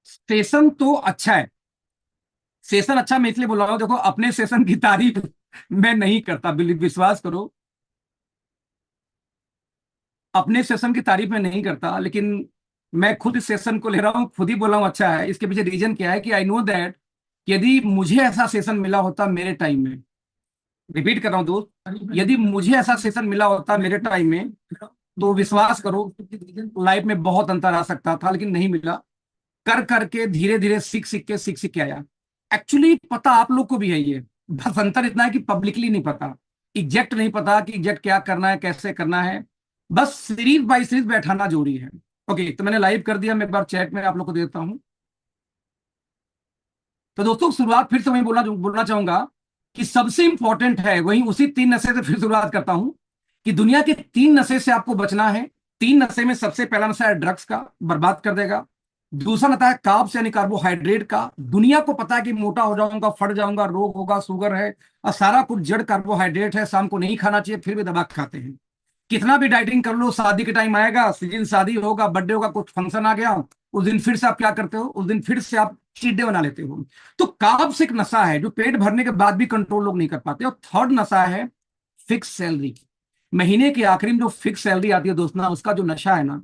Session तो अच्छा है। सेशन अच्छा मैं इसलिए बोल रहा हूँ, देखो अपने सेशन की तारीफ मैं नहीं करता, विश्वास करो। अपने सेशन की तारीफ मैं नहीं करता, लेकिन मैं खुद इस सेशन को ले रहा हूँ, खुद ही बोल रहा हूँ अच्छा है। इसके पीछे रीजन क्या है कि आई नो दैट यदि मुझे ऐसा सेशन मिला होता मेरे टाइम में, रिपीट कर रहा हूँ दोस्त, यदि मुझे ऐसा सेशन मिला होता मेरे टाइम में, तो विश्वास करो लाइफ में बहुत अंतर आ सकता था, लेकिन नहीं मिला। कर करके धीरे धीरे सीख सीख के आया। एक्चुअली पता आप लोग को भी है ये, बस अंतर इतना है कि पब्लिकली नहीं पता, एग्जैक्ट नहीं पता कि एग्जैक्ट क्या करना है, कैसे करना है। बस सीरीज बाय सीरीज बैठाना जरूरी है। ओके, तो मैंने लाइव कर दिया, मैं एक बार चैट में आप लोग को देता हूं। तो दोस्तों शुरुआत फिर से वही बोलना चाहूंगा कि सबसे इंपॉर्टेंट है वही, उसी तीन नशे से फिर शुरुआत करता हूं कि दुनिया के तीन नशे से आपको बचना है। तीन नशे में सबसे पहला नशा है ड्रग्स का, बर्बाद कर देगा। दूसरा नशा है कार्ब्स यानी कार्बोहाइड्रेट का, दुनिया को पता है कि मोटा हो जाऊंगा, फट जाऊंगा, रोग होगा, शुगर है और सारा कुछ जड़ कार्बोहाइड्रेट है, शाम को नहीं खाना चाहिए, फिर भी दबा के खाते हैं। कितना भी डाइटिंग कर लो, शादी के टाइम आएगा, सीजन शादी होगा, बर्थडे होगा, कुछ फंक्शन आ गया, उस दिन फिर से आप क्या करते हो, उस दिन फिर से आप चीट डे बना लेते हो। तो कार्ब्स एक नशा है जो पेट भरने के बाद भी कंट्रोल लोग नहीं कर पाते। और थर्ड नशा है फिक्स सैलरी। महीने के आखिरी में जो फिक्स सैलरी आती है दोस्त ना, उसका जो नशा है ना,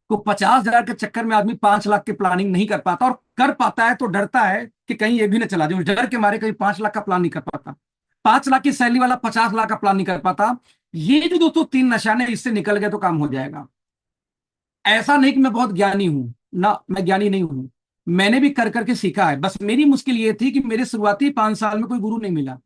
तो 50,000 के चक्कर में आदमी 5 लाख की प्लानिंग नहीं कर पाता, और कर पाता है तो डरता है कि कहीं ये भी ना चला जाए, उस डर के मारे कहीं 5 लाख का प्लान नहीं कर पाता। 5 लाख की सैलरी वाला 50 लाख का प्लान नहीं कर पाता। ये जो दोस्तों तीन नशाने इससे निकल गए तो काम हो जाएगा। ऐसा नहीं कि मैं बहुत ज्ञानी हूं ना, मैं ज्ञानी नहीं हूं। मैंने भी कर करके सीखा है, बस मेरी मुश्किल ये थी कि मेरे शुरुआती 5 साल में कोई गुरु नहीं मिला।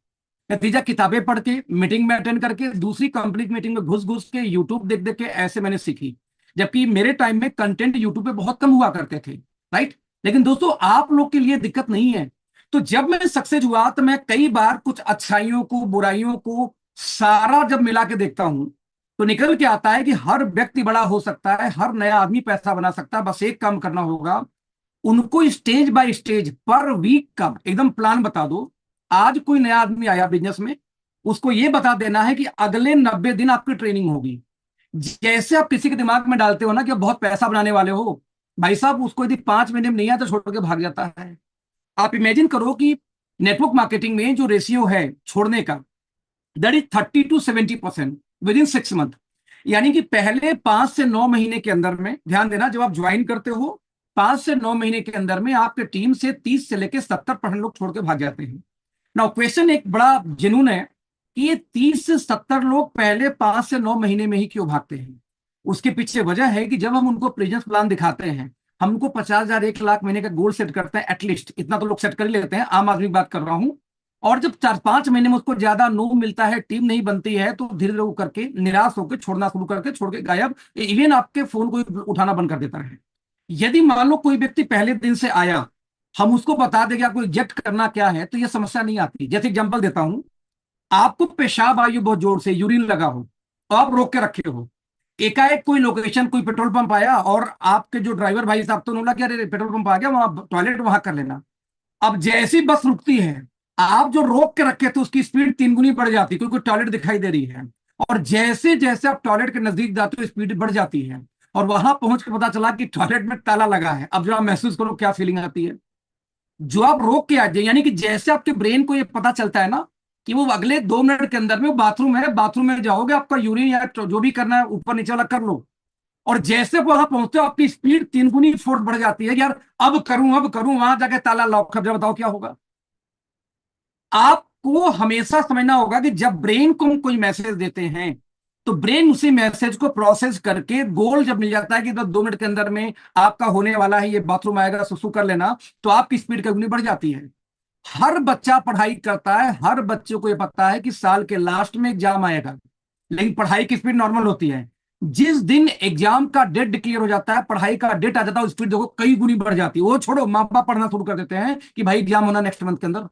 नतीजा किताबें पढ़ के, मीटिंग में अटेंड करके, दूसरी कंपनी की मीटिंग में घुस घुस के, यूट्यूब देख देख के, ऐसे मैंने सीखी। जबकि मेरे टाइम में कंटेंट यूट्यूब पे बहुत कम हुआ करते थे, राइट। लेकिन दोस्तों आप लोग के लिए दिक्कत नहीं है। तो जब मैं सक्सेस हुआ तो मैं कई बार कुछ अच्छाइयों को, बुराइयों को सारा जब मिला के देखता हूं, तो निकल के आता है कि हर व्यक्ति बड़ा हो सकता है, हर नया आदमी पैसा बना सकता है। बस एक काम करना होगा, उनको स्टेज बाय स्टेज पर वीक का एकदम प्लान बता दो। आज कोई नया आदमी आया बिजनेस में, उसको यह बता देना है कि अगले 90 दिन आपकी ट्रेनिंग होगी। जैसे आप किसी के दिमाग में डालते हो ना कि आप बहुत पैसा बनाने वाले हो, भाई साहब उसको यदि 5 महीने में नहीं आता तो छोड़ के भाग जाता है। आप इमेजिन करो कि नेटवर्क मार्केटिंग में जो रेशियो है छोड़ने का, that is 30 to 70% with in 6 month. यानी कि पहले 5 से 9 महीने के अंदर में, ध्यान देना, जब आप ज्वाइन करते हो 5 से 9 महीने के अंदर में आपके टीम से 30 से लेकर 70% लोग छोड़ के भाग जाते हैं। नाउ क्वेश्चन एक बड़ा जेन्युइन है कि ये 30 से 70 लोग पहले 5 से 9 महीने में ही क्यों भागते हैं। उसके पीछे वजह है कि जब हम उनको बिजनेस प्लान दिखाते हैं, हम उनको 50,000 1 लाख महीने का गोल सेट करते हैं, एटलीस्ट इतना तो लोग सेट कर ही लेते हैं, आम आदमी की बात कर रहा हूं। और जब 4-5 महीने में उसको ज्यादा नो मिलता है, टीम नहीं बनती है, तो धीरे धीरे वो करके निराश होकर छोड़ना शुरू करके, छोड़ के गायब, इवन आपके फोन को उठाना बंद कर देता है। यदि मान लो कोई व्यक्ति पहले दिन से आया, हम उसको बता दें कि आपको रिजेक्ट करना क्या है, तो यह समस्या नहीं आती। जैसे एग्जांपल देता हूं, आपको पेशाब आई हो बहुत जोर से, यूरिन लगा हो, तो आप रोक के रखे हो। एकाएक कोई लोकेशन, कोई पेट्रोल पंप आया और आपके जो ड्राइवर भाई साहब, तो उन्होंने बोला कि अरे पेट्रोल पंप आ गया, वहां टॉयलेट वहां कर लेना। अब जैसी बस रुकती है, आप जो रोक के रखे थे उसकी स्पीड 3 गुनी बढ़ जाती है, क्योंकि टॉयलेट दिखाई दे रही है। और जैसे जैसे आप टॉयलेट के नजदीक जाते हो स्पीड बढ़ जाती है, और वहां पहुंच के पता चला कि टॉयलेट में ताला लगा है। अब जो आप महसूस करो क्या फीलिंग आती है, जो आप रोक के आ जाए, यानी कि जैसे आपके ब्रेन को ये पता चलता है ना कि वो अगले 2 मिनट के अंदर में वो बाथरूम है, बाथरूम में जाओगे, आपका यूरिन या जो भी करना है ऊपर नीचे वाला कर लो। और जैसे वहां पहुंचते हो आपकी स्पीड 3 गुनी फोर्स बढ़ जाती है कि यार अब करूं, वहां जाके ताला लॉक कर, बताओ क्या होगा। आपको हमेशा समझना होगा कि जब ब्रेन को हम कोई मैसेज देते हैं, तो ब्रेन उसी मैसेज को प्रोसेस करके गोल जब मिल जाता है कि 2 मिनट के अंदर में आपका होने वाला है, ये बाथरूम आएगा, सुसु कर लेना, तो आपकी स्पीड कभी बढ़ जाती है। हर बच्चा पढ़ाई करता है, हर बच्चे को ये पता है कि साल के लास्ट में एग्जाम आएगा, लेकिन पढ़ाई की स्पीड नॉर्मल होती है। जिस दिन एग्जाम का डेट डिक्लेयर हो जाता है, पढ़ाई का डेट आ जाता है, स्पीड देखो कई गुनी बढ़ जाती है। वो छोड़ो, माँ बाप पढ़ना शुरू कर देते हैं कि भाई एग्जाम होना नेक्स्ट मंथ के अंदर।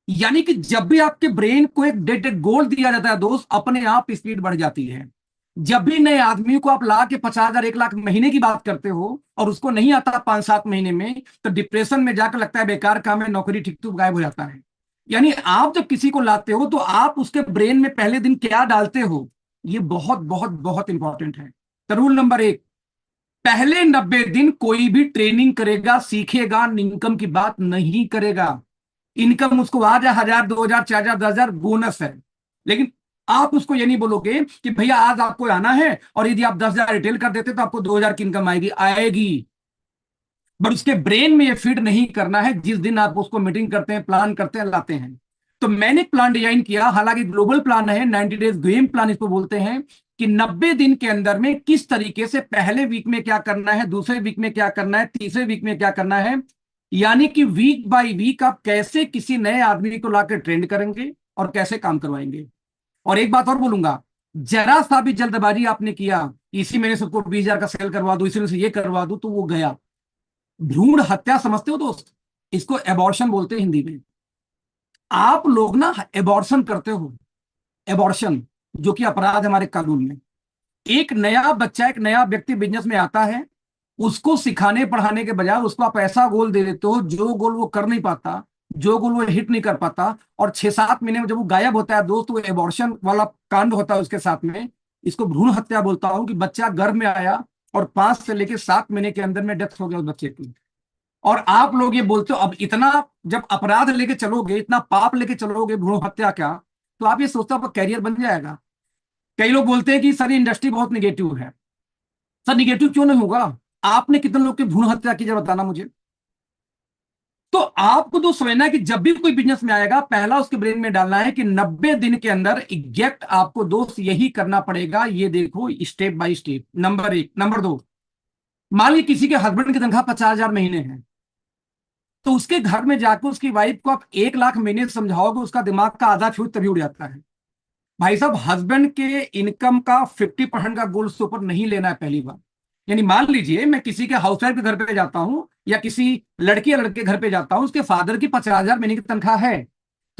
यानी कि जब भी आपके ब्रेन को एक डेट, एक गोल दिया जाता है दोस्त, अपने आप स्पीड बढ़ जाती है। जब भी नए आदमी को आप ला के 50,000 1 लाख महीने की बात करते हो और उसको नहीं आता 5-7 महीने में, तो डिप्रेशन में जाकर लगता है बेकार काम है, नौकरी ठीक तो गायब हो जाता है। यानी आप जब किसी को लाते हो तो आप उसके ब्रेन में पहले दिन क्या डालते हो, ये बहुत बहुत बहुत इंपॉर्टेंट है। तो रूल नंबर 1, पहले 90 दिन कोई भी ट्रेनिंग करेगा, सीखेगा, इनकम की बात नहीं करेगा। इनकम उसको आ जाए 1000, 2000, 4000, 10,000 बोनस है। लेकिन आप उसको ये नहीं बोलोगे कि भैया आज आपको आना है और यदि आप 10,000 रिटेल कर देते तो आपको 2000 की इनकम आएगी। आएगी, बट उसके ब्रेन में ये फिट नहीं करना है जिस दिन आप उसको मीटिंग करते हैं, प्लान करते हैं, लाते हैं। तो मैंने एक प्लान डिजाइन किया, हालांकि ग्लोबल प्लान है, 90 डेज गेम प्लान इसको बोलते हैं, कि 90 दिन के अंदर में किस तरीके से पहले वीक में क्या करना है, दूसरे वीक में क्या करना है, तीसरे वीक में क्या करना है। यानी कि वीक बाय वीक आप कैसे किसी नए आदमी को लाकर ट्रेंड करेंगे और कैसे काम करवाएंगे। और एक बात और बोलूंगा, जरा सा भी जल्दबाजी आपने किया, इसी महीने से उसको 20,000 का सेल करवा दो, इसी महीने से ये करवा दो, तो वो गया। भ्रूण हत्या समझते हो दोस्त, इसको एबॉर्शन बोलते हैं हिंदी में। आप लोग ना एबॉर्शन करते हो, एबॉर्शन, जो कि अपराध है हमारे कानून में। एक नया बच्चा, एक नया व्यक्ति बिजनेस में आता है, उसको सिखाने पढ़ाने के बजाय उसको आप ऐसा गोल दे देते हो जो गोल वो कर नहीं पाता, जो गोल वो हिट नहीं कर पाता, और 6-7 महीने में जब वो गायब होता है दोस्त, वो एबॉर्शन वाला कांड होता है उसके साथ में। इसको भ्रूण हत्या बोलता हूं, कि बच्चा गर्भ में आया और 5 से लेकर 7 महीने के अंदर में डेथ हो गया उस बच्चे की। और आप लोग ये बोलते हो, अब इतना जब अपराध लेके चलोगे, इतना पाप लेके चलोगे भ्रूण हत्या का, तो आप ये सोचते हो आपका कैरियर बन जाएगा। कई लोग बोलते हैं कि सर इंडस्ट्री बहुत निगेटिव है। सर निगेटिव क्यों नहीं होगा? आपने कितने लोग की भ्रूण हत्या की, जरा बताना मुझे। तो आपको तो समझना है कि जब भी कोई बिजनेस में आएगा, पहला उसके ब्रेन में डालना है कि 90 दिन के अंदर एग्जैक्ट आपको दोस्त यही करना पड़ेगा। ये देखो step by step, number 1। Number 2, मान लीजिए किसी के हस्बैंड की तनख्वाह 50,000 महीने है, तो उसके घर में जाकर उसकी वाइफ को आप 1 लाख महीने समझाओगे, उसका दिमाग का आधा फ्यूज तभी उड़ जाता है। भाई साहब, हस्बैंड के इनकम का 50% का गोल्ड से ऊपर नहीं लेना है पहली बार। यानी मान लीजिए मैं किसी के हाउसवाइफ के घर पे जाता हूं, या किसी लड़की या लड़के घर पे जाता हूं, उसके फादर की 50,000 महीने की तनख्वाह है,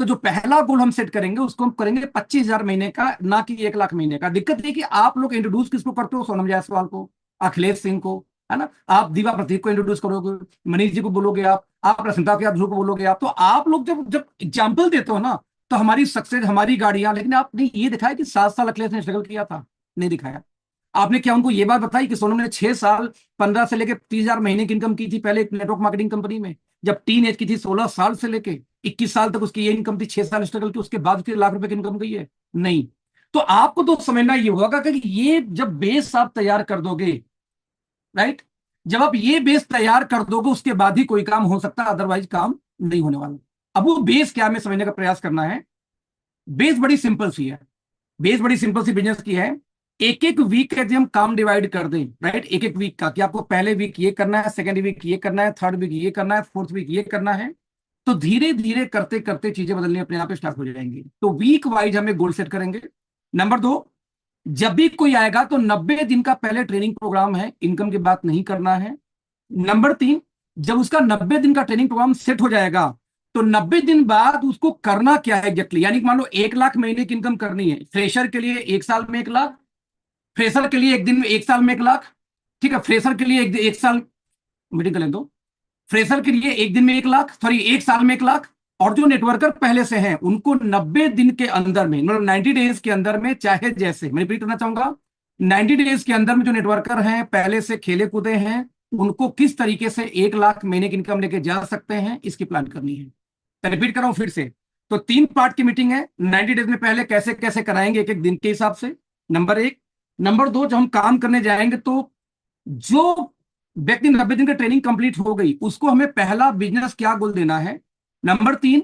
तो जो पहला गोल हम सेट करेंगे उसको हम करेंगे 25,000 महीने का, ना कि 1 लाख महीने का। दिक्कत ये कि आप लोग इंट्रोड्यूस किसको करते हो? सोनम जायसवाल को, अखिलेश सिंह को, है ना। आप दीवा प्रतीक को इंट्रोड्यूस करोगे, मनीष जी को बोलोगे, आप रश्मिता के, आप ध्रुव को बोलोगे। आप तो आप लोग जब जब एग्जाम्पल देते हो ना, तो हमारी सक्सेस, हमारी गाड़ियां, लेकिन आपने ये दिखाया कि 7 साल अखिलेश ने स्ट्रगल किया था? नहीं दिखाया। आपने क्या उनको ये बात बताई कि सोनम ने 6 साल 15 से लेकर 30,000 महीने की इनकम की थी पहले एक नेटवर्क मार्केटिंग कंपनी में, जब टीन एज की थी, 16 साल से लेके 21 साल तक उसकी ये इनकम थी, 6 साल स्ट्रगल की, उसके बाद उसकी लाख रुपए की इनकम गई है? नहीं। तो आपको तो समझना ये होगा कि ये जब बेस आप तैयार कर दोगे, राइट, जब आप ये बेस तैयार कर दोगे, उसके बाद ही कोई काम हो सकता है, अदरवाइज काम नहीं होने वाला। अब वो बेस क्या, हमें समझने का प्रयास करना है। बेस बड़ी सिंपल सी है, बेस बड़ी सिंपल सी बिजनेस की है। एक एक वीक का यदि हम काम डिवाइड कर दें, राइट, एक एक वीक का, कि आपको पहले वीक ये करना है, सेकेंड वीक ये करना है, थर्ड वीक ये करना है, फोर्थ वीक ये करना है, तो धीरे धीरे करते करते चीजें बदलनी अपने आप स्टार्ट हो जाएंगी। तो वीक वाइज हमें गोल सेट करेंगे। नंबर 2, जब भी कोई आएगा तो 90 दिन का पहले ट्रेनिंग प्रोग्राम है, इनकम की बात नहीं करना है। नंबर 3, जब उसका 90 दिन का ट्रेनिंग प्रोग्राम सेट हो जाएगा, तो 90 दिन बाद उसको करना क्या है एग्जैक्टली। यानी कि मान लो 1 लाख महीने की इनकम करनी है फ्रेशर के लिए, 1 साल में 1 लाख, फ्रेशर के लिए एक दिन में, 1 साल में 1 लाख। ठीक है, फ्रेशर के लिए एक साल, मीटिंग कर लें तो, फ्रेशर के लिए एक दिन में 1 लाख, सॉरी 1 साल में 1 लाख। और जो नेटवर्कर पहले से हैं उनको 90 दिन के अंदर में, मतलब 90 डेज के अंदर में, चाहे जैसे मैं रिपीट करना चाहूंगा, 90 डेज के अंदर में जो नेटवर्कर हैं, पहले से खेले कूदे हैं, उनको किस तरीके से 1 लाख महीने की इनकम लेके जा सकते हैं, इसकी प्लान करनी है। तो रिपीट कर रहा हूं फिर से, तो 3 पार्ट की मीटिंग है। 90 डेज में पहले कैसे कैसे कराएंगे, एक एक दिन के हिसाब से, नंबर 1। नंबर 2, जब हम काम करने जाएंगे तो जो व्यक्ति 90 दिन की ट्रेनिंग कंप्लीट हो गई, उसको हमें पहला बिजनेस क्या गोल देना है। नंबर 3,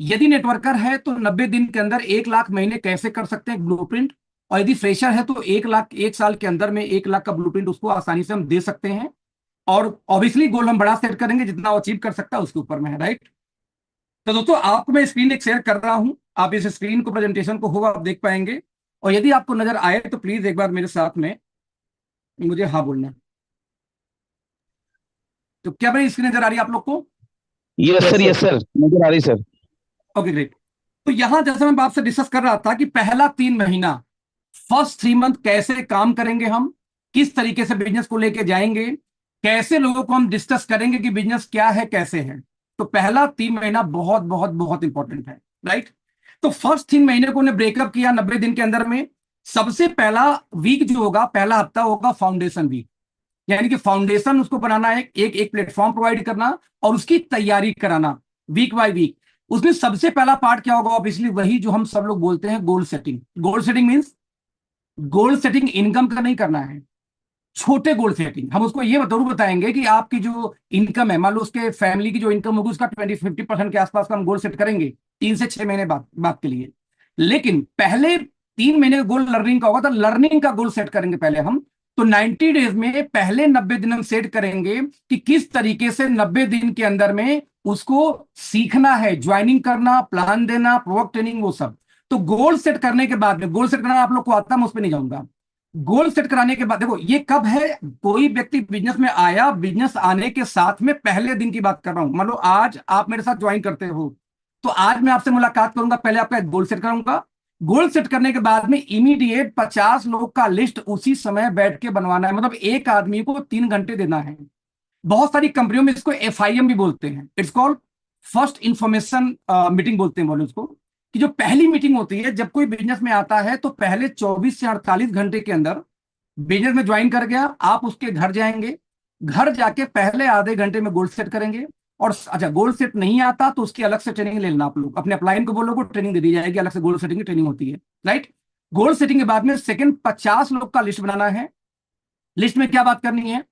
यदि नेटवर्कर है तो 90 दिन के अंदर 1 लाख महीने कैसे कर सकते हैं, ब्लूप्रिंट। और यदि फ्रेशर है तो 1 लाख, 1 साल के अंदर में 1 लाख का ब्लूप्रिंट उसको आसानी से हम दे सकते हैं। और ऑब्वियसली गोल हम बड़ा सेट करेंगे, जितना वो अचीव कर सकता है उसके ऊपर में है, राइट। तो दोस्तों, आपको मैं स्क्रीन एक शेयर कर रहा हूं, आप इस स्क्रीन को, प्रेजेंटेशन को होगा आप देख पाएंगे। और यदि आपको नजर आए तो प्लीज एक बार मेरे साथ में मुझे हाँ बोलना। तो क्या मेरी स्क्रीन नजर आ रही है आप लोग को? Yes yes sir, sir. Yes sir, नजर आ रही सर। Okay great. तो यहां जैसे मैं आपसे डिस्कस कर रहा था कि पहला 3 महीना, फर्स्ट 3 मंथ कैसे काम करेंगे हम, किस तरीके से बिजनेस को लेके जाएंगे, कैसे लोगों को हम डिस्कस करेंगे कि बिजनेस क्या है, कैसे है। तो पहला 3 महीना बहुत बहुत बहुत इंपॉर्टेंट है, राइट। तो फर्स्ट 3 महीने को उन्हें ब्रेकअप किया 90 दिन के अंदर में। सबसे पहला वीक जो होगा, पहला हफ्ता होगा फाउंडेशन वीक। यानी कि फाउंडेशन उसको बनाना है, एक एक प्लेटफॉर्म प्रोवाइड करना और उसकी तैयारी कराना वीक बाय वीक। उसमें सबसे पहला पार्ट क्या होगा, ऑब्वियसली वही जो हम सब लोग बोलते हैं, goal setting. Goal setting means goal setting income का नहीं करना है, छोटे गोल सेटिंग। हम उसको ये जरूर बताएंगे कि आपकी जो इनकम है, मान लो उसके फैमिली की जो इनकम होगी उसका 20-50% के आसपास का हम गोल सेट करेंगे 3 से 6 महीने बाद के लिए। लेकिन पहले 3 महीने का गोल लर्निंग का होगा, तो लर्निंग का गोल सेट करेंगे पहले हम। तो 90 डेज में पहले 90 दिन हम सेट करेंगे कि किस तरीके से 90 दिन के अंदर में उसको सीखना है, ज्वाइनिंग करना, प्लान देना, प्रोडक्ट ट्रेनिंग, वो सब। तो गोल सेट करने के बाद में, गोल सेट करना आप लोग को आता है, मैं उस पर नहीं जाऊंगा। गोल सेट कराने के बाद देखो ये कब है, कोई व्यक्ति बिजनेस में आया, बिजनेस आने के साथ में पहले दिन की बात कर रहा हूं। मान लो आज आप मेरे साथ ज्वाइन करते हो, तो आज मैं आपसे मुलाकात करूंगा, पहले आपका एक गोल सेट करूंगा। गोल सेट करने के बाद में इमीडिएट 50 लोग का लिस्ट उसी समय बैठ के बनवाना है, मतलब एक आदमी को 3 घंटे देना है। बहुत सारी कंपनियों में इसको FIM भी बोलते हैं, it's called first information meeting बोलते हैं, बोलो उसको। कि जो पहली मीटिंग होती है जब कोई बिजनेस में आता है, तो पहले 24 से 48 घंटे के अंदर बिजनेस में ज्वाइन कर गया, आप उसके घर जाएंगे, घर जाके पहले आधे घंटे में गोल सेट करेंगे। और अच्छा, गोल सेट नहीं आता तो उसकी अलग से ट्रेनिंग ले लेना आप लोग, अपने अपलाइन को बोलो, ट्रेनिंग दे दी जाएगी, अलग से गोल सेटिंग की ट्रेनिंग होती है, राइट। गोल सेटिंग के बाद में सेकंड 50 लोग का लिस्ट बनाना है। लिस्ट में क्या बात करनी है,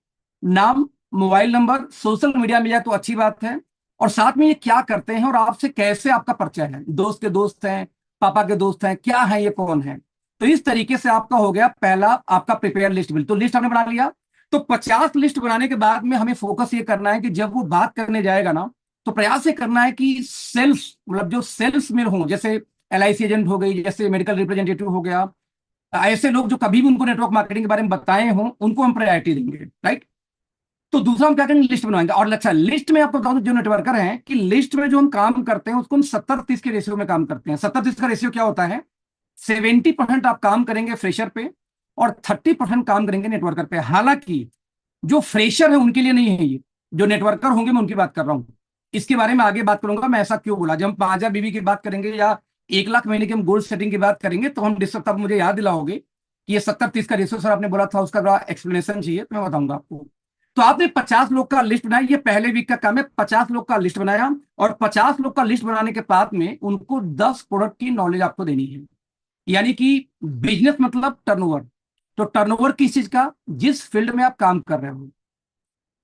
नाम, मोबाइल नंबर, सोशल मीडिया मिल जाए तो अच्छी बात है, और साथ में ये क्या करते हैं और आपसे कैसे आपका परिचय है, दोस्त के दोस्त हैं, पापा के दोस्त हैं, क्या है, ये कौन है। तो इस तरीके से आपका हो गया पहला आपका प्रिपेयर लिस्ट बिल। तो लिस्ट हमने बना लिया। तो 50 लिस्ट बनाने के बाद में हमें फोकस ये करना है कि जब वो बात करने जाएगा ना, तो प्रयास ये करना है कि सेल्स, मतलब जो सेल्स में हो, जैसे LIC एजेंट हो गई, जैसे मेडिकल रिप्रेजेंटेटिव हो गया, ऐसे लोग जो कभी भी उनको नेटवर्क मार्केटिंग के बारे में बताए हों, उनको हम प्रायोरिटी देंगे, राइट। तो दूसरा हम क्या करेंगे, लिस्ट बनवाएंगे। और अच्छा, लिस्ट में आपको बताऊं, जो नेटवर्कर हैं कि लिस्ट में जो हम काम करते हैं उसको हम 70-30 के रेशियो में काम करते हैं। 70-30 का रेशियो क्या होता है, 70% आप काम करेंगे फ्रेशर पे और 30% काम करेंगे नेटवर्कर पे। हालांकि जो फ्रेशर है उनके लिए नहीं है ये, जो नेटवर्कर होंगे मैं उनकी बात कर रहा हूं। इसके बारे में आगे बात करूंगा मैं, ऐसा क्यों बोला। जब हम 5,000 बीवी की बात करेंगे या 1 लाख महीने की हम गोल सेटिंग की बात करेंगे, तो हम डिस्कस, तब मुझे याद दिलाओगे कि ये 70-30 का रेशियो सर आपने बोला था, उसका बड़ा एक्सप्लेनेशन चाहिए तो मैं बताऊंगा आपको। तो आपने 50 लोग का लिस्ट बनाया, ये पहले वीक का काम है। 50 लोग का लिस्ट बनाया, और 50 लोग का लिस्ट बनाने के बाद में उनको 10 प्रोडक्ट की नॉलेज आपको देनी है। यानी कि बिजनेस मतलब टर्नओवर। तो टर्नओवर किस चीज का, जिस फील्ड में आप काम कर रहे हो,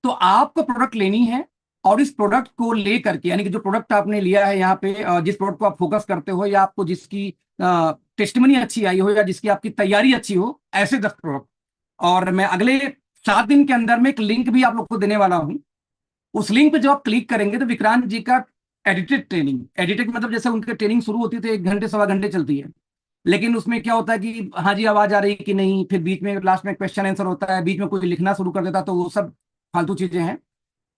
तो आपको प्रोडक्ट लेनी है। और इस प्रोडक्ट को लेकर के, यानी कि जो प्रोडक्ट आपने लिया है यहाँ पे, जिस प्रोडक्ट को आप फोकस करते हो, या आपको जिसकी टेस्टिमनी अच्छी आई हो, या जिसकी आपकी तैयारी अच्छी हो, ऐसे 10 प्रोडक्ट। और मैं अगले 7 दिन के अंदर में एक लिंक भी आप लोग को देने वाला हूं। उस लिंक पे जब आप क्लिक करेंगे तो विक्रांत जी का एडिटेड ट्रेनिंग, एडिटेड मतलब जैसे उनकी ट्रेनिंग शुरू होती है तो 1 घंटे सवा घंटे चलती है, लेकिन उसमें क्या होता है कि हाँ जी आवाज आ रही कि नहीं, फिर बीच में लास्ट में क्वेश्चन आंसर होता है, बीच में कोई लिखना शुरू कर देता, तो वो सब फालतू चीजें हैं।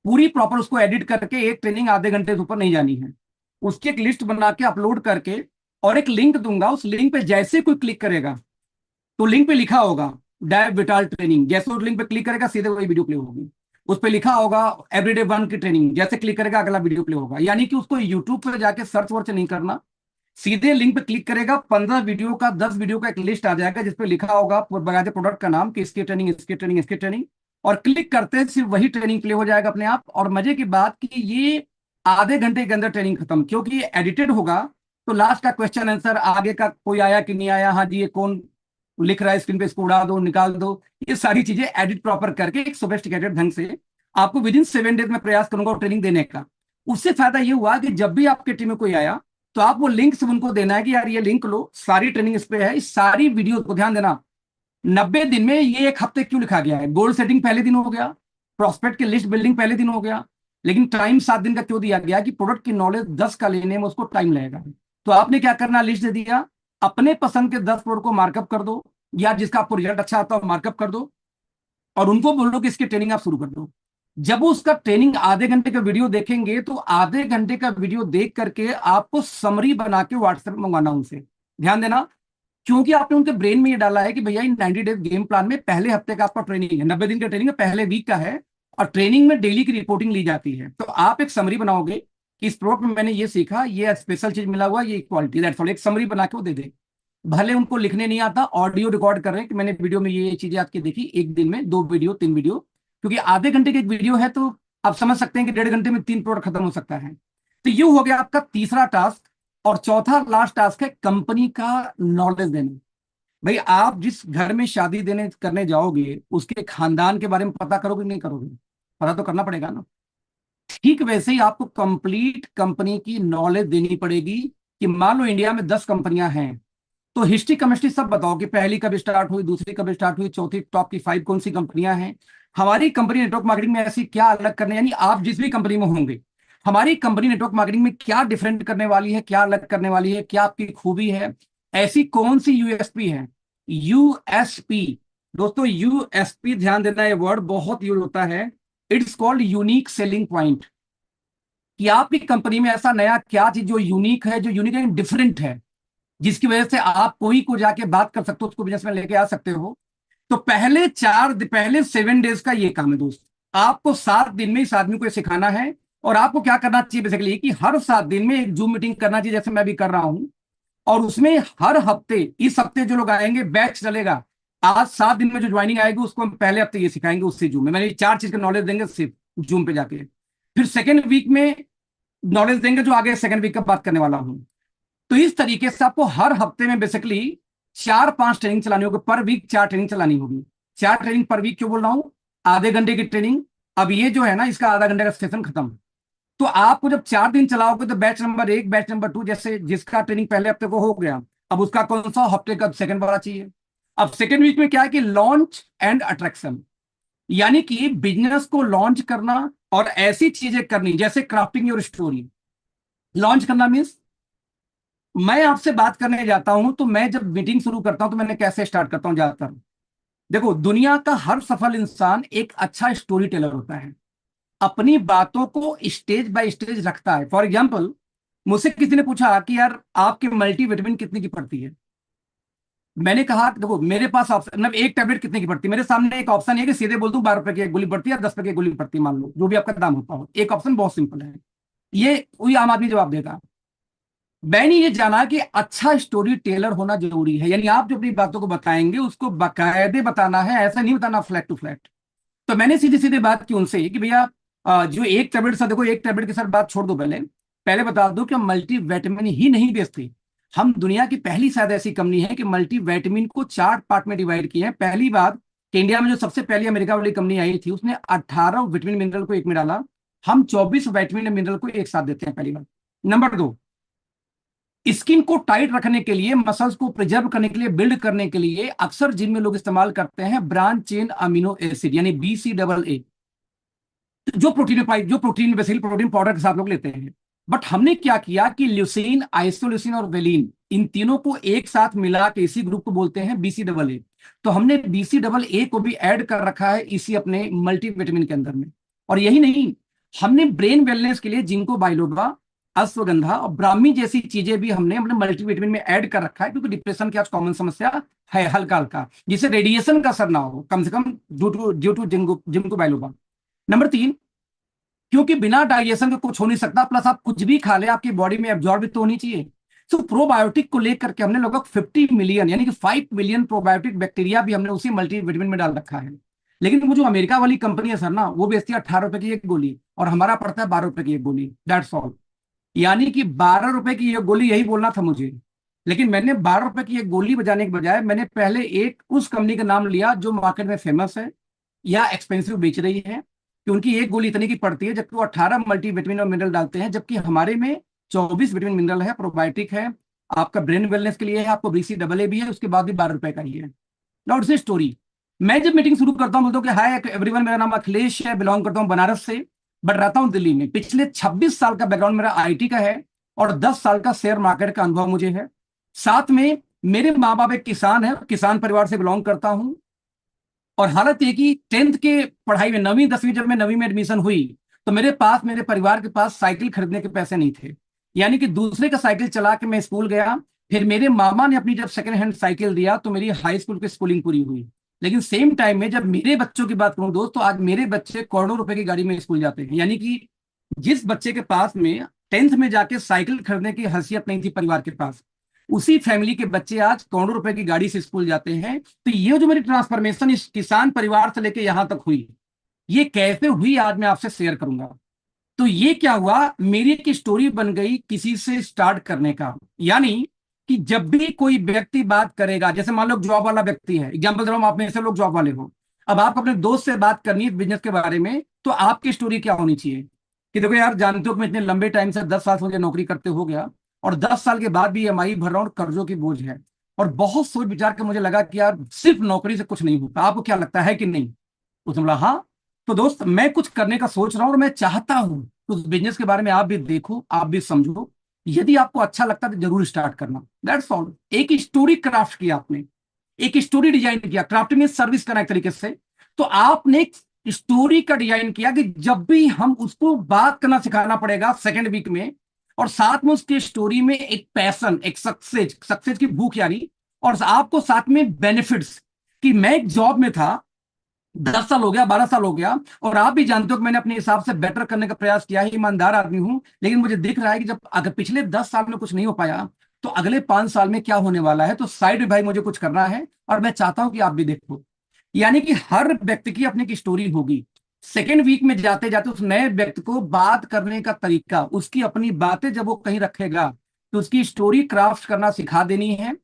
पूरी प्रॉपर उसको एडिट करके एक ट्रेनिंग आधे घंटे से ऊपर नहीं जानी है। उसकी एक लिस्ट बना के अपलोड करके, और एक लिंक दूंगा, उस लिंक पे जैसे कोई क्लिक करेगा तो लिंक पे लिखा होगा डायब विटाल ट्रेनिंग, जैसे उस लिंक पे क्लिक करेगा सीधे वही वीडियो प्ले होगी। उस पे लिखा होगा एवरीडे 1 की ट्रेनिंग, जैसे क्लिक करेगा अगला वीडियो प्ले होगा। यानी कि उसको यूट्यूब पे जाके सर्च वर्च नहीं करना, सीधे लिंक पे क्लिक करेगा, 15 वीडियो का, 10 वीडियो का एक लिस्ट आ जाएगा जिसपे लिखा होगा बकायदे प्रोडक्ट का नाम कि इसकी ट्रेनिंग, इसकी ट्रेनिंग, इसकी ट्रेनिंग। और क्लिक करते हैं सिर्फ वही ट्रेनिंग प्ले हो जाएगा अपने आप। और मजे की बात कि ये आधे घंटे के अंदर ट्रेनिंग खत्म, क्योंकि ये एडिटेड होगा। तो लास्ट का क्वेश्चन आंसर आगे का कोई आया कि नहीं आया, हाँ जी ये कौन लिख रहा है स्क्रीन पे, इसको उड़ा दो, निकाल दो, ये सारी चीजें एडिट प्रॉपर करके एक सोफिस्टिकेटेड ढंग से आपको विदिन 7 डेज में प्रयास करूंगा ट्रेनिंग देने का। उससे फायदा ये हुआ कि जब भी आपके टीम में कोई आया तो आप वो लिंक से उनको देना है कि यार ये लिंक लो, सारी ट्रेनिंग इस पे है, इस सारी वीडियो को ध्यान देना। 90 दिन में ये 1 हफ्ते क्यों लिखा गया है, गोल सेटिंग पहले दिन हो गया, प्रोस्पेक्ट की लिस्ट बिल्डिंग पहले दिन हो गया, लेकिन टाइम 7 दिन का क्यों दिया गया कि प्रोडक्ट की नॉलेज 10 का लेने में उसको टाइम लगेगा। तो आपने क्या करना, लिस्ट दे दिया, अपने पसंद के 10 प्रोडक्ट को मार्कअप कर दो, या जिसका आपको रिजल्ट अच्छा आता हो मार्कअप कर दो, और उनको बोलो कि इसकी ट्रेनिंग आप शुरू कर दो। जब वो उसका ट्रेनिंग आधे घंटे का वीडियो देखेंगे, तो आधे घंटे का वीडियो देख करके आपको समरी बना के व्हाट्सएप मंगवाना उनसे। ध्यान देना, क्योंकि आपने उनके ब्रेन में ये डाला है कि भैया इन 90 डेज गेम प्लान में पहले हफ्ते का आपका ट्रेनिंग है, 90 दिन का ट्रेनिंग है, पहले वीक का है, और ट्रेनिंग में डेली की रिपोर्टिंग ली जाती है। तो आप एक समरी बनाओगे कि इस प्रोडक्ट में मैंने ये सीखा, ये स्पेशल चीज मिला हुआ, ये क्वालिटी, दैट्स ऑल। एक समरी बना के वो दे दे। भले उनको लिखने नहीं आता, ऑडियो रिकॉर्ड कर रहे हैं कि मैंने वीडियो में ये चीजें आपकी देखी, 1 दिन में 2 वीडियो 3 वीडियो, क्योंकि आधे घंटे की एक वीडियो है तो आप समझ सकते हैं कि 1.5 घंटे में 3 प्रोडक्ट खत्म हो सकता है। तो ये हो गया आपका तीसरा टास्क। और चौथा लास्ट टास्क है कंपनी का नॉलेज देना। भाई आप जिस घर में शादी देने करने जाओगे उसके खानदान के बारे में पता करोगे नहीं करोगे? पता तो करना पड़ेगा ना। ठीक वैसे ही आपको कंप्लीट कंपनी की नॉलेज देनी पड़ेगी कि मान लो इंडिया में 10 कंपनियां हैं, तो हिस्ट्री केमिस्ट्री सब बताओ कि पहली कब स्टार्ट हुई, दूसरी कब स्टार्ट हुई, चौथी टॉप की 5 कौन सी कंपनियां हैं, हमारी कंपनी नेटवर्क मार्केटिंग में ऐसी क्या अलग करने, यानी आप जिस भी कंपनी में होंगे हमारी कंपनी नेटवर्क मार्केटिंग में क्या डिफरेंट करने वाली है, क्या अलग करने वाली है, क्या आपकी खूबी है, ऐसी कौन सी यूएसपी है। यूएसपी, दोस्तों यूएसपी ध्यान देना, ये वर्ड बहुत यूज होता है। It's called unique selling point. कि आपकी कंपनी में ऐसा नया क्या चीज जो यूनिक है, जो यूनिक एंड डिफरेंट है, जिसकी वजह से आप कोई को जाके बात कर सकते हो, उसको बिजनेस में लेके आ सकते हो। तो पहले 7 डेज का ये काम है दोस्त। आपको 7 दिन में इस आदमी को ये सिखाना है। और आपको क्या करना चाहिए बेसिकली कि हर 7 दिन में एक जूम मीटिंग करना चाहिए, जैसे मैं भी कर रहा हूं। और उसमें हर हफ्ते, इस हफ्ते जो लोग आएंगे बैच चलेगा, आज 7 दिन में जो ज्वाइनिंग आएगी उसको हम पहले हफ्ते ये सिखाएंगे उसी जूम में, मैंने 4 चीज का नॉलेज देंगे सिर्फ जूम पे जाके। फिर सेकेंड वीक में नॉलेज देंगे जो आगे सेकेंड वीक का बात करने वाला हूं। तो इस तरीके से आपको हर हफ्ते में बेसिकली 4-5 ट्रेनिंग चलानी होगी, पर वीक 4 ट्रेनिंग चलानी होगी। 4 ट्रेनिंग पर वीक क्यों बोल रहा हूं? आधे घंटे की ट्रेनिंग। अब ये जो है ना, इसका आधा घंटे का सेशन खत्म। तो आपको जब 4 दिन चलाओगे तो बैच नंबर 1, बैच नंबर 2, जैसे जिसका ट्रेनिंग पहले हफ्ते को हो गया, अब उसका कौन सा हफ्ते का सेकंड वाला चाहिए। अब सेकंड वीक में क्या है कि लॉन्च एंड अट्रैक्शन, यानी कि बिजनेस को लॉन्च करना और ऐसी चीजें करनी जैसे क्राफ्टिंग योर स्टोरी। लॉन्च करना मीन्स मैं आपसे बात करने जाता हूं तो मैं जब मीटिंग शुरू करता हूं तो मैंने कैसे स्टार्ट करता हूं ज्यादातर। देखो, दुनिया का हर सफल इंसान एक अच्छा स्टोरी टेलर होता है, अपनी बातों को स्टेज बाय स्टेज रखता है। फॉर एग्जाम्पल, मुझसे किसी ने पूछा कि यार आपके मल्टीविटामिन कितने की पड़ती है। मैंने कहा देखो मेरे पास ऑप्शन, मतलब एक टैबलेट कितने की पड़ती है, मेरे सामने एक ऑप्शन है कि सीधे बोल दूं 12 रुपए की एक गोली पड़ती है या 10 रुपए की एक गोली पड़ती है, मान लो जो भी आपका दाम होता हो। एक ऑप्शन बहुत सिंपल है, ये कोई आम आदमी जवाब देगा। मैंने ये जाना कि अच्छा स्टोरी टेलर होना जरूरी है, यानी आप जो अपनी बातों को बताएंगे उसको बाकायदे बताना है, ऐसा नहीं बताना फ्लैट टू फ्लैट। तो मैंने सीधे सीधे बात की उनसे कि भैया जो एक टैबलेट सा, देखो एक टैबलेट के साथ बात छोड़ दो, पहले पहले बता दो कि हम मल्टीविटामिन ही नहीं बेचते। हम दुनिया की पहली शायद ऐसी कंपनी है कि मल्टीविटामिन को 4 पार्ट में डिवाइड किए हैं। पहली बात कि इंडिया में जो सबसे पहली अमेरिका वाली कंपनी आई थी उसने 18 विटामिन मिनरल को एक में डाला। हम 24 विटामिन मिनरल को एक साथ देते हैं, पहली बात। नंबर 2, स्किन को टाइट रखने के लिए, मसल्स को प्रिजर्व करने के लिए, बिल्ड करने के लिए अक्सर जिम में लोग इस्तेमाल करते हैं ब्रांच चेन अमीनो एसिड यानी BCAA, जो प्रोटीन बेसिकली प्रोटीन पाउडर के साथ लोग लेते हैं। बट हमने क्या किया कि ल्यूसीन, आइसोल्यूसिन और वेलिन, इन तीनों को एक साथ मिला के इसी ग्रुप को बोलते हैं BCAA। तो हमने BCAA को भी ऐड कर रखा है इसी अपने मल्टीविटामिन के अंदर में। और यही नहीं, हमने ब्रेन वेलनेस के लिए जिंको बाइलोबा, अश्वगंधा और ब्राह्मी जैसी चीजें भी हमने अपने मल्टीविटामिन में ऐड कर रखा है, क्योंकि डिप्रेशन की आज कॉमन समस्या है हल्का हल्का, जिससे रेडिएशन का असर ना हो कम से कम, due to ginkgo biloba. Number 3, क्योंकि बिना डाइजेशन के कुछ हो नहीं सकता, प्लस आप कुछ भी खा ले आपकी बॉडी में एब्जॉर्ब भी तो होनी चाहिए। सो प्रोबायोटिक को लेकर के हमने लगभग 50 मिलियन यानी कि 5 मिलियन प्रोबायोटिक बैक्टीरिया भी हमने उसी मल्टीविटामिन में डाल रखा है। लेकिन वो जो अमेरिका वाली कंपनी है सर ना, वो बेचती है 18 रुपए की एक गोली और हमारा पड़ता है 12 रुपए की एक गोली, दैट्स ऑल। यानी कि 12 रुपए की एक गोली, यही बोलना था मुझे। लेकिन मैंने 12 रुपए की एक गोली बजाने के बजाय मैंने पहले एक उस कंपनी का नाम लिया जो मार्केट में फेमस है या एक्सपेंसिव बेच रही है, कि उनकी एक गोली इतनी की पड़ती है जबकि वो 18 मल्टीविटामिन और मिनरल डालते हैं, जबकि हमारे में 24 विटामिन मिनरल है, प्रोबायोटिक है, आपका ब्रेन वेलनेस के लिए है, आपको BCAA भी है, उसके बाद भी 12 रुपए का ही है। नाउ से स्टोरी, मैं जब मीटिंग शुरू करता हूं बोलता हूँ कि हाय एवरीवन, मेरा नाम अखिलेश है, बिलोंग करता हूँ बनारस से, बट रहता हूँ दिल्ली में। पिछले 26 साल का बैकग्राउंड मेरा IT का है और 10 साल का शेयर मार्केट का अनुभव मुझे है। साथ में मेरे माँ बाप एक किसान है, किसान परिवार से बिलोंग करता हूँ। और हालत ये कि 10th के पढ़ाई में, 9वीं 10वीं, जब मैं 9वीं में एडमिशन हुई तो मेरे पास, मेरे परिवार के पास साइकिल खरीदने के पैसे नहीं थे, यानी कि दूसरे का साइकिल चला के मैं स्कूल गया। फिर मेरे मामा ने अपनी जब सेकंड हैंड साइकिल दिया तो मेरी हाई स्कूल की स्कूलिंग पूरी हुई। लेकिन सेम टाइम में जब मेरे बच्चों की बात करूं दोस्त, तो आज मेरे बच्चे करोड़ों रुपए की गाड़ी में स्कूल जाते हैं। यानी कि जिस बच्चे के पास में 10th में जाके साइकिल खरीदने की हैसियत नहीं थी परिवार के पास, उसी फैमिली के बच्चे आज करोड़ों रुपए की गाड़ी से स्कूल जाते हैं। तो ये जो मेरी ट्रांसफॉर्मेशन इस किसान परिवार से लेके यहां तक हुई, ये कैसे हुई आज मैं आपसे शेयर करूंगा। तो ये क्या हुआ, मेरी एक स्टोरी बन गई किसी से स्टार्ट करने का। यानी कि जब भी कोई व्यक्ति बात करेगा, जैसे मान लो जॉब वाला व्यक्ति है, एग्जांपल दे रहा हूं, आप में से लोग जॉब वाले हो। अब आप अपने दोस्त से बात करनी है बिजनेस के बारे में, तो आपकी स्टोरी क्या होनी चाहिए कि देखो यार, जानते हो कि मैं इतने लंबे टाइम से 10 साल से मुझे नौकरी करते हो गया, और 10 साल के बाद भी ईएमआई भर रहा हूँ और कर्जों की बोझ है, और बहुत सोच विचार के मुझे लगा कि यार सिर्फ नौकरी से कुछ नहीं होता। आपको क्या लगता है कि नहीं? उसने बोला हाँ। तो दोस्त, मैं कुछ करने का सोच रहा हूँ और मैं चाहता हूं उस बिजनेस के बारे में आप भी देखो, आप भी समझो। यदि आपको अच्छा लगता है तो जरूर स्टार्ट करना। That's all. एक स्टोरी क्राफ्ट किया आपने, एक स्टोरी डिजाइन किया। क्राफ्टिंग में सर्विस करना एक तरीके से। तो आपने एक स्टोरी का डिजाइन किया कि जब भी हम उसको बात करना सिखाना पड़ेगा सेकेंड वीक में, और साथ में उसकी स्टोरी में एक पैशन, एक सक्सेस, सक्सेस की भूख यानी, और आपको साथ में बेनिफिट्स, कि मैं एक जॉब में था, 10 साल हो गया, 12 साल हो गया, और आप भी जानते हो कि मैंने अपने हिसाब से बेटर करने का प्रयास किया है, ईमानदार आदमी हूं, लेकिन मुझे दिख रहा है कि जब अगर पिछले 10 साल में कुछ नहीं हो पाया, तो अगले 5 साल में क्या होने वाला है। तो साइड में भाई मुझे कुछ करना है, और मैं चाहता हूं कि आप भी देखो। यानी कि हर व्यक्ति की अपनी की स्टोरी होगी। सेकेंड वीक में जाते जाते उस नए व्यक्ति को बात करने का तरीका, उसकी अपनी बातें जब वो कहीं रखेगा, तो उसकी स्टोरी क्राफ्ट करना सिखा देनी है।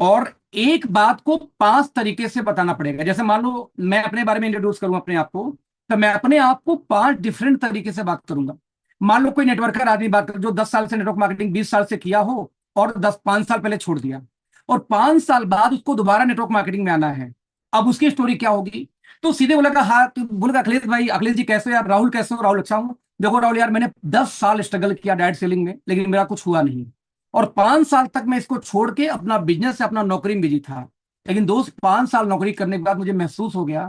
और एक बात को 5 तरीके से बताना पड़ेगा। जैसे मान लो मैं अपने बारे में इंट्रोड्यूस करूं अपने आप को, तो मैं अपने आप को 5 डिफरेंट तरीके से बात करूंगा। मान लो कोई नेटवर्कर आदमी बात कर, जो 10 साल से नेटवर्क मार्केटिंग, 20 साल से किया हो, और 5 साल पहले छोड़ दिया, और 5 साल बाद उसको दोबारा नेटवर्क मार्केटिंग में आना है। अब उसकी स्टोरी क्या होगी? तो सीधे बोलेगा, हाँ, तो बोलेगा अखिलेश भाई, अखिलेश जी कैसे हो यार? राहुल कैसे हो? राहुल अच्छा हूँ। देखो राहुल यार, मैंने 10 साल स्ट्रगल किया डायरेक्ट सेलिंग में, लेकिन मेरा कुछ हुआ नहीं, और 5 साल तक मैं इसको छोड़ के अपना बिजनेस से, अपना नौकरी में बिजी था। लेकिन दोस्त, 5 साल नौकरी करने के बाद मुझे महसूस हो गया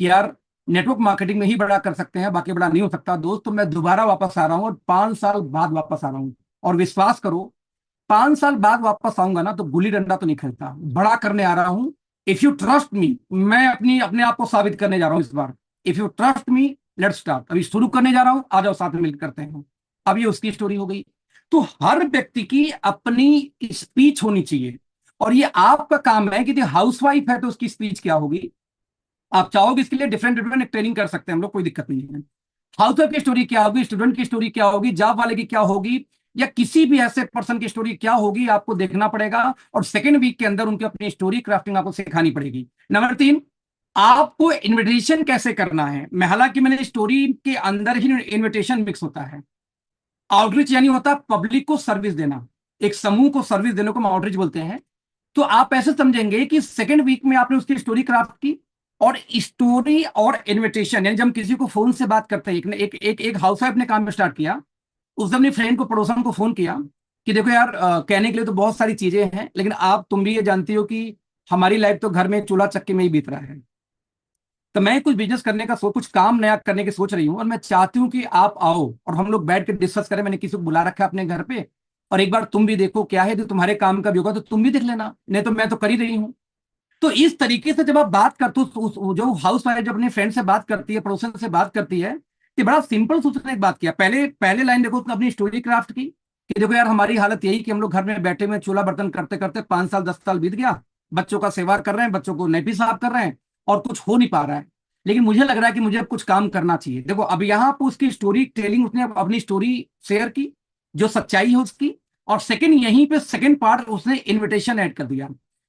कि यार नेटवर्क मार्केटिंग में ही बड़ा कर सकते हैं, बाकी बड़ा नहीं हो सकता। दोस्त, तो मैं दोबारा वापस आ रहा हूँ, और 5 साल बाद वापस आ रहा हूँ। और विश्वास करो, 5 साल बाद वापस आऊंगा ना, तो गुल्ली डंडा तो नहीं खेलता, बड़ा करने आ रहा हूं। इफ यू ट्रस्ट मी, मैं अपनी अपने आप को साबित करने जा रहा हूं इस बार। If you trust me, let's start. अभी शुरू करने जा रहा हूं, आ जाओ साथ में मिलकर करते हैं। अब ये उसकी स्टोरी हो गई। तो हर व्यक्ति की अपनी स्पीच होनी चाहिए, और ये आपका काम है कि हाउसवाइफ है तो उसकी स्पीच क्या होगी। आप चाहोगे इसके लिए डिफरेंट डिफरेंट ट्रेनिंग कर सकते हैं हम लोग, कोई दिक्कत नहीं है। हाउसवाइफ की स्टोरी क्या होगी, स्टूडेंट की स्टोरी क्या होगी, जॉब वाले की क्या होगी, या किसी भी ऐसे पर्सन की स्टोरी क्या होगी, आपको देखना पड़ेगा। और सेकेंड वीक के अंदर उनकी अपनी स्टोरी क्राफ्टिंग आपको सिखानी पड़ेगी। नंबर 3, आपको इन्विटेशन कैसे करना है। मैं, हालांकि मैंने स्टोरी के अंदर ही इन्विटेशन मिक्स होता है। आउटरीच यानी होता है पब्लिक को सर्विस देना, एक समूह को सर्विस देने को हम आउटरीच बोलते हैं। तो आप ऐसे समझेंगे कि सेकेंड वीक में आपने उसकी स्टोरी क्राफ्ट की, और स्टोरी और इनविटेशन, यानी जब हम किसी को फोन से बात करते हैं, एक हाउसवाइफ ने काम स्टार्ट किया। उसने अपनी फ्रेंड को, पड़ोसन को फोन किया कि देखो यार, कहने के लिए तो बहुत सारी चीजें हैं, लेकिन तुम भी ये जानती हो कि हमारी लाइफ तो घर में चूल्हा चक्की में ही बीत रहा है। तो मैं कुछ बिजनेस करने का कुछ काम नया करने की सोच रही हूँ, और मैं चाहती हूँ कि आप आओ और हम लोग बैठ के डिस्कस करें। मैंने किसी को बुला रखा है अपने घर पे, और एक बार तुम भी देखो क्या है, तो तुम्हारे काम का भी होगा तो तुम भी देख लेना, नहीं तो मैं तो कर ही रही हूँ। तो इस तरीके से जब आप बात करते हो, जो हाउस वाइफ जब अपने फ्रेंड से बात करती है, पड़ोसन से बात करती है, तो बड़ा सिंपल से उसने एक बात किया। पहले पहले लाइन देखो, उसने अपनी स्टोरी क्राफ्ट की कि देखो यार, हमारी हालत यही कि हम लोग घर में बैठे हुए चूल्हा बर्तन करते करते 5 साल 10 साल बीत गया, बच्चों का सेवा कर रहे हैं, बच्चों को नैपी साफ कर रहे हैं, और कुछ हो नहीं पा रहा है। लेकिन मुझे लग रहा है कि मुझे अब कुछ काम करना चाहिए। देखो अब यहाँ पर उसकी स्टोरी टेलिंग, उसने अपनी स्टोरी शेयर की, जो सच्चाई है उसकी। और सेकंड, यहीं पे सेकंड पार्ट उसने इनविटेशन ऐड कर दिया।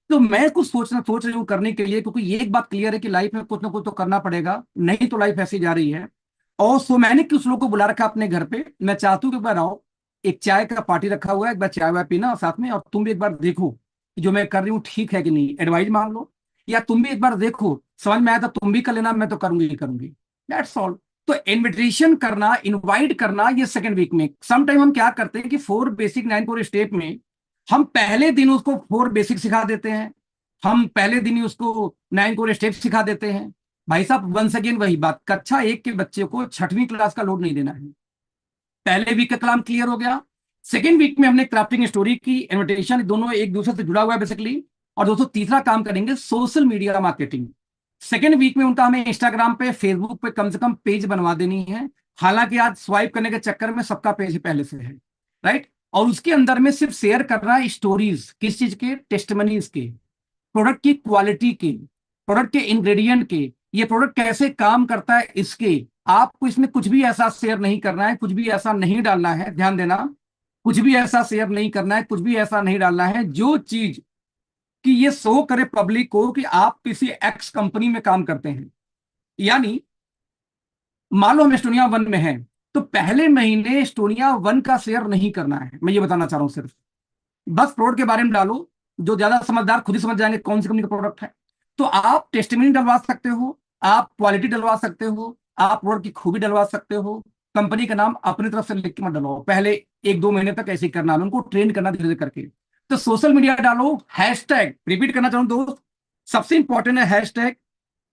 तो मैं कुछ सोच रही हूँ करने के लिए, क्योंकि ये एक बात क्लियर है कि लाइफ में कुछ ना कुछ तो करना पड़ेगा, नहीं तो लाइफ ऐसी जा रही है। और सो मैंने कुछ लोगों को बुला रखा अपने घर पे। मैं चाहती हूँ कि एक बार आओ, एक चाय का पार्टी रखा हुआ है, एक बार चाय वाय पीना और साथ में, और तुम भी एक बार देखो कि जो मैं कर रही हूँ ठीक है कि नहीं, एडवाइस मांग लो, या तुम भी एक बार देखो, समझ में आया तो तुम भी कर लेना, मैं तो करूंगी ही करूंगी। That's all. तो इनविटेशन करना, इनवाइट करना, ये सेकंड वीक में। सम टाइम हम क्या करते हैं कि 4 बेसिक 9 कोर स्टेप में हम पहले दिन उसको 4 बेसिक सिखा देते हैं, हम पहले दिन ही उसको 9 कोर स्टेप सिखा देते हैं। भाई साहब, वंस अगेन वही बात, कक्षा 1 के बच्चे को 6वीं क्लास का लोड नहीं देना है। पहले वीक का कलाम क्लियर हो गया। सेकेंड वीक में हमने क्राफ्टिंग स्टोरी की, इन्विटेशन, दोनों एक दूसरे से जुड़ा हुआ है बेसिकली। और दोस्तों, तीसरा काम करेंगे social media marketing. Second week में उनका हमें इंस्टाग्राम पे, फेसबुक पे कम से कम पेज बनवा देनी है। हालांकि आज स्वाइप करने के चक्कर में सबका पेज पहले से है, राइट। और उसके अंदर में सिर्फ शेयर करना है स्टोरीज, किस चीज के? टेस्टमनीज के, प्रोडक्ट की क्वालिटी के, प्रोडक्ट के इंग्रेडिएंट के, ये प्रोडक्ट कैसे काम करता है, इसके आपको इसमें कुछ भी ऐसा शेयर नहीं करना है, कुछ भी ऐसा नहीं डालना है, ध्यान देना, कुछ भी ऐसा शेयर नहीं करना है, कुछ भी ऐसा नहीं डालना है जो चीज कि ये शो करे पब्लिक को कि आप किसी एक्स कंपनी में काम करते हैं। यानी मान लो हम एस्टोनिया वन में हैं, तो पहले महीने एस्टोनिया वन का शेयर नहीं करना है, मैं ये बताना चाह रहा हूं सिर्फ। बस प्रोडक्ट के बारे में डालो, जो ज्यादा समझदार खुद ही समझ जाएंगे कौन सी कंपनी का प्रोडक्ट है। तो आप टेस्टिमनी डलवा सकते हो, आप क्वालिटी डलवा सकते हो, आप प्रोडक्ट की खूबी डलवा सकते हो। कंपनी का नाम अपनी तरफ से लिख के मत डलवाओ, पहले 1-2 महीने तक ऐसे ही करना है, उनको ट्रेन करना धीरे धीरे करके। तो सोशल मीडिया डालो, हैशटैग रिपीट करना चाहूँ दोस्त, सबसे इंपॉर्टेंट है हैशटैग।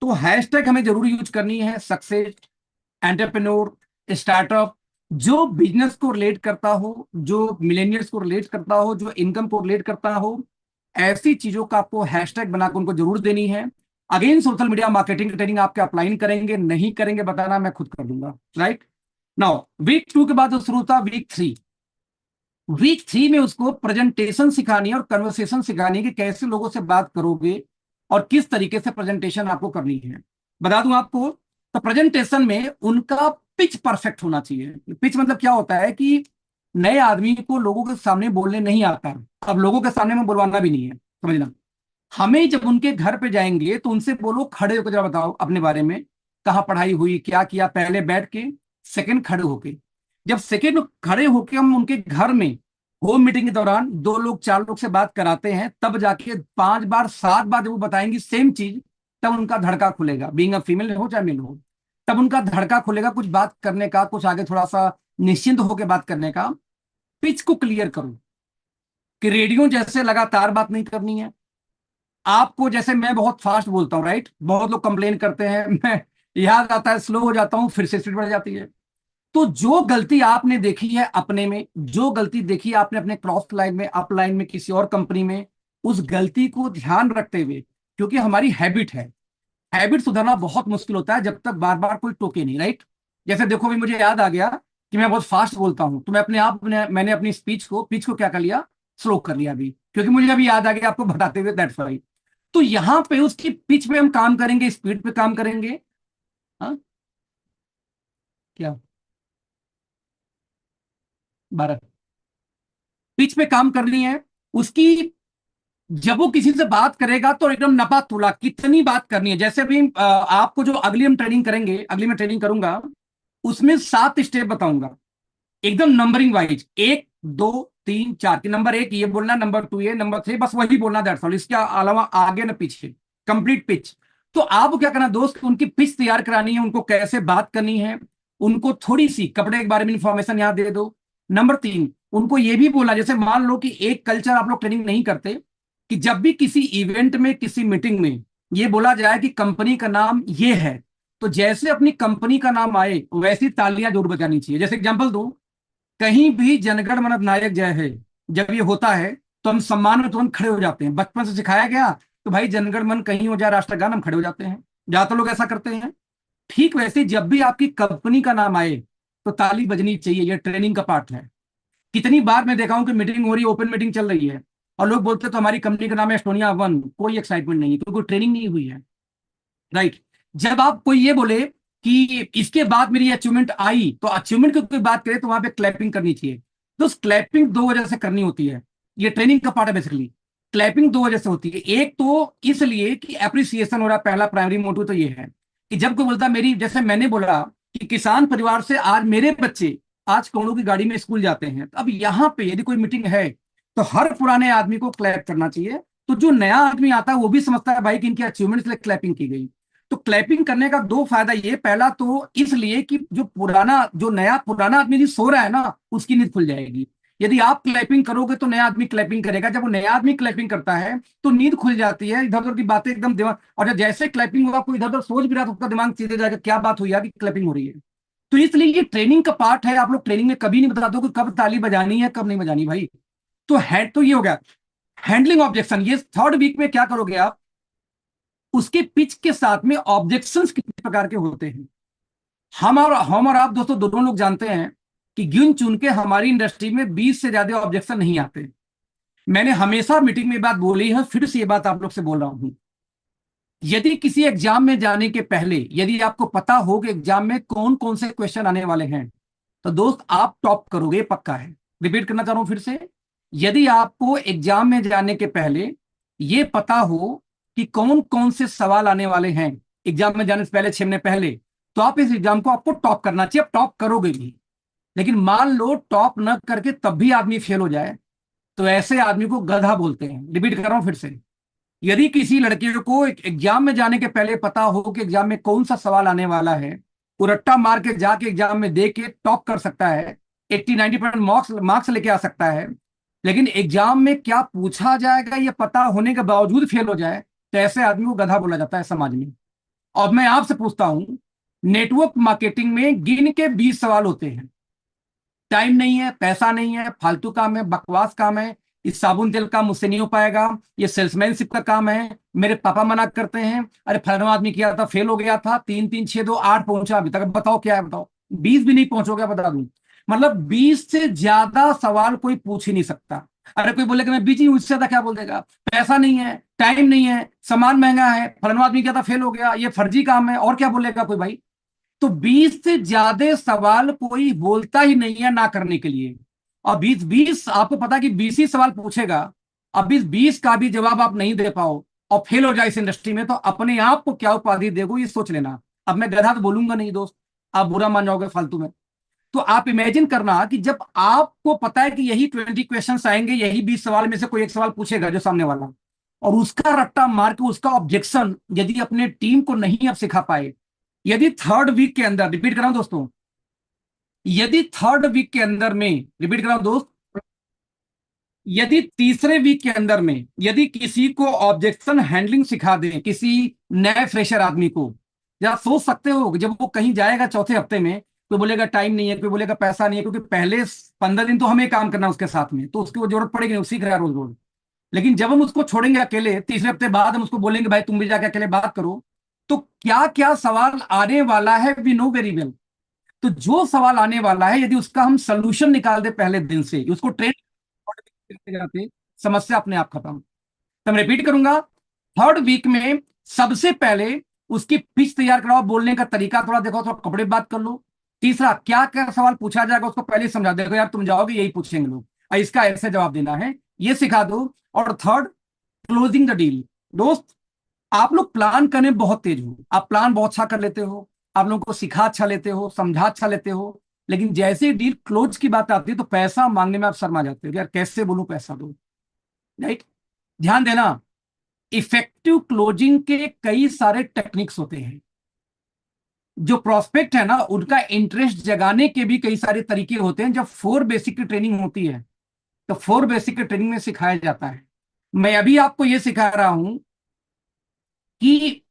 तो हैशटैग हमें जरूर यूज करनी है, सक्सेस, एंटरप्रेन्योर, स्टार्टअप, जो बिजनेस को रिलेट करता हो, जो मिलेनियल्स को रिलेट करता हो, जो इनकम को रिलेट करता हो, ऐसी चीजों का आपको हैशटैग बनाकर उनको जरूर देनी है। Again social media marketing training आपके अप्लाई करेंगे नहीं करेंगे बताना, मैं खुद कर दूंगा। राइट नाउ वीक 2 के बाद शुरू था वीक 3। वीक 3 में उसको प्रेजेंटेशन सिखानी है और कन्वर्सेशन सिखानी है कि कैसे लोगों से बात करोगे और किस तरीके से प्रेजेंटेशन आपको करनी है। बता दूं आपको, तो प्रेजेंटेशन में उनका पिच परफेक्ट होना चाहिए। पिच मतलब क्या होता है कि नए आदमी को लोगों के सामने बोलने नहीं आता, अब लोगों के सामने में बोलवाना भी नहीं है, समझना। हमें जब उनके घर पे जाएंगे तो उनसे बोलो खड़े होकर जरा बताओ अपने बारे में, कहाँ पढ़ाई हुई, क्या किया, पहले बैठ के, सेकंड खड़े होके। जब सेकंड खड़े होके हम उनके घर में होम मीटिंग के दौरान 2 लोग 4 लोग से बात कराते हैं, तब जाके 5 बार 7 बार जब वो बताएंगी सेम चीज, तब उनका धड़का खुलेगा, बीइंग अ फीमेल हो चाहे मेल हो, तब उनका धड़का खुलेगा कुछ बात करने का, कुछ आगे थोड़ा सा निश्चिंत होकर बात करने का। पिच को क्लियर करो कि रेडियो जैसे लगातार बात नहीं करनी है आपको। जैसे मैं बहुत फास्ट बोलता हूँ, राइट, बहुत लोग कंप्लेन करते हैं, मैं याद आता है स्लो हो जाता हूँ, फिर से स्पीड बढ़ जाती है। तो जो गलती आपने देखी है अपने में, जो गलती देखी है आपने अपने क्रॉस लाइन में, अप लाइन में, किसी और कंपनी में, उस गलती को ध्यान रखते हुए, क्योंकि हमारी हैबिट है, हैबिट सुधारना बहुत मुश्किल होता है जब तक बार बार कोई टोके नहीं, राइट। जैसे देखो भी मुझे याद आ गया कि मैं बहुत फास्ट बोलता हूं, तो मैं अपने आप मैंने अपनी पिच को क्या कर लिया, स्लो कर लिया अभी, क्योंकि मुझे अभी याद आ गया आपको बताते हुए, दैट्स वाई। तो यहां पे उसकी पिच पे हम काम करेंगे, स्पीड पे काम करेंगे। हाँ, क्या 12 पिच पे काम करनी है उसकी। जब वो किसी से बात करेगा तो एकदम नपा तुला कितनी बात करनी है। जैसे अभी आपको जो अगली हम ट्रेनिंग करेंगे, अगली मैं ट्रेनिंग करूंगा, उसमें 7 स्टेप बताऊंगा एकदम नंबरिंग वाइज, 1 2 3 4 की। नंबर 1 ये बोलना, नंबर 2 ये, नंबर 3 बस वही बोलना, दैट्स ऑल, इसके अलावा आगे ना पीछे, कंप्लीट पिच। तो आपको क्या करना दोस्त, उनकी पिच तैयार करानी है, उनको कैसे बात करनी है, उनको थोड़ी सी कपड़े के बारे में इंफॉर्मेशन यहाँ दे दो। नंबर 3, उनको ये भी बोला, जैसे मान लो कि एक कल्चर आप लोग ट्रेनिंग नहीं करते, कि जब भी किसी इवेंट में, किसी मीटिंग में ये बोला जाए कि कंपनी का नाम ये है, तो जैसे अपनी कंपनी का नाम आए वैसी तालियां जरूर बजानी चाहिए। जैसे एग्जांपल दो, कहीं भी जनगण मन अधिनायक जय है जब ये होता है, तो हम सम्मान में तुरंत खड़े हो जाते हैं, बचपन से सिखाया गया। तो भाई जनगण मन कहीं हो जाए राष्ट्रगान, हम खड़े हो जाते हैं, ज्यादातर लोग ऐसा करते हैं। ठीक वैसे जब भी आपकी कंपनी का नाम आए तो ताली बजनी चाहिए, ये ट्रेनिंग का पार्ट है। कितनी बार मैं देखा हूं कि मीटिंग हो रही है, ओपन मीटिंग चल रही है, और लोग बोलते हैं तो हमारी कंपनी का नाम है एस्टोनिया वन, कोई एक्साइटमेंट नहीं है क्योंकि कोई ट्रेनिंग नहीं हुई है, राइट। जब आप कोई ये बोले कि इसके बाद मेरी अचीवमेंट आई, तो अचीवमेंट की कोई बात करे तो वहां पे क्लैपिंग करनी चाहिए। तो क्लैपिंग 2 वजह से करनी होती है, ये ट्रेनिंग का पार्ट है बेसिकली। क्लैपिंग 2 वजह से होती है, एक तो इसलिए कि अप्रिसिएशन हो रहा है, पहला प्राइमरी मोटिव तो ये है कि जब कोई बोलता मेरी, जैसे मैंने बोला कि किसान परिवार से आज मेरे बच्चे आज करोड़ों की गाड़ी में स्कूल जाते हैं, तो अब यहाँ पे यदि कोई मीटिंग है तो हर पुराने आदमी को क्लैप करना चाहिए। तो जो नया आदमी आता है वो भी समझता है भाई कि इनकी अचीवमेंट के लिए क्लैपिंग की गई। तो क्लैपिंग करने का 2 फायदा, ये पहला तो इसलिए कि जो नया पुराना आदमी जो सो रहा है ना, उसकी नींद खुल जाएगी। यदि आप क्लैपिंग करोगे तो नया आदमी क्लैपिंग करेगा, जब वो नया आदमी क्लैपिंग करता है तो नींद खुल जाती है, इधर उधर की बातें एकदम दिमाग, और जब जैसे क्लैपिंग होगा कोई इधर उधर सोच भी रहा तो उसका दिमाग सीधे जाएगा क्या बात हुई यार, क्लैपिंग हो रही है। तो इसलिए ये ट्रेनिंग का पार्ट है, आप लोग ट्रेनिंग में कभी नहीं बता दो कि कब ताली बजानी है कब नहीं बजानी भाई। तो है, तो ये हो गया हैंडलिंग ऑब्जेक्शन। ये थर्ड वीक में क्या करोगे आप, उसके पिच के साथ में ऑब्जेक्शंस कितने प्रकार के होते हैं। हम और आप दोस्तों दोनों लोग जानते हैं कि गिन चुन के हमारी इंडस्ट्री में 20 से ज्यादा ऑब्जेक्शन नहीं आते। मैंने हमेशा मीटिंग में बात बोली है, फिर से ये बात आप लोग से बोल रहा हूं यदि किसी एग्जाम में जाने के पहले यदि आपको पता हो कि एग्जाम में कौन कौन से क्वेश्चन आने वाले हैं, तो दोस्त आप टॉप करोगे, ये पक्का है। रिपीट करना चाह रहा हूं फिर से। यदि आपको एग्जाम में जाने के पहले ये पता हो कि कौन कौन से सवाल आने वाले हैं एग्जाम में जाने से पहले, 6 महीने पहले, तो आप इस एग्जाम को आपको टॉप करना चाहिए। आप टॉप करोगे भी। लेकिन मान लो टॉप न करके तब भी आदमी फेल हो जाए, तो ऐसे आदमी को गधा बोलते हैं। रिपीट कर रहा हूं फिर से। यदि किसी लड़के को एग्जाम में जाने के पहले पता हो कि एग्जाम में कौन सा सवाल आने वाला है, वो रट्टा मार के जाके एग्जाम में दे के टॉप कर सकता है, 80-90% मार्क्स मार्क्स लेके आ सकता है, लेकिन एग्जाम में क्या पूछा जाएगा ये पता होने के बावजूद फेल हो जाए, तो ऐसे आदमी को गधा बोला जाता है समाज में। अब मैं आपसे पूछता हूं, नेटवर्क मार्केटिंग में गिन के 20 सवाल होते हैं। टाइम नहीं है, पैसा नहीं है, फालतू काम है, बकवास काम है, इस साबुन तेल का मुझसे नहीं हो पाएगा, ये सेल्समैनशिप का काम है, मेरे पापा मना करते हैं, अरे फलाना आदमी किया था फेल हो गया था, 3-3-6-2-8 पहुंचा अभी तक, बताओ क्या है, बताओ। 20 भी नहीं पहुंचोगे, बता दूं। मतलब 20 से ज्यादा सवाल कोई पूछ ही नहीं सकता। अरे कोई बोले कि मैं बिजी हूं, इससे ज्यादा क्या बोल देगा? पैसा नहीं है, टाइम नहीं है, सामान महंगा है, फलाना आदमी किया था फेल हो गया, ये फर्जी काम है, और क्या बोलेगा कोई भाई? तो 20 से ज्यादा सवाल कोई बोलता ही नहीं है ना करने के लिए। और 20 आपको पता है कि 20 ही सवाल पूछेगा। अब इस 20 का भी जवाब आप नहीं दे पाओ और फेल हो जाए इस इंडस्ट्री में, तो अपने आप को क्या उपाधि देगो ये सोच लेना। अब मैं गधा तो बोलूंगा नहीं दोस्त, आप बुरा मान जाओगे फालतू में। तो आप इमेजिन करना कि जब आपको पता है कि यही 20 क्वेश्चन आएंगे, यही 20 सवाल में से कोई एक सवाल पूछेगा जो सामने वाला, और उसका रट्टा मार के उसका ऑब्जेक्शन यदि अपने टीम को नहीं आप सिखा पाए, यदि थर्ड वीक के अंदर, रिपीट कर रहा हूं दोस्तों, यदि थर्ड वीक के अंदर में, रिपीट कर रहा हूं दोस्त, यदि तीसरे वीक के अंदर में यदि किसी को ऑब्जेक्शन हैंडलिंग सिखा दें, किसी नए फ्रेशर आदमी को, या सोच सकते हो कि जब वो कहीं जाएगा चौथे हफ्ते में, कोई बोलेगा टाइम नहीं है, कोई बोलेगा पैसा नहीं है, क्योंकि पहले 15 दिन तो हमें काम करना है उसके साथ में, तो उसकी वो जरूरत पड़ेगी नहीं, वो सीख रहा है रोज रोज। लेकिन जब हम उसको छोड़ेंगे अकेले, तीसरे हफ्ते बाद हम उसको बोलेंगे भाई तुम भी जाके अकेले बात करो, तो क्या क्या सवाल आने वाला है वी नो वेरी वेल। तो जो सवाल आने वाला है यदि उसका हम सोल्यूशन निकाल दे पहले दिन से, उसको ट्रेन करते जाते, समस्या अपने आप खत्म। तो मैं रिपीट करूंगा, थर्ड वीक में सबसे पहले उसकी पिच तैयार कराओ, बोलने का तरीका थोड़ा देखो, थोड़ा कपड़े बात कर लो। तीसरा, क्या क्या सवाल पूछा जाएगा उसको पहले ही समझा, देखो यार तुम जाओगे यही पूछेंगे लोग, और इसका ऐसे जवाब देना है, ये सिखा दो। और थर्ड, क्लोजिंग द डील। दोस्त, आप लोग प्लान करने में बहुत तेज हो, आप प्लान बहुत अच्छा कर लेते हो, आप लोगों को सिखा अच्छा लेते हो, समझा अच्छा लेते हो, लेकिन जैसे ही डील क्लोज की बात आती है तो पैसा मांगने में आप शर्मा जाते हो, यार कैसे बोलूं पैसा दो। राइट? ध्यान देना, इफेक्टिव क्लोजिंग के कई सारे टेक्निक्स होते हैं। जो प्रोस्पेक्ट है ना, उनका इंटरेस्ट जगाने के भी कई सारे तरीके होते हैं। जब 4 बेसिक की ट्रेनिंग होती है, तो 4 बेसिक की ट्रेनिंग में सिखाया जाता है। मैं अभी आपको यह सिखा रहा हूं कि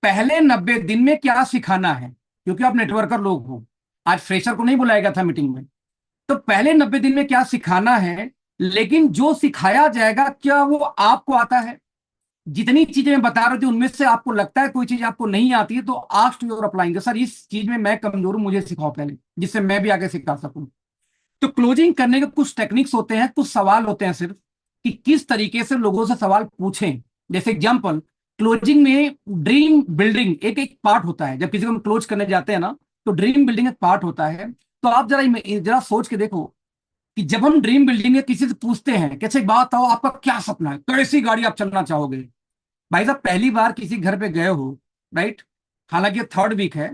पहले 90 दिन में क्या सिखाना है, क्योंकि आप नेटवर्कर लोग हो। आज फ्रेशर को नहीं बुलाया गया था मीटिंग में, तो पहले 90 दिन में क्या सिखाना है, लेकिन जो सिखाया जाएगा क्या वो आपको आता है? जितनी चीजें मैं बता रही थी उनमें से आपको लगता है कोई चीज आपको नहीं आती है, तो आस्क योर अप्लाइंग, सर इस चीज में मैं कमजोर हूं, मुझे सिखाओ पहले, जिससे मैं भी आगे सिखा सकूं। तो क्लोजिंग करने के कुछ टेक्निक्स होते हैं, कुछ सवाल होते हैं सिर्फ, कि किस तरीके से लोगों से सवाल पूछें। जैसे एग्जांपल, क्लोजिंग में ड्रीम बिल्डिंग एक एक पार्ट होता है। जब किसी को हम क्लोज करने जाते हैं ना, तो ड्रीम बिल्डिंग एक पार्ट होता है। तो आप जरा जरा सोच के देखो कि जब हम ड्रीम बिल्डिंग में किसी से पूछते हैं कैसे, बात बताओ आपका क्या सपना है, कैसी गाड़ी आप चलना चाहोगे, भाई साहब पहली बार किसी घर पे गए हो, राइट, हालांकि थर्ड वीक है,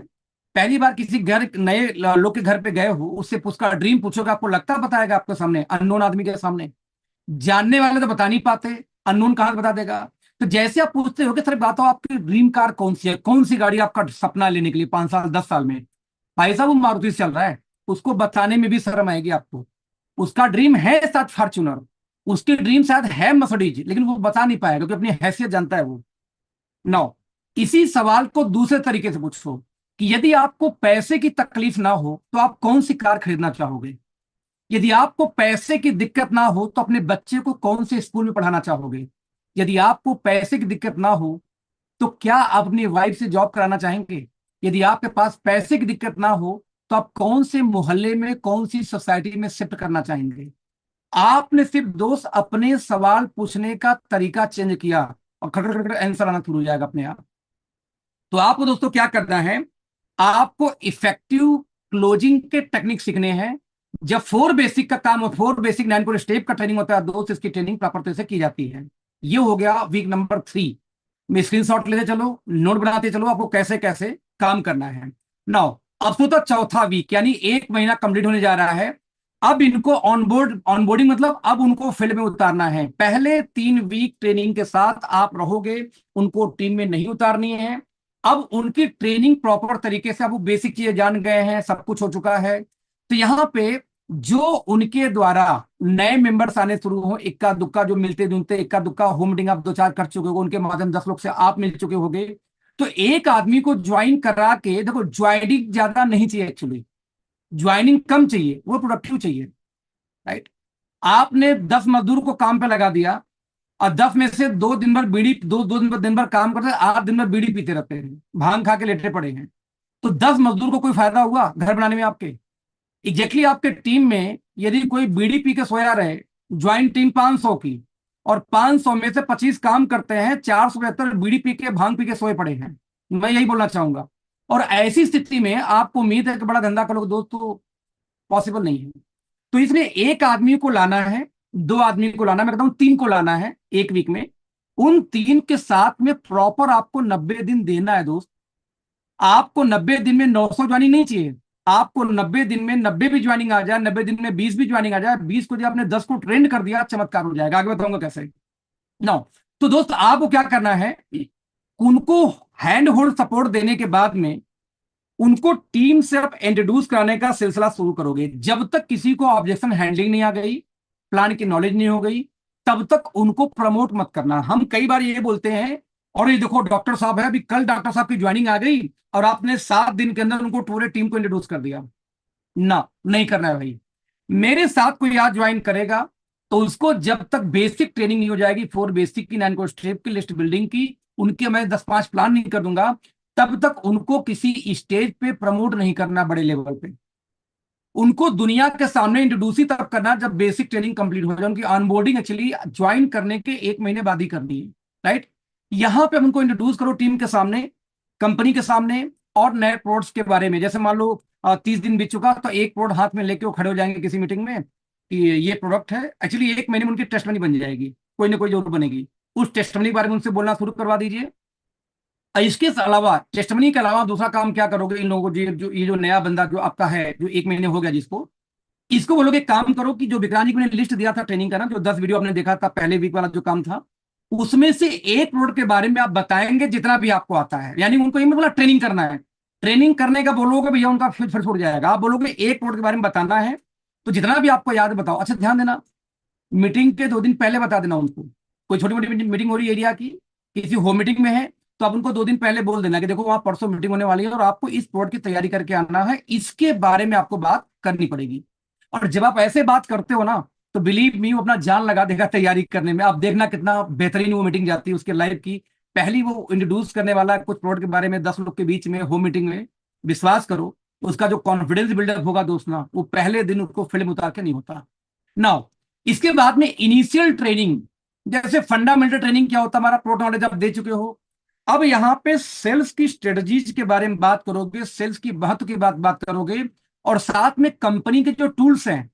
पहली बार किसी घर नए लोग के घर पे गए हो, उससे उसका ड्रीम पूछोगे, आपको लगता बताएगा आपके सामने, अननोन आदमी के सामने? जानने वाले तो बता नहीं पाते, अननोन कहां से बता देगा? तो जैसे आप पूछते हो कि सर बात हो आपकी ड्रीम कार कौन सी है, कौन सी गाड़ी आपका सपना है लेने के लिए 5 साल 10 साल में, भाई साहब वो मारुति से चल रहा है, उसको बताने में भी शर्म आएगी आपको। उसका ड्रीम है शायद फॉर्च्यूनर, उसकी ड्रीम शायद है मर्सिडीज, लेकिन वो बता नहीं पाएगा क्योंकि अपनी हैसियत जानता है वो। नौ, इसी सवाल को दूसरे तरीके से पूछो कि यदि आपको पैसे की तकलीफ ना हो तो आप कौन सी कार खरीदना चाहोगे? यदि आपको पैसे की दिक्कत ना हो तो अपने बच्चे को कौन से स्कूल में पढ़ाना चाहोगे? यदि आपको पैसे की दिक्कत ना हो तो क्या आप अपनी वाइफ से जॉब कराना चाहेंगे? यदि आपके पास पैसे की दिक्कत ना हो तो आप कौन से मोहल्ले में, कौन सी सोसाइटी में शिफ्ट करना चाहेंगे? आपने सिर्फ दोस्त अपने सवाल पूछने का तरीका चेंज किया और खड़ खड़ खड़ आंसर आना शुरू हो जाएगा अपने आप। तो आपको दोस्तों क्या करना है, आपको इफेक्टिव क्लोजिंग के टेक्निक सीखने हैं। जब 4 बेसिक का काम और 4 बेसिक 9 स्टेप का ट्रेनिंग होता है दोस्त, इसकी ट्रेनिंग प्रॉपर तरह से की जाती है। ये हो गया वीक नंबर 3 में। स्क्रीनशॉट लेते चलो, नोट बनाते चलो, आपको कैसे कैसे काम करना है। नाउ अब तो चौथा वीक यानी 1 महीना कंप्लीट होने जा रहा है। अब इनको ऑनबोर्डिंग मतलब अब उनको फील्ड में उतारना है। पहले 3 वीक ट्रेनिंग के साथ आप रहोगे, उनको टीम में नहीं उतारनी है। अब उनकी ट्रेनिंग प्रॉपर तरीके से, अब वो बेसिक चीजें जान गए हैं, सब कुछ हो चुका है। तो यहाँ पे जो उनके द्वारा नए मेंबर्स आने शुरू हो, इक्का दुक्का जो मिलते जुलते, इक्का दुक्का होम मीटिंग आप 2-4 कर चुके हो, उनके माध्यम 10 लोग से आप मिल चुके होगे। तो एक आदमी को ज्वाइन करा के देखो, ज्वाइनिंग ज्यादा नहीं चाहिए एक्चुअली, ज्वाइनिंग कम चाहिए, वो प्रोडक्टिव चाहिए, राइट। आपने 10 मजदूर को काम पे लगा दिया और 10 में से 2 दिन भर बीड़ी, दो दिन भर काम करते हैं, 8 दिन भर बीड़ी पीते रहते हैं, भांग खा के लेटे पड़े हैं। तो 10 मजदूर को कोई फायदा हुआ घर बनाने में आपके? एग्जैक्टली आपके टीम में यदि कोई बीड़ी पी के सोया रहे, ज्वाइंट टीम 500 की, और 500 में से 25 काम करते हैं, 475 बीड़ी पी के भांग पी के सोए पड़े हैं। मैं यही बोलना चाहूंगा। और ऐसी स्थिति में आपको उम्मीद है कि बड़ा धंधा करोगे दोस्तों, पॉसिबल नहीं है। तो इसमें एक आदमी को लाना है, 2 आदमी को लाना है, मैं कहता हूं 3 को लाना है एक वीक में। उन 3 के साथ में प्रॉपर आपको 90 दिन देना है दोस्त। आपको 90 दिन में 900 ज्वाइनिंग नहीं चाहिए। आपको 90 दिन में 90 भी ज्वाइनिंग आ जाए, 90 दिन में 20 भी ज्वाइनिंग आ जाए, 20 को जब आपने 10 को ट्रेंड कर दिया, चमत्कार हो जाएगा। आगे बताऊंगा कैसे। नो, तो दोस्त आपको क्या करना है, उनको हैंड होल्ड सपोर्ट देने के बाद में उनको टीम से आप इंट्रोड्यूस कराने का सिलसिला शुरू करोगे। जब तक किसी को ऑब्जेक्शन हैंडलिंग नहीं आ गई, प्लान की नॉलेज नहीं हो गई, तब तक उनको प्रमोट मत करना। हम कई बार ये बोलते हैं, और ये देखो डॉक्टर साहब है, अभी कल डॉक्टर साहब की ज्वाइनिंग आ गई और आपने 7 दिन के अंदर उनको पूरे टीम को इंट्रोड्यूस कर दिया। ना, नहीं करना है भाई। मेरे साथ कोई आज ज्वाइन करेगा तो उसको जब तक बेसिक ट्रेनिंग नहीं हो जाएगी, 4 बेसिक की, 9 स्टेप की, लिस्ट बिल्डिंग की, उनके मैं 10-5 प्लान नहीं कर दूंगा, तब तक उनको किसी स्टेज पे प्रमोट नहीं करना बड़े लेवल पे। उनको दुनिया के सामने इंट्रोड्यूस ही तब करना जब बेसिक ट्रेनिंग कंप्लीट हो जाए। उनकी ऑनबोर्डिंग एक्चुअली ज्वाइन करने के 1 महीने बाद ही करनी है, राइट। यहां पे उनको इंट्रोड्यूस करो टीम के सामने, कंपनी के सामने, और नए प्रोडक्ट्स के बारे में। जैसे मान लो 30 दिन बीत चुका तो एक प्रोडक्ट हाथ में लेके वो खड़े हो जाएंगे किसी मीटिंग में कि ये प्रोडक्ट है। एक्चुअली 1 महीने में उनकी टेस्टमनी बन जाएगी, कोई ना कोई जरूर बनेगी। उस टेस्टमनी के बारे में उनसे बोलना शुरू करवा दीजिए। इसके अलावा, टेस्टमनी के अलावा दूसरा काम क्या करोगे, इन लोगों को, ये जो नया बंदा जो आपका है, जो 1 महीने हो गया जिसको, इसको बोलोगे काम करो कि जो विक्रांत जी को मैंने लिस्ट दिया था ट्रेनिंग का ना, जो 10 वीडियो आपने देखा था पहले वीक वाला जो काम था, उसमें से एक प्रोडक्ट के बारे में आप बताएंगे जितना भी आपको आता है। यानी उनको ये बोला ट्रेनिंग करना है, ट्रेनिंग करने का बोलोगे भैया उनका फिर छूट जाएगा। आप बोलोगे एक प्रोडक्ट के बारे में बताना है, तो जितना भी आपको याद है बताओ। अच्छा ध्यान देना, मीटिंग के 2 दिन पहले बता देना उनको। कोई छोटी मोटी मीटिंग हो रही है एरिया की, किसी होम मीटिंग में है, तो आप उनको 2 दिन पहले बोल देना कि देखो वहां परसों मीटिंग होने वाली है और आपको इस प्रोडक्ट की तैयारी करके आना है, इसके बारे में आपको बात करनी पड़ेगी। और जब आप ऐसे बात करते हो ना, तो बिलीव मी वो अपना जान लगा देगा तैयारी करने में। आप देखना कितना बेहतरीन वो मीटिंग जाती है उसके लाइव की। पहली वो इंट्रोड्यूस करने वाला कुछ प्रोडक्ट के बारे में 10 लोग के बीच में होम मीटिंग में, विश्वास करो उसका जो कॉन्फिडेंस बिल्डअप होगा दोस्त ना, वो पहले दिन उसको फिल्म उतार के नहीं होता। नाउ इसके बाद में इनिशियल ट्रेनिंग, जैसे फंडामेंटल ट्रेनिंग क्या होता है हमारा, प्रोटोन नॉलेज आप दे चुके हो। अब यहां पे सेल्स की स्ट्रेटजीज के बारे में बात करोगे, सेल्स की महत्व की बात करोगे, और साथ में कंपनी के जो टूल्स हैं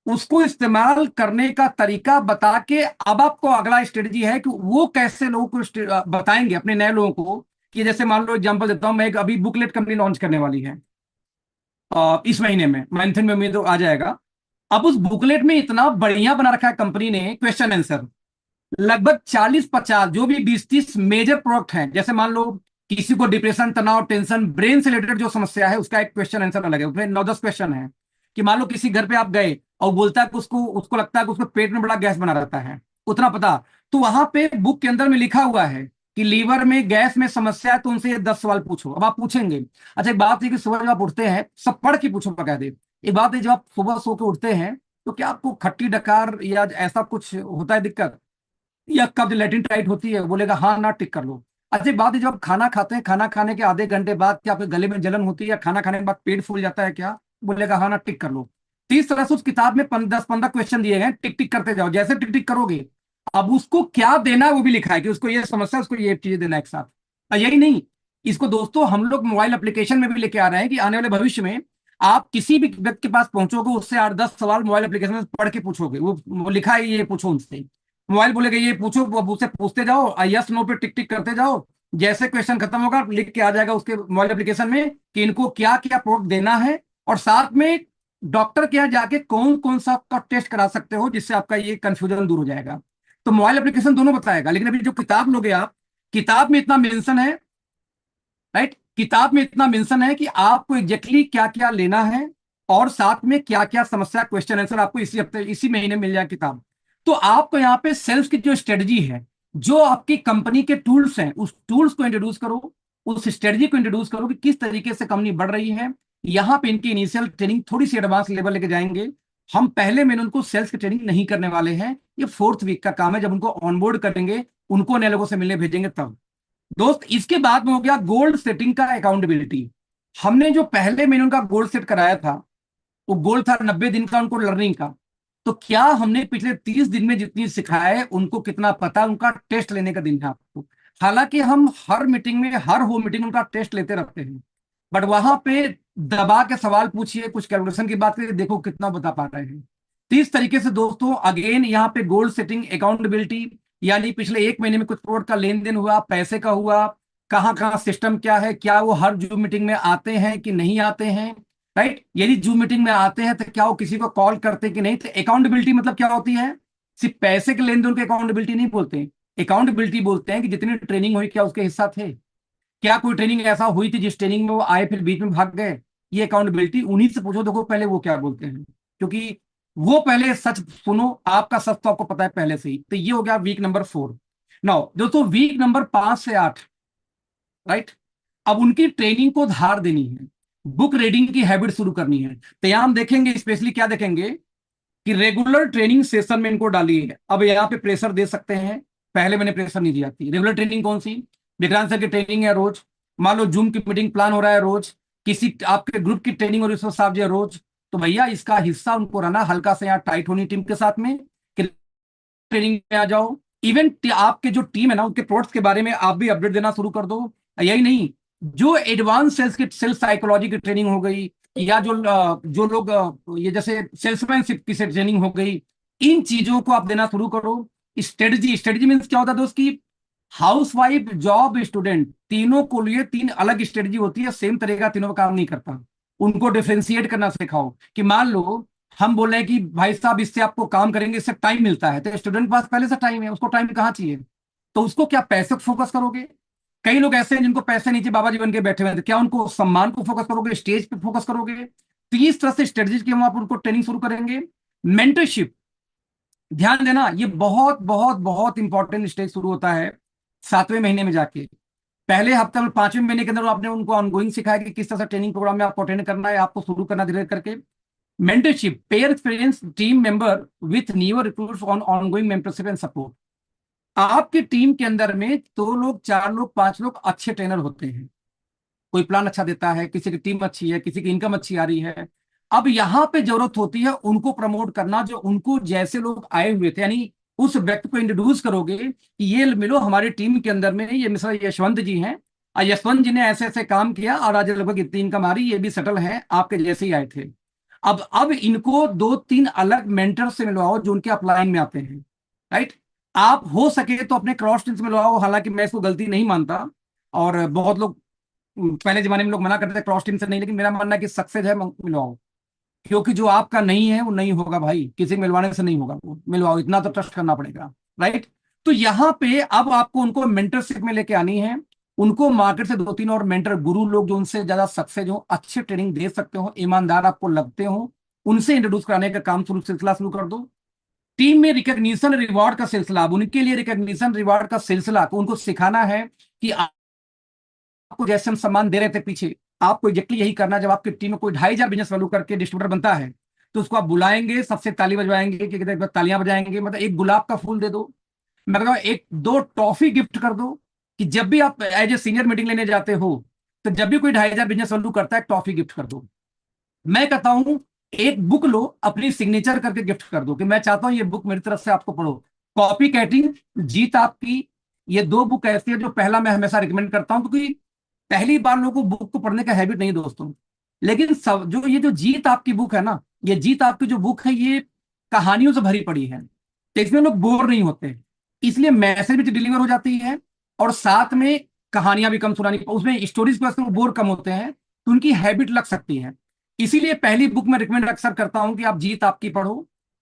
उसको इस्तेमाल करने का तरीका बता के, अब आपको अगला स्ट्रेटजी है कि वो कैसे लोगों को बताएंगे अपने नए लोगों को। कि जैसे मान लो एग्जांपल देता हूं मैं, एक अभी बुकलेट कंपनी लॉन्च करने वाली है इस महीने में, मंथन में उम्मीद आ जाएगा। अब उस बुकलेट में इतना बढ़िया बना रखा है कंपनी ने, क्वेश्चन आंसर लगभग 40-50 जो भी 20-30 मेजर प्रोडक्ट हैं। जैसे मान लो किसी को डिप्रेशन, तनाव, टेंशन, ब्रेन से रिलेटेड जो समस्या है उसका एक क्वेश्चन आंसर अलग है, उसमें 9-10 क्वेश्चन है। कि मान लो किसी घर पे आप गए और बोलता है कि उसको उसको लगता है कि उसको पेट में बड़ा गैस बना रहता है, उतना पता। तो वहां पे बुक के अंदर में लिखा हुआ है कि लीवर में गैस में समस्या है, तो उनसे ये 10 सवाल पूछो। अब आप पूछेंगे। अच्छा एक बात है कि सुबह जब आप उठते हैं, सब पढ़ के पूछो बकायदे। एक बात है जब आप सुबह सो के उठते हैं तो क्या आपको खट्टी डकार या ऐसा कुछ होता है दिक्कत, या कब्ज लैट्रिन टाइट होती है? बोलेगा हाँ ना, टिक कर लो। अच्छी बात है जब आप खाना खाते हैं, खाना खाने के आधे घंटे बाद क्या आपके गले में जलन होती है, या खाना खाने के बाद पेट फूल जाता है क्या? बोलेगा हाँ ना, टिक कर लो। 30 तरह से उस किताब में 10-15 क्वेश्चन दिए गए, टिक टिक करते जाओ। जैसे टिक टिक करोगे, अब उसको क्या देना है वो भी लिखा है कि उसको ये समस्या, उसको ये चीजें देना एक साथ। यही नहीं, इसको दोस्तों हम लोग मोबाइल एप्लीकेशन में भी लेके आ रहे हैं कि आने वाले भविष्य में आप किसी भी व्यक्ति के पास पहुंचोगे, उससे 8-10 सवाल मोबाइल एप्लीकेशन में पढ़ के पूछोगे, वो लिखा है ये पूछो उनसे, मोबाइल बोलेगा ये पूछो, वो उससे पूछते जाओ, यस नो पे टिक टिक करते जाओ, जैसे क्वेश्चन खत्म होगा लिख के आ जाएगा उसके मोबाइल एप्लीकेशन में कि इनको क्या क्या प्रोडक्ट देना है, और साथ में डॉक्टर के यहाँ जाके कौन कौन सा आपका टेस्ट करा सकते हो, जिससे आपका ये कंफ्यूजन दूर हो जाएगा। तो मोबाइल एप्लीकेशन दोनों बताएगा, लेकिन अभी जो किताब लोगे आप, किताब में इतना मेंशन है, राइट, किताब में इतना मेंशन है कि आपको एग्जैक्टली क्या क्या लेना है, और साथ में क्या क्या समस्या क्वेश्चन आंसर आपको इसी हफ्ते इसी महीने मिल जाए किताब। तो आपको यहाँ पे सेल्स की जो स्ट्रेटजी है, जो आपकी कंपनी के टूल्स हैं, उस टूल्स को इंट्रोड्यूस करो, उस स्ट्रेटजी को इंट्रोड्यूस करो कि किस तरीके से कंपनी बढ़ रही है। यहाँ पे इनकी इनिशियल ट्रेनिंग थोड़ी सी एडवांस लेवल लेके जाएंगे। हम पहले महीने उनको सेल्स की ट्रेनिंग नहीं करने वाले हैं, ये 4th वीक का काम है, जब उनको ऑनबोर्ड करेंगे, उनको नए लोगों से मिलने भेजेंगे तब। दोस्त, इसके बाद में हो गया गोल्ड सेटिंग का अकाउंटेबिलिटी। हमने जो पहले महीने उनका गोल्ड सेट कराया था, वो गोल था 90 दिन का उनको लर्निंग का। तो क्या हमने पिछले 30 दिन में जितनी सिखाया है उनको कितना पता, उनका टेस्ट लेने का दिन है आपको। हालांकि हम हर मीटिंग में, हर होम मीटिंग में उनका टेस्ट लेते रहते हैं, बट वहां पे दबा के सवाल पूछिए, कुछ कैलकुलेशन की बात करिए, देखो कितना बता पा रहे हैं। तो इस तरीके से दोस्तों अगेन यहाँ पे गोल सेटिंग अकाउंटेबिलिटी, यानी पिछले एक महीने में कुछ करोड़ का लेन देन हुआ, पैसे का हुआ, कहाँ कहाँ सिस्टम क्या है, क्या वो हर जूम मीटिंग में आते हैं कि नहीं आते हैं, राइट। यदि जूम मीटिंग में आते हैं तो क्या वो किसी को कॉल करते हैं कि नहीं। तो अकाउंटेबिलिटी मतलब क्या होती है, सिर्फ पैसे के लेन देन को अकाउंटेबिलिटी नहीं बोलते। अकाउंटेबिलिटी बोलते हैं कि जितनी ट्रेनिंग हुई क्या उसके हिस्सा थे, क्या कोई ट्रेनिंग ऐसा हुई थी जिस ट्रेनिंग में वो आए फिर बीच में भाग गए। ये अकाउंटेबिलिटी उन्हीं से पूछो, देखो पहले वो क्या बोलते हैं, क्योंकि वो पहले सच सुनो, आपका सच तो आपको पता है पहले से ही। तो ये हो गया वीक नंबर 4। नाउ दोस्तों वीक नंबर 5 से 8, राइट, अब उनकी ट्रेनिंग को धार देनी है, बुक रीडिंग की हैबिट शुरू करनी है। तो यहां हम देखेंगे स्पेशली क्या देखेंगे कि रेगुलर ट्रेनिंग सेशन में इनको डालिए है। अब यहाँ पे प्रेशर दे सकते हैं, पहले मैंने प्रेशर नहीं दिया थी। रेगुलर ट्रेनिंग कौन सी, विक्रांत सर की ट्रेनिंग है रोज, मान लो जूम की मीटिंग प्लान हो रहा है रोज, किसी आपके ग्रुप की ट्रेनिंग और रिसोर्स साहब जी रोज, तो भैया इसका हिस्सा उनको रहना, हल्का से यहाँ टाइट होनी टीम के साथ में कि ट्रेनिंग में आ जाओ। इवन आपके जो टीम है ना, उनके प्रोडक्ट्स के बारे में आप भी अपडेट देना शुरू कर दो। यही नहीं, जो एडवांस सेल्स की, सेल्स साइकोलॉजी की ट्रेनिंग हो गई, या जो लोग ये जैसे सेल्समैनशिप की ट्रेनिंग हो गई, इन चीजों को आप देना शुरू करो। स्ट्रेटजी, स्ट्रेटजी मीन्स क्या होता है दोस्त की, हाउसवाइफ, जॉब, स्टूडेंट, तीनों को लिए 3 अलग स्ट्रेटजी होती है, सेम तरीका तीनों का काम नहीं करता। उनको डिफ्रेंशिएट करना सिखाओ कि मान लो हम बोल रहे हैं कि भाई साहब इससे आपको काम करेंगे, इससे टाइम मिलता है, तो स्टूडेंट के पास पहले से टाइम है, उसको टाइम कहाँ चाहिए, तो उसको क्या पैसे को फोकस करोगे। कई लोग ऐसे हैं जिनको पैसे नीचे बाबा जी बन के बैठे हुए हैं, तो क्या उनको सम्मान को फोकस करोगे, स्टेज पे फोकस करोगे। तो इस तरह से स्ट्रेटजीज की हम आप उनको ट्रेनिंग शुरू करेंगे। मेंटरशिप, ध्यान देना, ये बहुत बहुत बहुत इंपॉर्टेंट स्टेज शुरू होता है 7वें महीने में जाके। पहले हफ्ते में 5वें महीने के अंदर आपने उनको ऑनगोइंग सिखाया कि किस तरह से ट्रेनिंग प्रोग्राम में आपको अटेंड करना है, आपको शुरू करना धीरे करके। Mentorship, pair experience team member with newer recruits on ongoing mentorship and support. आपकी टीम के अंदर में 2 लोग, 4 लोग, 5 लोग अच्छे ट्रेनर होते हैं, कोई प्लान अच्छा देता है, किसी की टीम अच्छी है, किसी की इनकम अच्छी आ रही है। अब यहां पे जरूरत होती है उनको प्रमोट करना, जो उनको जैसे लोग आए हुए थे, यानी उस व्यक्ति को इंट्रोड्यूस करोगे कि ये मिलो हमारी टीम के अंदर में, ये मिस्टर यशवंत जी हैं, और यशवंत जी ने ऐसे ऐसे काम किया और आज लगभग इतनी इनकम आ रही, ये भी सेटल है, आपके जैसे ही आए थे। अब इनको 2-3 अलग मेंटर से मिलवाओ जो उनके अपलाइन में आते हैं, राइट। आप हो सके तो अपने क्रॉस टीम से मिलवाओ, हालांकि मैं इसको गलती नहीं मानता, और बहुत लोग पहले जमाने में लोग मना करते थे क्रॉस टीम से नहीं, लेकिन मेरा मानना है कि सक्सेस है मिलवाओ, क्योंकि जो आपका नहीं है वो नहीं होगा भाई, किसी को मिलवाने से नहीं होगा, वो मिलवाओ, इतना तो ट्रस्ट करना पड़ेगा, राइट। तो यहाँ पे अब आपको उनको मेंटरशिप में लेके आनी है, उनको मार्केट से 2-3 और मेंटर गुरु लोग जो उनसे ज्यादा सक्सेस हो, अच्छे ट्रेनिंग दे सकते हो, ईमानदार आपको लगते हो, उनसे इंट्रोड्यूस कराने का काम सिलसिला शुरू कर दो। टीम में रिकॉग्निशन रिवार्ड का सिलसिला, अब उनके लिए रिकॉग्निशन रिवार्ड का सिलसिला, तो उनको सिखाना है कि आपको जैसे हम सम्मान दे रहे थे पीछे, आपको एग्जैक्टली यही करना। जब आपकी टीम में कोई 2,500 बिजनेस वैल्यू करके डिस्ट्रीब्यूटर बनता है, तो उसको आप बुलाएंगे, सबसे ताली बजवाएंगे कि तालियां बजाएंगे, मतलब एक गुलाब का फूल दे दो, मतलब 1-2 टॉफी गिफ्ट कर दो, कि जब भी आप एज ए सीनियर मीटिंग लेने जाते हो, तो जब भी कोई 2,500 बिजनेस वैल्यू करता है, टॉफी गिफ्ट कर दो। मैं कहता हूं एक बुक लो, अपनी सिग्नेचर करके गिफ्ट कर दो कि मैं चाहता हूं ये बुक मेरी तरफ से आपको पढ़ो। कॉपी कैटिंग, जीत आपकी, ये 2 बुक ऐसी है जो पहला मैं हमेशा रिकमेंड करता हूं, क्योंकि पहली बार लोगों को बुक को पढ़ने का हैबिट नहीं दोस्तों। लेकिन सब जो ये जो जीत आपकी बुक है ना, ये जीत आपकी जो बुक है, ये कहानियों से भरी पड़ी है, तो इसमें लोग बोर नहीं होते, इसलिए मैसेज भी डिलीवर हो जाती है, और साथ में कहानियां भी कम सुनानी, उसमें स्टोरीज की वजह से वो बोर कम होते हैं, तो उनकी हैबिट लग सकती है। इसीलिए पहली बुक में रिकमेंड अक्सर करता हूं कि आप जीत आपकी पढ़ो।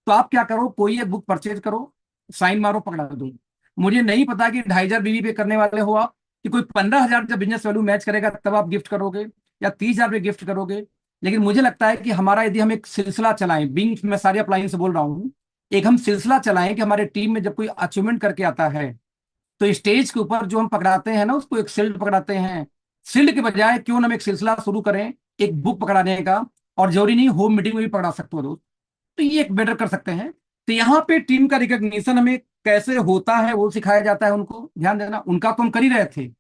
तो आप क्या करो, कोई एक बुक परचेज करो, साइन मारो, पकड़ा दो। मुझे नहीं पता कि 2,500 बीवी पे करने वाले हो आप, कि कोई 15,000 जब बिजनेस वैल्यू मैच करेगा तब आप गिफ्ट करोगे, या 30,000 पे गिफ्ट करोगे। लेकिन मुझे लगता है कि हमारा यदि हम एक सिलसिला चलाएं, बिंग मैं सारी अप्लायंस से बोल रहा हूँ, एक हम सिलसिला चलाएं कि हमारे टीम में जब कोई अचीवमेंट करके आता है, तो स्टेज के ऊपर जो हम पकड़ाते हैं ना, उसको एक शील्ड पकड़ाते हैं। शील्ड के बजाय क्यों ना हम एक सिलसिला शुरू करें, एक बुक पकड़ाने का, और जरूरी नहीं होम मीटिंग में भी पकड़ा सकते हो दोस्त, तो ये एक बेटर कर सकते हैं। तो यहाँ पे टीम का रिकॉग्निशन हमें कैसे होता है वो सिखाया जाता है, उनको ध्यान देना, उनका तो हम कर ही रहे थे,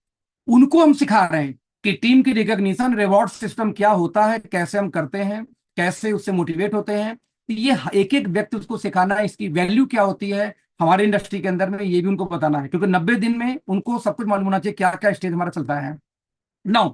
उनको हम सिखा रहे हैं कि टीम की रिकॉग्निशन रिवॉर्ड सिस्टम क्या होता है, कैसे हम करते हैं, कैसे उससे मोटिवेट होते हैं। तो ये एक एक व्यक्ति उसको सिखाना है, इसकी वैल्यू क्या होती है हमारे इंडस्ट्री के अंदर में, ये भी उनको बताना है, क्योंकि 90 दिन में उनको सब कुछ मालूम होना चाहिए क्या क्या स्टेज हमारा चलता है। नाउ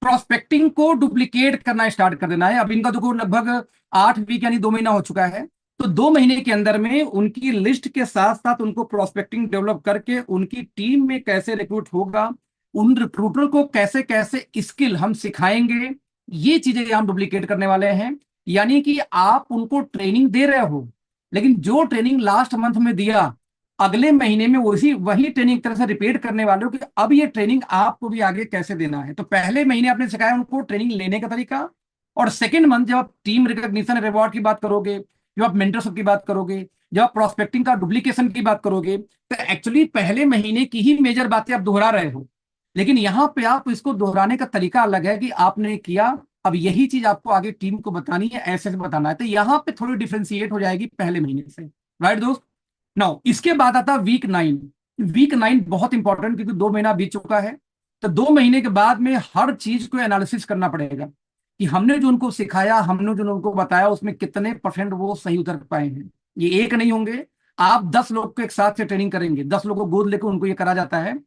प्रोस्पेक्टिंग को डुप्लीकेट करना स्टार्ट कर देना है। अब इनका देखो लगभग 8 वीक यानी 2 महीना हो चुका है, तो 2 महीने के अंदर में उनकी लिस्ट के साथ साथ उनको प्रोस्पेक्टिंग डेवलप करके उनकी टीम में कैसे रिक्रूट होगा, उन रिक्रूटर को कैसे कैसे स्किल हम सिखाएंगे, ये चीजें हम डुप्लीकेट करने वाले हैं। यानी कि आप उनको ट्रेनिंग दे रहे हो, लेकिन जो ट्रेनिंग लास्ट मंथ में दिया, अगले महीने में वही वही ट्रेनिंग तरह से रिपीट करने वाले हो कि अब ये ट्रेनिंग आपको भी आगे कैसे देना है। तो पहले महीने आपने सिखाया उनको ट्रेनिंग लेने का तरीका, और सेकेंड मंथ जब आप टीम रिकॉग्निशन रिवॉर्ड की बात करोगे, जब आप मेंटरशिप की बात करोगे, जब आप प्रोस्पेक्टिंग का डुप्लीकेशन की बात करोगे, तो एक्चुअली पहले महीने की ही मेजर बातें आप दोहरा रहे हो। लेकिन यहाँ पे आप इसको दोहराने का तरीका अलग है कि आपने किया, अब यही चीज आपको आगे टीम को बतानी है, ऐसे से बताना है, तो यहाँ पे थोड़ी डिफ्रेंशिएट हो जाएगी पहले महीने से। राइट दोस्त। नाउ इसके बाद आता वीक 9। वीक 9 बहुत इंपॉर्टेंट, क्योंकि 2 महीना बीत चुका है, तो 2 महीने के बाद में हर चीज को एनालिसिस करना पड़ेगा कि हमने जो उनको सिखाया, हमने जो उनको बताया, उसमें कितने परसेंट वो सही उतर पाए हैं। ये एक नहीं होंगे, आप 10 लोग को एक साथ से ट्रेनिंग करेंगे, 10 लोगों को गोद लेकर उनको ये करा जाता है।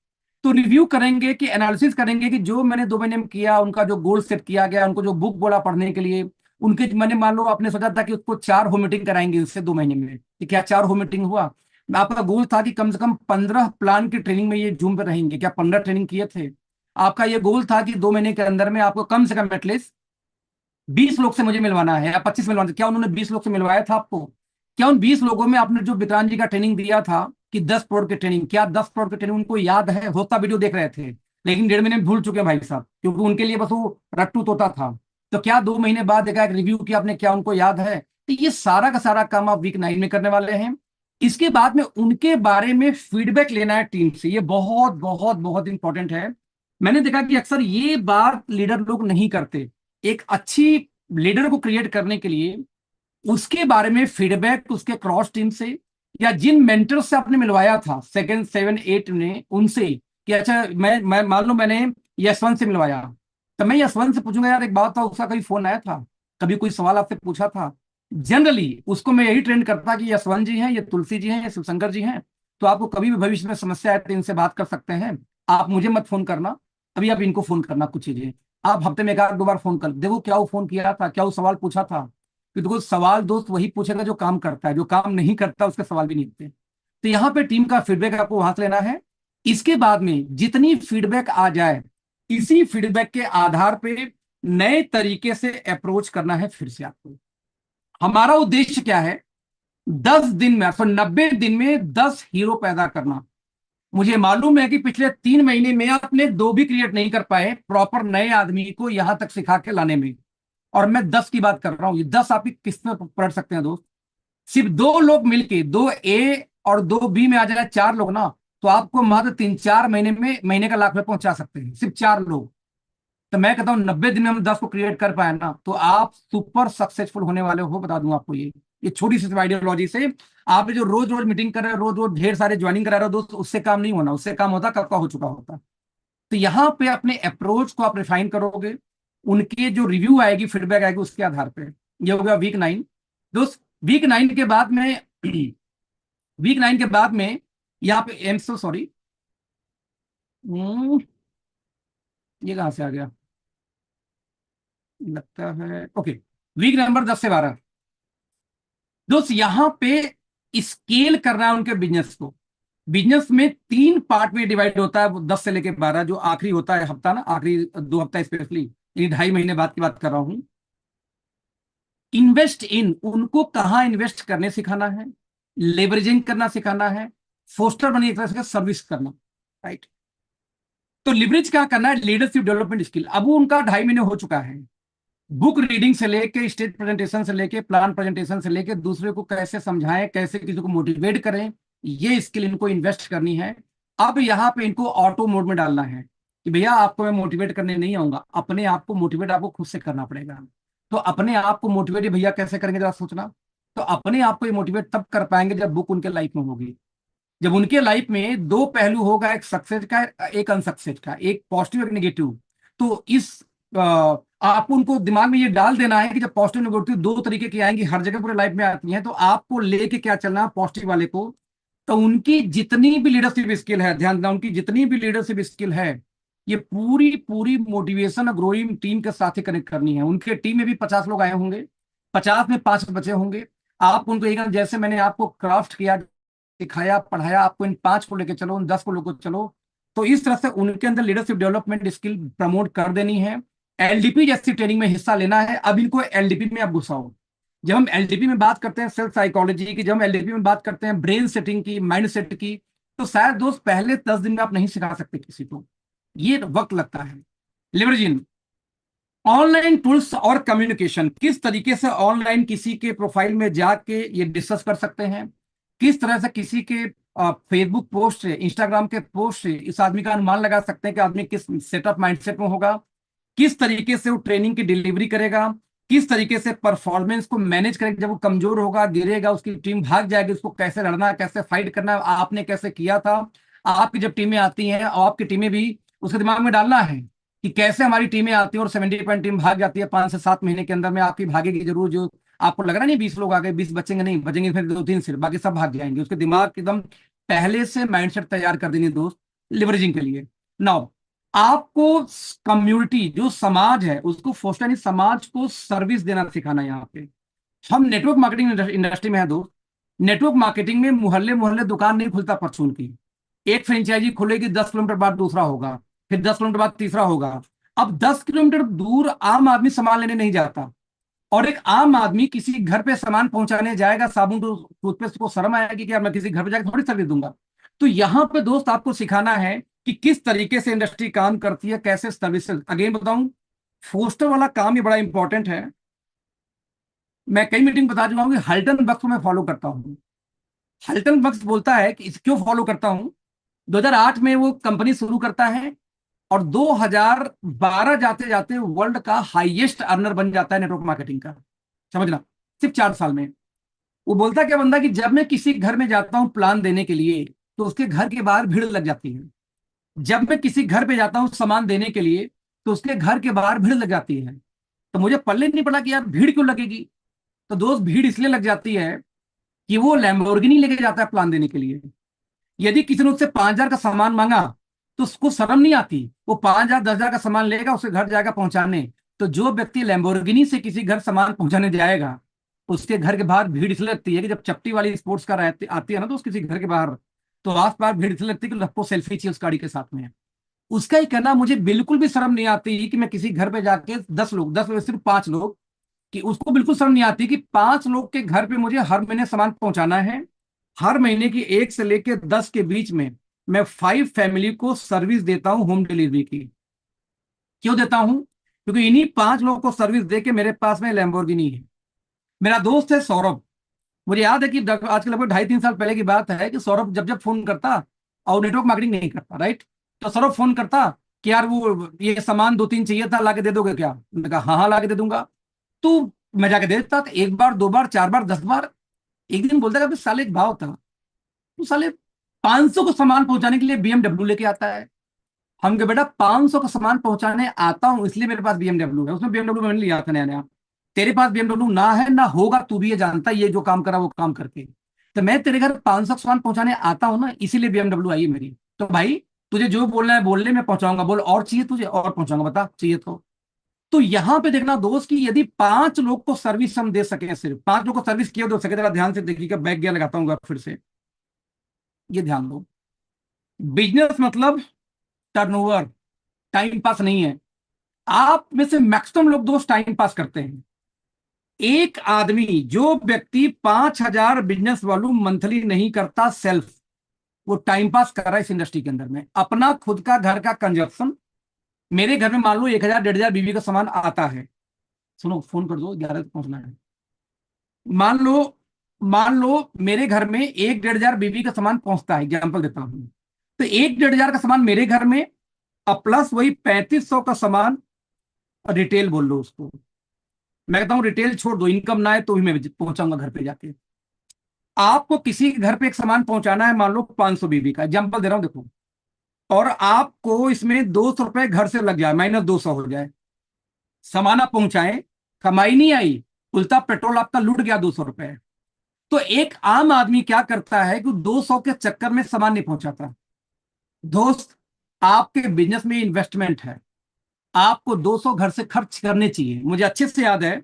तो रिव्यू करेंगे कि एनालिसिस करेंगे कि जो मैंने 2 महीने में किया, उनका जो गोल सेट किया गया, उनको जो बुक बोला पढ़ने के लिए, उनके मैंने मान लो आपने सोचा था कि उसको 4 होम मीटिंग कराएंगे उससे 2 महीने में, कि क्या 4 होम मीटिंग हुआ? आपका गोल था कि कम से कम 15 प्लान की ट्रेनिंग में ये जूम पे रहेंगे, क्या 15 ट्रेनिंग किए थे? आपका ये गोल था कि 2 महीने के अंदर में आपको कम से कम एटलीस्ट 20 लोग से मुझे मिलवाना है, या 25 मिलवाना है। क्या उन्होंने 20 लोग से मिलवाया था आपको? क्या उन 20 लोगों में आपने जो विक्रांत जी का ट्रेनिंग दिया था कि 10 करोड़ की ट्रेनिंग, क्या 10 करोड़ की ट्रेनिंग उनको याद है? होता वीडियो देख रहे थे, लेकिन 1.5 महीने में भूल चुके हैं भाई साहब, क्योंकि उनके लिए बस वो रट्टू तोता था। तो क्या 2 महीने बाद एक रिव्यू किया आपने, क्या उनको याद है? तो ये सारा का सारा काम आप वीक 9 में करने वाले हैं। इसके बाद में उनके बारे में फीडबैक लेना है टीम से, ये बहुत बहुत बहुत इंपॉर्टेंट है। मैंने देखा कि अक्सर ये बात लीडर लोग नहीं करते। एक अच्छी लीडर को क्रिएट करने के लिए उसके बारे में फीडबैक उसके क्रॉस टीम से, या जिन मेंटर से आपने मिलवाया था सेकंड 7 8 ने, उनसे, कि अच्छा मैं मान लो मैंने यशवंत से मिलवाया, तो मैं यशवंत से पूछूंगा यार एक बात था, उसका कभी फोन आया था, कभी कोई सवाल आपसे पूछा था? जनरली उसको मैं यही ट्रेंड करता कि यशवंत जी हैं, ये तुलसी जी हैं, ये शिवशंकर जी हैं, तो आपको कभी भी भविष्य में समस्या आए तो इनसे बात कर सकते हैं। आप मुझे मत फोन करना, अभी आप इनको फोन करना कुछ चीजें, आप हफ्ते में 1 2 बार फोन कर देखो क्या वो फोन किया था, क्या वो सवाल पूछा था। कि देखो सवाल दोस्त वही पूछेगा जो काम करता है, जो काम नहीं करता उसके सवाल भी नहीं होते। तो यहाँ पे टीम का फीडबैक आपको वहां से लेना है। इसके बाद में जितनी फीडबैक आ जाए, इसी फीडबैक के आधार पे नए तरीके से अप्रोच करना है फिर से आपको। हमारा उद्देश्य क्या है? 10 दिन में, 90 दिन में 10 हीरो पैदा करना। मुझे मालूम है कि पिछले 3 महीने में आपने 2 भी क्रिएट नहीं कर पाए प्रॉपर नए आदमी को यहां तक सिखा के लाने में, और मैं 10 की बात कर रहा हूं। ये 10 आप किस में पढ़ सकते हैं दोस्त? सिर्फ 2 लोग मिलके, 2 ए और 2 बी में आ जाए 4 लोग ना, तो आपको मात्र 3 4 महीने में महीने का लाख में पहुंचा सकते हैं, सिर्फ 4 लोग। तो मैं कहता हूं 90 दिन में हम 10 को क्रिएट कर पाए ना, तो आप सुपर सक्सेसफुल होने वाले हो, बता दूं आपको ये छोटी सी आइडियोलॉजी से। आप जो रोज रोज मीटिंग कर रहे हो, रोज रोज ढेर सारे ज्वाइनिंग करा रहे हो दोस्त, उससे काम नहीं होना, उससे काम होता कब का हो चुका होता। तो यहाँ पे अपने अप्रोच को आप रिफाइन करोगे, उनके जो रिव्यू आएगी, फीडबैक आएगी, उसके आधार पे। ये हो गया वीक 9 दोस्त। वीक 9 के बाद में वीक 9 के बाद में यहाँ पे, आई एम सो सॉरी, ये कहां से आ गया, लगता है ओके। वीक नंबर 10 से 12। दोस्त यहाँ पे स्केल करना है उनके बिजनेस को। बिजनेस में 3 पार्ट में डिवाइड होता है, वो 10 से लेके 12, जो आखिरी होता है हफ्ता ना, आखिरी 2 हफ्ता स्पेशली, यानी 2.5 महीने बाद की बात कर रहा हूं। इन्वेस्ट इन, उनको कहाँ इन्वेस्ट करने सिखाना है, लेवरेजिंग करना सिखाना है, फोस्टर बनी एक तरह से सर्विस करना, राइट। तो लिवरेज क्या करना है, लीडरशिप डेवलपमेंट स्किल। अब वो उनका 2.5 महीने हो चुका है। बुक रीडिंग से लेके, स्टेज प्रेजेंटेशन से लेके, प्लान प्रेजेंटेशन से लेके, दूसरे को कैसे समझाएं, कैसे किसी को मोटिवेट करें, ये स्किल इनको इन्वेस्ट करनी है। अब यहाँ पे इनको ऑटो मोड में डालना है कि भैया आपको मैं मोटिवेट करने नहीं आऊंगा, अपने आप को मोटिवेट आपको खुद से करना पड़ेगा। तो अपने आप को मोटिवेट भैया कैसे करेंगे जरा सोचना। तो अपने आप को ये मोटिवेट तब कर पाएंगे जब बुक उनके लाइफ में होगी। जब उनके लाइफ में 2 पहलू होगा, एक सक्सेस का एक अनसक्सेस का, एक पॉजिटिव एक नेगेटिव। तो इस आपको उनको दिमाग में ये डाल देना है कि जब पॉजिटिव नेगेटिव 2 तरीके की आएंगी, हर जगह पूरे लाइफ में आती हैं, तो आपको लेके क्या चलना है पॉजिटिव वाले को। तो उनकी जितनी भी लीडरशिप स्किल है, ध्यान देना, उनकी जितनी भी लीडरशिप स्किल है, ये पूरी पूरी मोटिवेशन और ग्रोइंग टीम के साथ ही कनेक्ट करनी है। उनके टीम में भी 50 लोग आए होंगे, 50 में 5 बचे होंगे। आप उनको एक, जैसे मैंने आपको क्राफ्ट किया, सिखाया, पढ़ाया, आपको इन 5 को लेकर चलो, इन 10 को लेकर चलो। तो इस तरह से उनके अंदर लीडरशिप डेवलपमेंट स्किल प्रमोट कर देनी है। एलडीपी जैसी ट्रेनिंग में हिस्सा लेना है। अब इनको एलडीपी में आप घुसाओ। जब हम एलडीपी में बात करते हैं सेल्फ साइकोलॉजी की, जब हम एलडीपी में बात करते हैं ब्रेन सेटिंग की, माइंड सेट की, तो शायद दोस्त पहले 10 दिन में आप नहीं सिखा सकते किसी को, ये वक्त लगता है। लिवरेजिंग ऑनलाइन टूल्स और कम्युनिकेशन, किस तरीके से ऑनलाइन किसी के प्रोफाइल में जाके ये डिस्कस कर सकते हैं, किस तरह से किसी के फेसबुक पोस्ट से, इंस्टाग्राम के पोस्ट से इस आदमी का अनुमान लगा सकते हैं कि आदमी किस सेटअप माइंडसेट में होगा, किस तरीके से वो ट्रेनिंग की डिलीवरी करेगा, किस तरीके से परफॉर्मेंस को मैनेज करेगा। जब वो कमजोर होगा, गिरेगा, उसकी टीम भाग जाएगी, उसको कैसे लड़ना है, कैसे फाइट करना है, आपने कैसे किया था। आपकी जब टीमें आती हैं, और आपकी टीमें भी उसके दिमाग में डालना है कि कैसे हमारी टीमें आती हैं और 70 पॉइंट टीम भाग जाती है 5 से 7 महीने के अंदर में, आपकी भागेगी जरूर। जो आपको लग रहा नहीं 20 लोग आ गए, 20 बचेंगे नहीं, बचेंगे फिर 2-3 सिर्फ, बाकी सब भाग जाएंगे। उसके दिमाग एकदम पहले से माइंडसेट तैयार कर देनी दोस्त, लिवरेजिंग के लिए। नाउ आपको कम्युनिटी, जो समाज है, उसको फोस्टर, यानी समाज को सर्विस देना सिखाना है। यहाँ पे हम नेटवर्क मार्केटिंग इंडस्ट्री में है दोस्त। नेटवर्क मार्केटिंग में मोहल्ले मोहल्ले दुकान नहीं खुलता परचून की। एक फ्रेंचाइजी खुलेगी, 10 किलोमीटर बाद दूसरा होगा, फिर 10 किलोमीटर बाद तीसरा होगा। अब 10 किलोमीटर दूर आम आदमी सामान लेने नहीं जाता, और एक आम आदमी किसी घर पे सामान पहुंचाने जाएगा, साबुन टूथपेस्ट को शर्म आएगी कि यार मैं किसी घर पे जाकर थोड़ी सर्विस दूंगा। तो यहाँ पे दोस्त आपको सिखाना है कि किस तरीके से इंडस्ट्री काम करती है, कैसे सर्विसेज। अगेन बताऊं, फोस्टर वाला काम ये बड़ा इंपॉर्टेंट है। मैं कई मीटिंग बता चुका हूं कि हल्टन बक्स को मैं फॉलो करता हूं। हल्टन बक्स बोलता है कि क्यों फॉलो करता हूं। 2008 में वो कंपनी शुरू करता है, और 2012 जाते जाते वर्ल्ड का हाईएस्ट अर्नर बन जाता है नेटवर्क मार्केटिंग का। समझना, सिर्फ 4 साल में। वो बोलता क्या बंदा कि जब मैं किसी घर में जाता हूं प्लान देने के लिए, तो उसके घर के बाहर भीड़ लग जाती है। जब मैं किसी घर पे जाता हूं सामान देने के लिए, तो उसके घर के बाहर भीड़ लग जाती है। तो मुझे पल्ले नहीं पड़ा कि यार भीड़ क्यों लगेगी। तो दोस्त भीड़ इसलिए लग जाती है कि वो लैम्बोर्गिनी लेके जाता है प्लान देने के लिए। यदि किसी ने उससे 5,000 का सामान मांगा, तो उसको शर्म नहीं आती, वो 5,000 10,000 का सामान लेगा, उसके घर जाएगा पहुंचाने। तो जो व्यक्ति लैम्बोर्गिनी से किसी घर सामान पहुंचाने जाएगा, उसके घर के बाहर भीड़ इसलिए लगती है कि जब चपटी वाली स्पोर्ट्स कार आती है ना, तो उस किसी घर के बाहर, तो आस पास भीड़ इसलिए लगती है कि सबको सेल्फी चाहिए उस गाड़ी के साथ में। उसका ही कहना, मुझे बिल्कुल भी शर्म नहीं आती कि मैं किसी घर पे जाके 10 लोग, 10 लोग सिर्फ 5 लोग, कि उसको बिल्कुल शर्म नहीं आती कि 5 लोग के घर पे मुझे हर महीने सामान पहुंचाना है। हर महीने की 1 से लेकर 10 के बीच में मैं 5 फैमिली को सर्विस देता हूं, होम डिलीवरी की। क्यों देता हूं? क्योंकि इन्हीं 5 लोगों को सर्विस देके मेरे पास में लैम्बोर्गिनी है। मेरा दोस्त है सौरभ। मुझे याद है कि आज के लगभग 2.5-3 साल पहले की बात है कि सौरभ जब जब फोन करता, और नेटवर्क मार्केटिंग नहीं करता, राइट, तो सौरभ फोन करता कि यार वो ये सामान 2-3 चाहिए था, लाके दे दोगे क्या? मैंने कहा हाँ हाँ लाके दे दूंगा। तो मैं जाके दे देता था, 1 बार 2 बार 4 बार 10 बार। एक दिन बोलता है साले एक भाव था, तो साले 500 को सामान पहुंचाने के लिए बीएमडब्ल्यू लेके आता है। हम कहे बेटा 500 का सामान पहुंचाने आता हूं इसलिए मेरे पास बीएमडब्ल्यू है, उसमें बीएमडब्ल्यू मैंने लिया था नया नया। तेरे पास बीएमडब्ल्यू ना है ना होगा, तू भी ये जानता है, ये जो काम करा वो काम करके। तो मैं तेरे घर 500 सामान पहुंचाने आता हूं ना, इसीलिए बीएमडब्ल्यू आई है मेरी। तो भाई तुझे जो बोलना है बोल ले, मैं पहुंचाऊंगा। बोल और चाहिए तुझे, और पहुंचाऊंगा, बता चाहिए तो यहां पे देखना दोस्त कि यदि 5 लोग को सर्विस हम दे सके, सिर्फ 5 लोग को सर्विस क्यों दे सके, जरा ध्यान से देखिएगा। बैक गियर लगाता हूँ फिर से, ये ध्यान दो। बिजनेस मतलब टर्नओवर, टाइम पास नहीं है। आप में से मैक्सिमम लोग दोस्त टाइम पास करते हैं। एक आदमी, जो व्यक्ति 5,000 बिजनेस वॉल्यूम मंथली नहीं करता सेल्फ, वो टाइम पास कर रहा है इस इंडस्ट्री के अंदर में। अपना खुद का घर का कंजप्शन, मेरे घर में मान लो 1,000 1,500 बीबी का सामान आता है। सुनो, फोन कर दो, 11 तक पहुंचना है। मान लो, मान लो मेरे घर में 1,000 1,500 बीबी का सामान पहुंचता है, एग्जाम्पल देता हूं। तो 1,000 1,500 का सामान मेरे घर में, और प्लस वही 3,500 का सामान रिटेल बोल लो उसको। मैं कहता हूं रिटेल छोड़ दो, इनकम ना है तो भी मैं पहुंचाऊंगा घर पे जाके। आपको किसी के घर पे एक सामान पहुंचाना है, मान लो 500 बीबी का, एग्जाम्पल दे रहा हूं देखो, और आपको इसमें 200 रुपए घर से लग जाए, -200 हो जाए, सामान आप पहुंचाए, कमाई नहीं आई, उल्टा पेट्रोल आपका लूट गया 200 रुपए। तो एक आम आदमी क्या करता है कि 200 के चक्कर में सामान नहीं पहुंचाता। दोस्त, आपके बिजनेस में इन्वेस्टमेंट है, आपको 200 घर से खर्च करने चाहिए। मुझे अच्छे से याद है,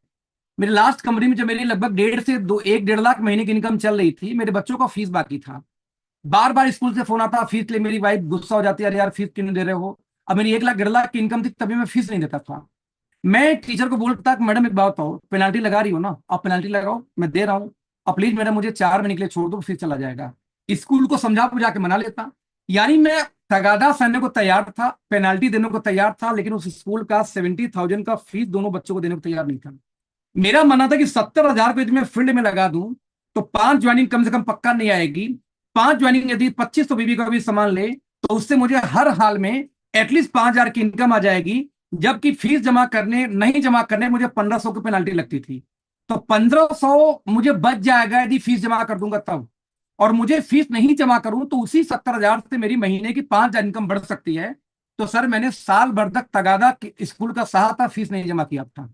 मेरी लास्ट कंपनी में जब मेरी लगभग 1.5 लाख महीने की इनकम चल रही थी, मेरे बच्चों का फीस बाकी था। बार बार स्कूल से फोन आता फीस के लिए, मेरी वाइफ गुस्सा हो जाती है, अरे यार फीस क्यों नहीं दे रहे हो। अब मेरी 1 लाख 1.5 लाख की इनकम थी, तभी मैं फीस नहीं देता था। मैं टीचर को बोलता कि मैडम एक बात बताओ, पेनाल्टी लगा रही हो ना, आप पेनाल्टी लगाओ, मैं दे रहा हूँ, अब प्लीज मैडम मुझे 4 महीने के लिए छोड़ दो, फिर चला जाएगा। स्कूल को समझा बुझा के मना लेता। यानी मैं तगादा सहने को तैयार था, पेनाल्टी देने को तैयार था, लेकिन उस स्कूल का 70,000 का फीस दोनों बच्चों को देने को तैयार नहीं था। मेरा मानना था कि 70,000 को यदि मैं फील्ड में लगा दूं तो 5 ज्वाइनिंग कम से कम पक्का नहीं आएगी। 5 ज्वाइनिंग यदि 2500 बीबी का भी सामान ले, तो उससे मुझे हर हाल में एटलीस्ट 5,000 की इनकम आ जाएगी। जबकि फीस जमा करने, नहीं जमा करने मुझे 1,500 की पेनाल्टी लगती थी। तो 1,500 मुझे बच जाएगा यदि फीस जमा कर दूंगा तब। और मुझे फीस नहीं जमा करूं तो उसी 70,000 से मेरी महीने की 5,000 इनकम बढ़ सकती है। तो सर मैंने साल भर तक तगादा स्कूल का सहा था, फीस नहीं जमा किया था।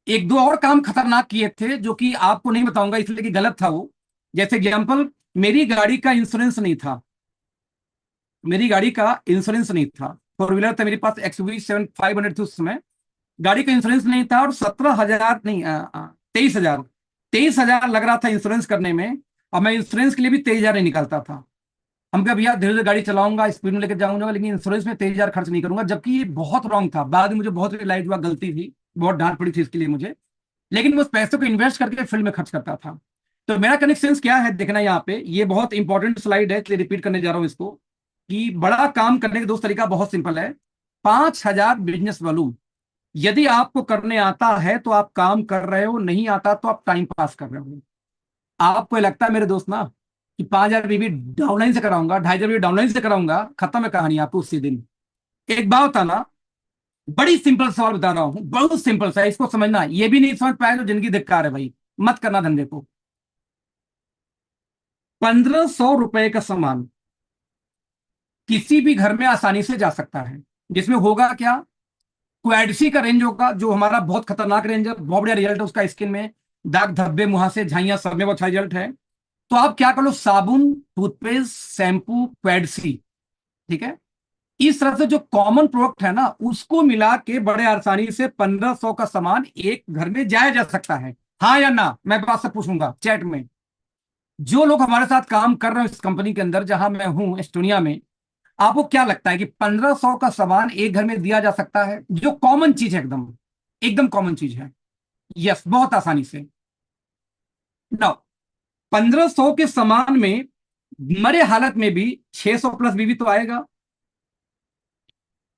एक दो और काम खतरनाक किए थे जो कि आपको नहीं बताऊंगा इसलिए कि गलत था वो। जैसे एग्जांपल, मेरी गाड़ी का इंश्योरेंस नहीं था, मेरी गाड़ी का इंश्योरेंस नहीं था। 4 व्हीलर था मेरे पास, XUV 7500 थी उस समय। गाड़ी का इंश्योरेंस नहीं था, और 17,000 नहीं, 23,000, 23,000 लग रहा था इंश्योरेंस करने में। और मैं इंश्योरेंस के लिए भी 23,000 नहीं निकालता था। हम कहा भैया धीरे धीरे गाड़ी चलाऊंगा, स्पीड में लेकर जाऊंगा, लेकिन इंश्योरेंस में 23,000 खर्च नहीं करूंगा। जबकि ये बहुत रॉन्ग था, बाद में मुझे बहुत रियलाइज हुआ गलती थी, बहुत डांट पड़ी थी इसके लिए मुझे। लेकिन मैं उस पैसे को इन्वेस्ट करके फील्ड में खर्च करता था। तो मेरा कनेक्शन क्या है देखना यहाँ पे, ये बहुत इंपॉर्टेंट स्लाइड है इसलिए रिपीट करने जा रहा हूं इसको, कि बड़ा काम करने का दोस्त तरीका बहुत सिंपल है। 5,000 बिजनेस वॉल्यूम यदि आपको करने आता है तो आप काम कर रहे हो, नहीं आता तो आप टाइम पास कर रहे हो। आपको लगता है मेरे दोस्त ना कि 5,000 बीबी डाउनलाइन से कराऊंगा, 2,500 बीबी डाउनलाइन से कराऊंगा, खत्म है कहानी आपको उसी दिन। एक बात होता ना, बड़ी सिंपल सवाल बता रहा हूं, बहुत सिंपल सा है, इसको समझना। ये भी नहीं समझ पाए तो जिंदगी धिक्कार है भाई, मत करना धंधे को। 1,500 रुपए का सामान किसी भी घर में आसानी से जा सकता है, जिसमें होगा क्या, क्वाडसी का रेंज होगा, जो हमारा बहुत खतरनाक रेंज है, बहुत बढ़िया रिजल्ट है उसका, स्किन में दाग धब्बे मुहासे झाइयां सब में बहुत अच्छा रिजल्ट है। तो आप क्या कर लो, साबुन, टूथपेस्ट, शैम्पू, क्वाडसी, ठीक है, इस तरह से जो कॉमन प्रोडक्ट है ना, उसको मिला के बड़े आसानी से 1,500 का सामान एक घर में जाया जा सकता है। हाँ या ना, मैं बात से पूछूंगा चैट में। जो लोग हमारे साथ काम कर रहे हैं इस कंपनी के अंदर जहां मैं हूं एस्टोनिया में, आपको क्या लगता है कि 1,500 का सामान एक घर में दिया जा सकता है, जो कॉमन चीज है, एकदम एकदम कॉमन चीज है? यस, बहुत आसानी से। नाउ 1,500 के सामान में मरे हालत में भी 600 प्लस बीबी तो आएगा,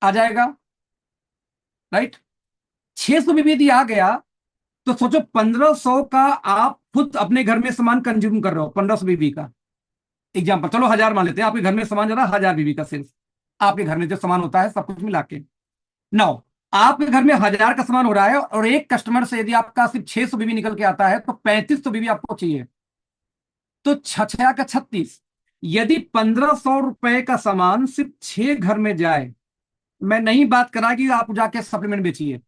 आ जाएगा, राइट? 600 बीबी यदि आ गया तो सोचो 1,500 का आप खुद अपने घर में सामान कंज्यूम कर रहे हो, 1,500 बीबी का। एग्जाम्पल, चलो 1,000 मान लेते हैं, आपके घर में सामान जरा 1,000 बीबी का सिर्फ, आपके घर में जो सामान होता है सब कुछ मिला के। नाउ आपके घर में 1,000 का सामान हो रहा है, और एक कस्टमर से यदि आपका सिर्फ 600 बीबी निकल के आता है तो 3,500 बीबी आपको चाहिए। तो 6 का 36, यदि 1,500 रुपए का सामान सिर्फ 6 घर में जाए, मैं नहीं बात करा कि आप जाके सप्लीमेंट बेचिए,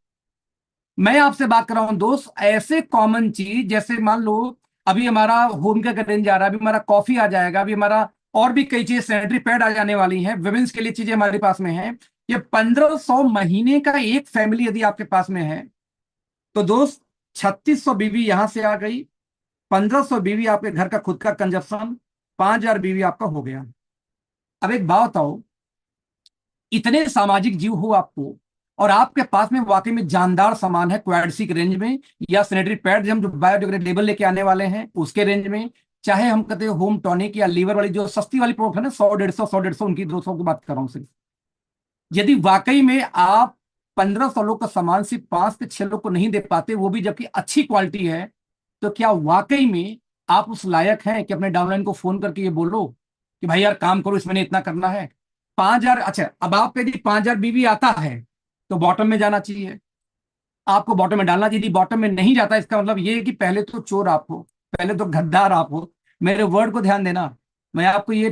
मैं आपसे बात कर रहा हूं दोस्त, ऐसे कॉमन चीज जैसे मान लो अभी हमारा होम का रेंज आ रहा है, अभी हमारा कॉफी आ जाएगा, अभी हमारा और भी कई चीजें, सैनिटरी पैड आ जाने वाली हैं, विमेंस के लिए चीजें हमारे पास में हैं। ये 1500 महीने का एक फैमिली यदि आपके पास में है तो दोस्त 3600 बीवी यहां से आ गई, 1500 बीवी आपके घर का खुद का कंजप्शन, 5000 बीवी आपका हो गया। अब एक बात बताओ, इतने सामाजिक जीव हो आपको, और आपके पास में वाकई में जानदार सामान है क्वाड्सी के रेंज में, या सैनिटरी पैड हम जो बायोडिग्रेडेबल लेके आने वाले हैं उसके रेंज में, चाहे हम कहते हैं होम टॉनिक या लीवर वाली जो सस्ती वाली प्रोडक्ट है ना, 100 150 उनकी 200 की बात कर रहा हूं सिर्फ। यदि वाकई में आप 1500 लोग का सामान सिर्फ 5 से 6 लोग को नहीं दे पाते, वो भी जबकि अच्छी क्वालिटी है, तो क्या वाकई में आप उस लायक हैं कि अपने डाउनलाइन को फोन करके ये बोलो कि भाई यार काम करो, इसमें इतना करना है। 5000, अच्छा अब आप यदि 5000 बीवी आता है तो बॉटम में जाना चाहिए, आपको बॉटम में डालना चाहिए। यदि बॉटम में नहीं जाता, इसका मतलब ये है कि पहले तो चोर आप हो, पहले तो गद्दार आप हो। मेरे वर्ड को ध्यान देना, मैं आपको ये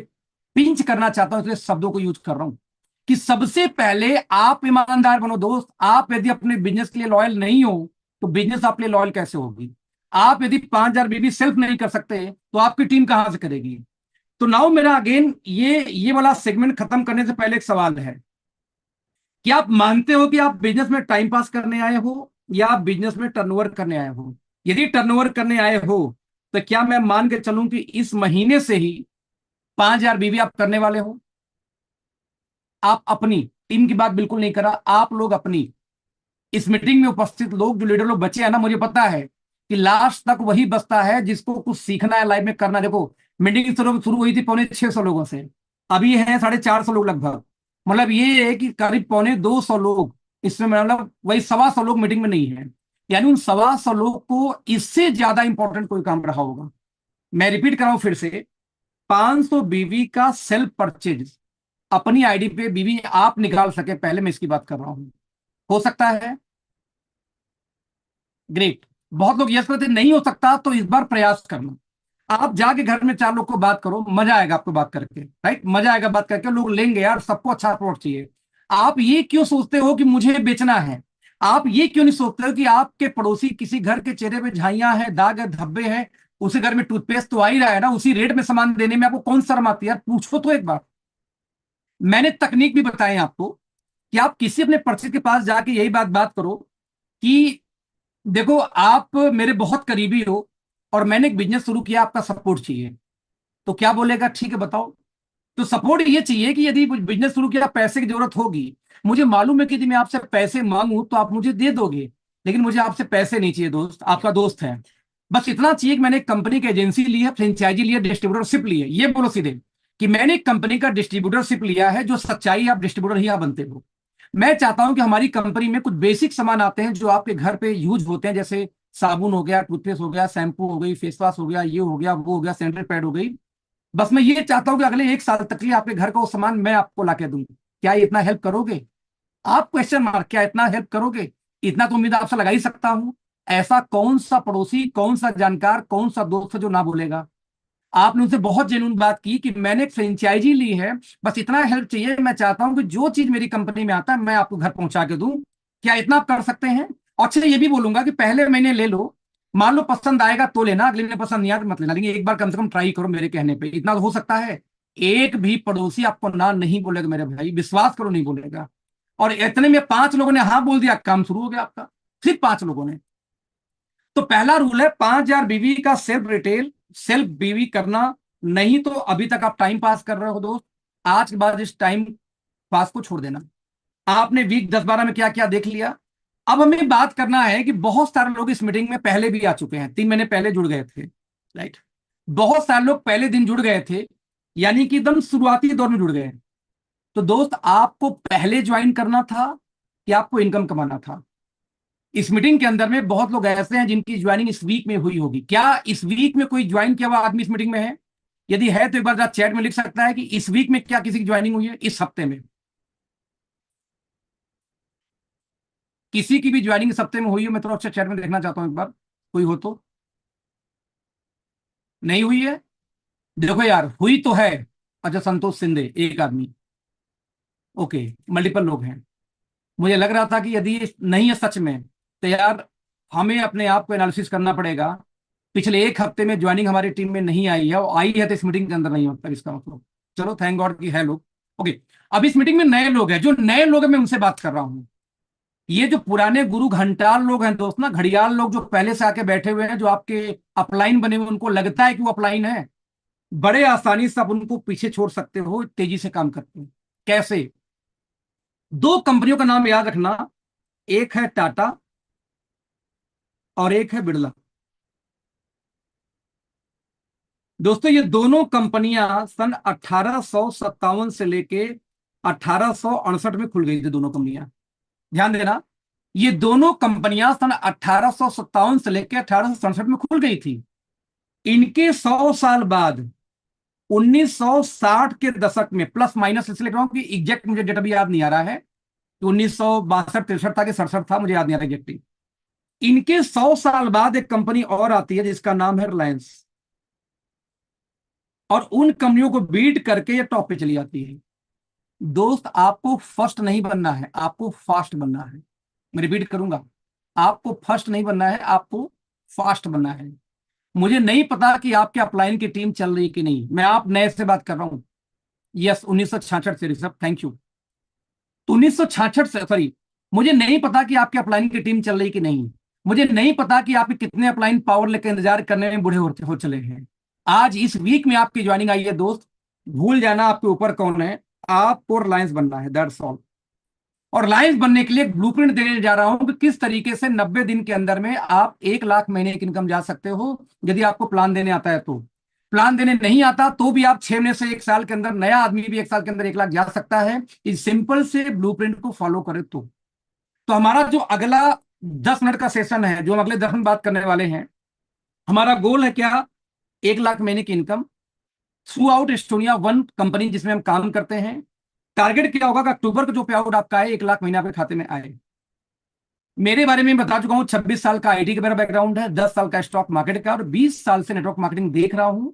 पिंच करना चाहता हूं, इसलिए शब्दों को यूज कर रहा हूं कि सबसे पहले आप ईमानदार बनो दोस्त। आप यदि अपने बिजनेस के लिए लॉयल नहीं हो तो बिजनेस आपके लिए लॉयल कैसे होगी? आप यदि 5000 बीबी सेल्फ नहीं कर सकते तो आपकी टीम कहां से करेगी? तो नाउ मेरा अगेन ये वाला सेगमेंट खत्म करने से पहले एक सवाल है कि आप मानते हो कि आप बिजनेस में टाइम पास करने आए हो या आप बिजनेस में टर्नओवर करने आए हो? यदि टर्नओवर करने आए हो तो क्या मैं मान के चलूं कि इस महीने से ही 5000 बीवी आप करने वाले हो? आप अपनी टीम की बात बिल्कुल नहीं करा, आप लोग अपनी, इस मीटिंग में उपस्थित लोग जो लीडर लोग बचे हैं ना, मुझे पता है कि लास्ट तक वही बचता है जिसको कुछ सीखना है लाइफ में करना है। देखो, मीटिंग शुरू शुरू हुई थी 650 लोगों से, अभी है 450 लोग लगभग। मतलब ये है कि करीब 250 लोग इसमें, मतलब वही 125 लोग मीटिंग में नहीं है। यानी उन 125 लोग को इससे ज्यादा इंपॉर्टेंट कोई काम रहा होगा। मैं रिपीट कर रहा हूं फिर से, 500 बीवी का सेल्फ परचेज अपनी आईडी पे बीवी आप निकाल सके, पहले मैं इसकी बात कर रहा हूं। हो सकता है? ग्रेट। बहुत लोग यस करते नहीं हो सकता, तो इस बार प्रयास करना। आप जाके घर में 4 लोग को बात करो, मजा आएगा आपको बात करके, राइट? मजा आएगा बात करके, लोग लेंगे यार, सबको अच्छा प्रोडक्ट चाहिए। आप ये क्यों सोचते हो कि मुझे बेचना है? आप ये क्यों नहीं सोचते हो कि आपके पड़ोसी किसी घर के चेहरे पे झाइयां हैं, दाग है, धब्बे हैं, उसी घर में टूथपेस्ट तो आ ही रहा है ना, उसी रेट में सामान देने में आपको कौन शर्म आती है यार? पूछो तो एक बार। मैंने तकनीक भी बताई आपको कि आप किसी अपने परिचित के पास जाके यही बात बात करो कि देखो आप मेरे बहुत करीबी हो और मैंने एक बिजनेस शुरू किया, आपका सपोर्ट चाहिए। तो क्या बोलेगा? ठीक है बताओ। तो सपोर्ट ये चाहिए कि यदि बिजनेस शुरू किया, पैसे की जरूरत होगी, मुझे मालूम है कि यदि मैं आपसे पैसे मांगू तो आप मुझे दे दोगे, लेकिन मुझे आपसे पैसे नहीं चाहिए दोस्त, आपका दोस्त है। बस इतना चाहिए कि मैंने एक कंपनी की एजेंसी ली है, फ्रेंचाइजी ली है, डिस्ट्रीब्यूटरशिप ली है। ये बोलो सीधे कि मैंने एक कंपनी का डिस्ट्रीब्यूटरशिप लिया है, जो सच्चाई आप डिस्ट्रीब्यूटर ही आप बनते हो। मैं चाहता हूं कि हमारी कंपनी में कुछ बेसिक सामान आते हैं जो आपके घर पे यूज होते हैं, जैसे साबुन हो गया, टूथपेस्ट हो गया, शैम्पू हो गई, फेस वॉश हो गया, ये हो गया, वो हो गया, सैनिटरी पैड हो गई। बस मैं ये चाहता हूं कि अगले 1 साल तक के लिए आपके घर का वो सामान मैं आपको ला के दूं। क्या इतना हेल्प करोगे? आप क्वेश्चन मार्क, क्या इतना हेल्प करोगे? इतना तो उम्मीद आपसे लगा ही सकता हूं। ऐसा कौन सा पड़ोसी, कौन सा जानकार, कौन सा दोस्त है जो ना बोलेगा? आपने उनसे बहुत जेन्युइन बात की कि मैंने एक फ्रेंचाइजी ली है, बस इतना हेल्प चाहिए, मैं चाहता हूं कि जो चीज मेरी कंपनी में आता है मैं आपको घर पहुंचा के दूं। क्या इतना आप कर सकते हैं? और अच्छा ये भी बोलूंगा कि पहले महीने ले लो, मान लो पसंद आएगा तो लेना, अगले महीने पसंद नहीं आया तो मत लेना, लेकिन एक बार कम से कम ट्राई करो मेरे कहने पे, इतना तो हो सकता है। एक भी पड़ोसी आपको ना नहीं बोलेगा मेरे भाई, विश्वास करो नहीं बोलेगा। और इतने में 5 लोगों ने हाँ बोल दिया, काम शुरू हो गया आपका, सिर्फ 5 लोगों ने। तो पहला रूल है 5000 बीवी का सेल्फ रिटेल, सेल्फ बीवी करना। नहीं तो अभी तक आप टाइम पास कर रहे हो दोस्त, आज के बाद इस टाइम पास को छोड़ देना। आपने वीक 10-12 में क्या क्या देख लिया। अब हमें बात करना है कि बहुत सारे लोग इस मीटिंग में पहले भी आ चुके हैं, 3 महीने पहले जुड़ गए थे, राइट? बहुत सारे लोग पहले दिन जुड़ गए थे, यानी कि एकदम शुरुआती दौर में जुड़ गए। तो दोस्त, आपको पहले ज्वाइन करना था कि आपको इनकम कमाना था? इस मीटिंग के अंदर में बहुत लोग ऐसे हैं जिनकी ज्वाइनिंग इस वीक में हुई होगी। क्या इस वीक में कोई ज्वाइन किया हुआ आदमी इस मीटिंग में है? यदि है तो एक बार चैट में लिख सकता है कि इस वीक में क्या किसी की ज्वाइनिंग हुई है, इस हफ्ते में? किसी की भी ज्वाइनिंग इस हफ्ते में हुई है? मैं थोड़ा अच्छा चैट में देखना चाहता हूं एक बार, कोई हो तो। नहीं हुई है? देखो यार, हुई तो है। अच्छा, संतोष सिंधे एक आदमी, ओके, मल्टीपल लोग हैं। मुझे लग रहा था कि यदि ये नहीं है सच में, तो यार हमें अपने आप को एनालिसिस करना पड़ेगा पिछले एक हफ्ते में ज्वाइनिंग हमारी टीम में नहीं आई है, वो आई है तो इस मीटिंग के अंदर नहीं, मतलब इसका मतलब चलो थैंक गॉड कि है लोग। ओके, अब इस मीटिंग में नए लोग हैं, जो नए लोग हैं मैं उनसे बात कर रहा हूं। ये जो पुराने गुरु घंटाल लोग हैं दोस्त ना, घड़ियाल लोग जो पहले से आके बैठे हुए हैं, जो आपके अपलाइन बने हुए, उनको लगता है कि वो अपलाइन है, बड़े आसानी से आप उनको पीछे छोड़ सकते हो, तेजी से काम करते हैं। कैसे? दो कंपनियों का नाम याद रखना, एक है टाटा और एक है बिरला। दोस्तों ये दोनों कंपनियां सन 1857 से लेके 1868 में खुल गई थी, दोनों कंपनियां। ध्यान देना, ये दोनों कंपनियां सन 1857 से लेकर 1867 में खुल गई थी। इनके 100 साल बाद 1960 के दशक में, प्लस माइनस इसलिए कह रहा हूं कि एग्जैक्ट मुझे डेटा भी याद नहीं आ रहा है कि 1962 63 था कि 67 था, मुझे याद नहीं आ रहा एग्जैक्टली। इनके 100 साल बाद एक कंपनी और आती है जिसका नाम है रिलायंस, और उन कंपनियों को बीट करके ये टॉप पे चली जाती है। दोस्त आपको फर्स्ट नहीं बनना है, आपको फास्ट बनना है। मैं रिपीट करूंगा, आपको फर्स्ट नहीं बनना है, आपको फास्ट बनना है। मुझे नहीं पता कि आपके अपलाइन की टीम चल रही कि नहीं, मैं आप नए से बात कर रहा हूं। यस, 1966 से ऋषभ, थैंक यू। 1966 से, सॉरी, मुझे नहीं पता कि आपके अपलाइन की टीम चल रही कि नहीं। मुझे नहीं पता कि आपके कितने अपलाइन पावर लेकर इंतजार करने में बूढ़े हो चले हैं। आज इस वीक में आपकी ज्वाइनिंग आई है दोस्त, भूल जाना आपके ऊपर कौन है, आपको रिलायंस बनना है, दैट्स ऑल। और रिलायंस बनने के लिए एक ब्लूप्रिंट देने जा रहा हूं कि किस तरीके से 90 दिन के अंदर में आप 1 लाख महीने की इनकम जा सकते हो, यदि आपको प्लान देने आता है तो। प्लान देने नहीं आता तो भी आप 6 महीने से 1 साल के अंदर, नया आदमी भी 1 साल के अंदर 1 लाख जा सकता है, इस सिंपल से ब्लूप्रिंट को फॉलो करे तो हमारा जो अगला 10 मिनट का सेशन है, जो हम अगले 10 मिनट बात करने वाले हैं, हमारा गोल है क्या? 1 लाख महीने की income through out Estonia, one company जिसमें हम काम करते हैं। टारगेट क्या होगा कि अक्टूबर का जो पे आउट आपका है, 1 लाख महीने आपके खाते में आए। मेरे बारे में बता चुका हूं, 26 साल का आईटी का मेरा बैकग्राउंड है, 10 साल का स्टॉक मार्केट का, और 20 साल से नेटवर्क मार्केटिंग देख रहा हूं।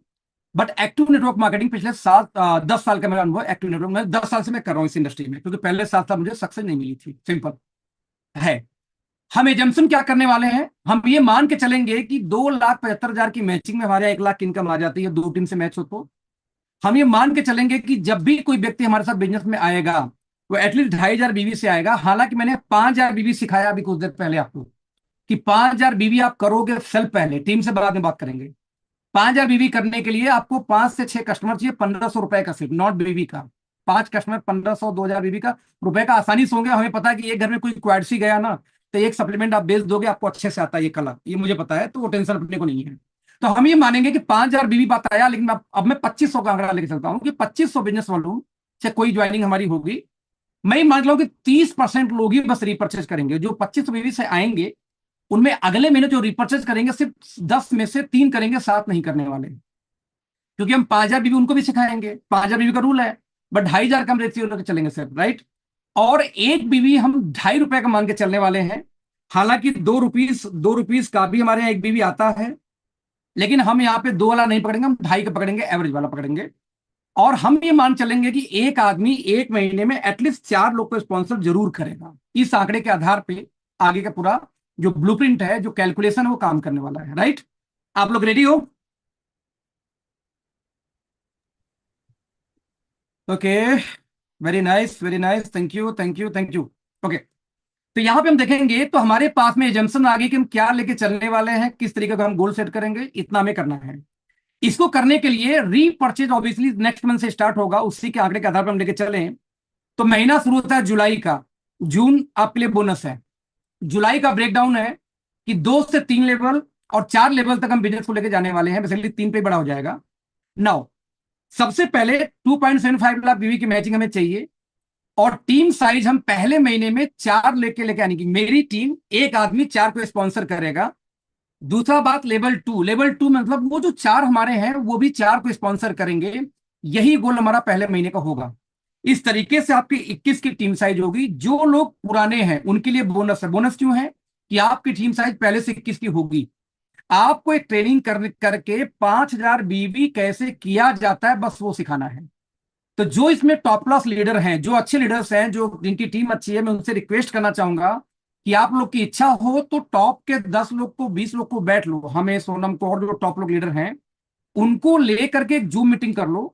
बट एक्टिव नेटवर्क मार्केटिंग पिछले 10 साल का मेरा अनुभव, एक्टिव नेटवर्क में 10 साल से मैं कर रहा हूं इस इंडस्ट्री में, क्योंकि पहले 7 साल मुझे सक्सेस नहीं मिली थी, सिंपल है। हम एजम्पन क्या करने वाले हैं, हम ये मान के चलेंगे कि 2,75,000 की मैचिंग में हमारे 1 लाख की इनकम आ जाती है, दो टीम से मैच हो तो। हम ये मान के चलेंगे कि जब भी कोई व्यक्ति हमारे साथ बिजनेस में आएगा, वो एटलीस्ट 2,500 बीवी से आएगा। हालांकि मैंने 5,000 बीवी सिखाया अभी कुछ देर पहले आपको, कि 5,000 बीवी आप करोगे सेल्फ, पहले टीम से बाद में बात करेंगे। 5,000 बीवी करने के लिए आपको 5 से 6 कस्टमर चाहिए, 1,500 रुपए का, सिर्फ नॉट बीवी का। 5 कस्टमर 1,500, 2,000 बीवी का रुपए का आसानी से होंगे। हमें पता है कि एक घर में कोई क्वाड्सी गया ना, तो एक सप्लीमेंट आप बेच दोगे, आपको अच्छे से आता है ये कलर, ये मुझे पता है, तो वो टेंशन अपने को नहीं है। तो हम ये मानेंगे कि 5,000 बीवी बात आया, लेकिन अब मैं 2,500 का आंकड़ा लेके चलता हूँ कि 2,500 बिजनेस वॉल्यूम से कोई ज्वाइनिंग हमारी होगी। मैं मान लो कि 30% लोग ही बस रिपर्चेज करेंगे, जो 2,500 बीवी से आएंगे उनमें अगले महीने जो रिपर्चेज करेंगे सिर्फ 10 में से 3 करेंगे, 7 नहीं करने वाले, क्योंकि हम 5,000 बीवी उनको भी सिखाएंगे, 5,000 बीवी का रूल है। बट 2,500 कम रेशियो लेकर चलेंगे सर, राइट। और एक बीवी हम 2.5 रुपए का मान के चलने वाले हैं। हालांकि 2 रुपीज का भी हमारे यहाँ एक बीवी आता है, लेकिन हम यहाँ पे 2 वाला नहीं पकड़ेंगे, हम 2.5 का पकड़ेंगे, एवरेज वाला पकड़ेंगे। और हम ये मान चलेंगे कि एक आदमी एक महीने में एटलीस्ट 4 लोग को स्पॉन्सर जरूर करेगा। इस आंकड़े के आधार पे आगे का पूरा जो ब्लूप्रिंट है, जो कैलकुलेशन है, वो काम करने वाला है, राइट। आप लोग रेडी हो? Okay, very nice, very nice, thank you, thank you, thank you. Okay, तो यहां पे हम देखेंगे तो हमारे पास में एजम्पशन आ गई कि हम क्या लेके चलने वाले हैं, किस तरीके का हम गोल सेट करेंगे, इतना हमें करना है। इसको करने के लिए रीपर्चेज ऑब्वियसली नेक्स्ट मंथ से स्टार्ट होगा, उसी के आंकड़े के आधार पर हम लेके चलें। तो महीना शुरू होता है जुलाई का, जून आपके लिए बोनस है। जुलाई का ब्रेकडाउन है कि 2 से 3 लेवल और 4 लेवल तक हम बिजनेस को लेके जाने वाले हैं, बेसिकली 3 पे बड़ा हो जाएगा। नाउ सबसे पहले 2.75 लाख बीवी की मैचिंग हमें चाहिए, और टीम साइज हम पहले महीने में 4 लेके लेके आने की, मेरी टीम एक आदमी 4 को स्पॉन्सर करेगा। दूसरा बात, लेवल 2 मतलब वो जो 4 हमारे हैं वो भी 4 को स्पॉन्सर करेंगे। यही गोल हमारा पहले महीने का होगा। इस तरीके से आपकी 21 की टीम साइज होगी। जो लोग पुराने हैं उनके लिए बोनस है। बोनस क्यों है? कि आपकी टीम साइज पहले से 21 की होगी। आपको एक ट्रेनिंग करके 5,000 बीवी कैसे किया जाता है, बस वो सिखाना है। तो जो इसमें टॉप क्लास लीडर हैं, जो अच्छे लीडर्स हैं, जो जिनकी टीम अच्छी है, मैं उनसे रिक्वेस्ट करना चाहूंगा कि आप लोग की इच्छा हो तो टॉप के 10 लोग को, 20 लोग को बैठ लो, हमें, सोनम को, और जो टॉप लोग लीडर हैं उनको ले करके एक जूम मीटिंग कर लो।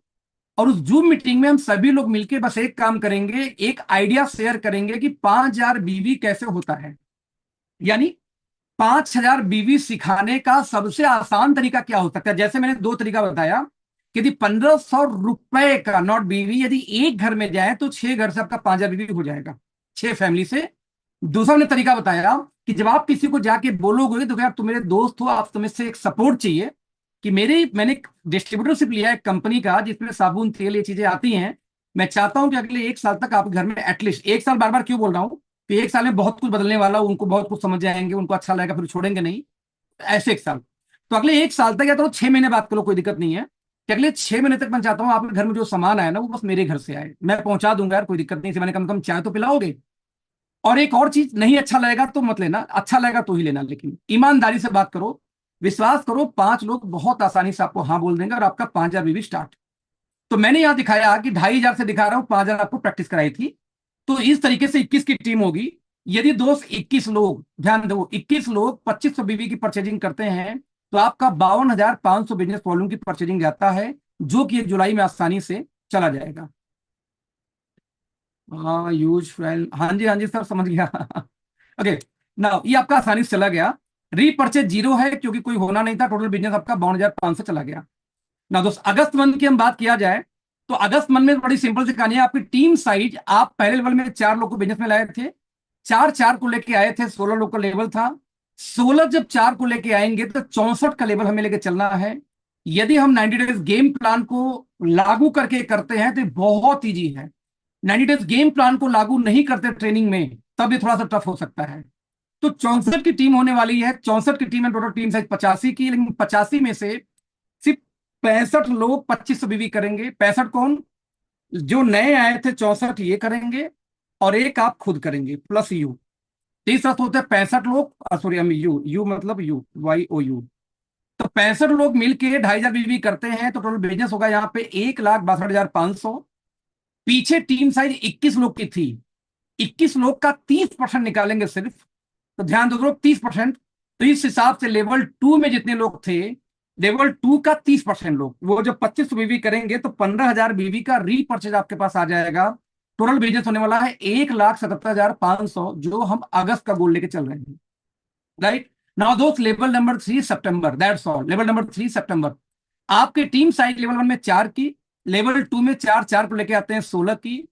और उस जूम मीटिंग में हम सभी लोग मिलकर बस एक काम करेंगे, एक आइडिया शेयर करेंगे कि 5,000 बीवी कैसे होता है। यानी 5,000 बीवी सिखाने का सबसे आसान तरीका क्या हो सकता है। जैसे मैंने दो तरीका बताया कि यदि 1,500 रुपए का, नॉट बीवी, यदि एक घर में जाए तो 6 घर से आपका 5,000 बीवी हो जाएगा, 6 फैमिली से। दूसरा मैंने तरीका बताया कि जब आप किसी को जाके बोलोगे तो यार तुम मेरे दोस्त हो, आप तुम्हें से एक सपोर्ट चाहिए, कि मैंने डिस्ट्रीब्यूटरशिप लिया है कंपनी का जिसमें साबुन, तेल, ये चीजें आती हैं। मैं चाहता हूं कि अगले 1 साल तक आप घर में, एटलीस्ट 1 साल, बार बार क्यों बोल रहा हूं, कि 1 साल में बहुत कुछ बदलने वाला, उनको बहुत कुछ समझ जाएंगे, उनको अच्छा लगेगा, फिर छोड़ेंगे नहीं। ऐसे 1 साल, तो अगले 1 साल तक, या तो 6 महीने बात करो, कोई दिक्कत नहीं है, कि अगले 6 महीने तक मैं चाहता हूँ आपके घर में जो सामान आए ना वो बस मेरे घर से आए, मैं पहुंचा दूंगा यार, कोई दिक्कत नहीं, मैंने कम से कम चाय तो पिलाओगे। और एक और चीज, नहीं अच्छा लगेगा तो मत लेना, अच्छा लगेगा तो ही लेना, लेकिन ईमानदारी से बात करो, विश्वास करो, 5 लोग बहुत आसानी से आपको हाँ बोल देंगे और आपका 5,000 बीवी स्टार्ट। तो मैंने यहां दिखाया कि 2,500 से दिखा रहा हूं, 5,000 आपको प्रैक्टिस कराई थी। तो इस तरीके से 21 की टीम होगी। यदि दोस्त 21 लोग, ध्यान दो, 21 लोग 2,500 बीवी की परचेजिंग करते हैं तो आपका 52,500 बिजनेस वॉल्यूम की परचेजिंग जाता है, जो कि 1 जुलाई में आसानी से चला जाएगा। हाँ, यूज फाइल, हाँ जी सर, समझ गया। ओके, ना ये आपका आसानी से चला गया। रीपर्चेज जीरो है क्योंकि कोई होना नहीं था, टोटल बिजनेस आपका 52,500 चला गया। ना दोस्त, अगस्त मंथ की हम बात किया जाए तो अगस्त मंथ में बड़ी सिंपल सी कहानी है। आपकी टीम साइज, आप पहले लेवल में 4 लोग को बिजनेस में लाए थे, 4 4 को लेके आए थे, 16 लोग का लेवल था। 16 जब 4 को लेके आएंगे तो 64 का लेवल हमें लेके चलना है। यदि हम 90 डेज गेम प्लान को लागू करके करते हैं तो बहुत ईजी है। 90 डेज गेम प्लान को लागू नहीं करते ट्रेनिंग में तब ये थोड़ा सा टफ हो सकता है। तो 64 की टीम होने वाली है, 64 की टीम है, टोटल टीम साइज 85 की, लेकिन 85 में से सिर्फ 65 लोग 2500 बीवी करेंगे। 65 कौन? जो नए आए थे 64 ये करेंगे, और एक आप खुद करेंगे प्लस यू। तीसरा तो होता है 65 लोग, सॉरी, यू, यू मतलब यू, YOU। तो 65 लोग मिलके 2,500 बीवी करते हैं, तो टोटल बिजनेस होगा यहाँ पे 1,62,500। पीछे टीम साइज 21 लोग की थी, 21 लोग का 30% निकालेंगे सिर्फ। तो ध्यान दो लोग, 30%। तो इस हिसाब से लेवल 2 में जितने लोग थे, लेवल 2 का 30% लोग, वो जब 2500 बीवी करेंगे तो 15,000 बीवी का रीपर्चेज आपके पास आ जाएगा। टोटल बिजनेस होने वाला है 1,77,500, जो हम अगस्त का गोल लेके चल रहे हैं। राइट नाउ दोस्त, level number 3 September, that's all. Level number 3 सितंबर, आपकी टीम साइज लेवल 1 में 4 की, लेवल 2 में 4 4 को लेके आते हैं 16 की,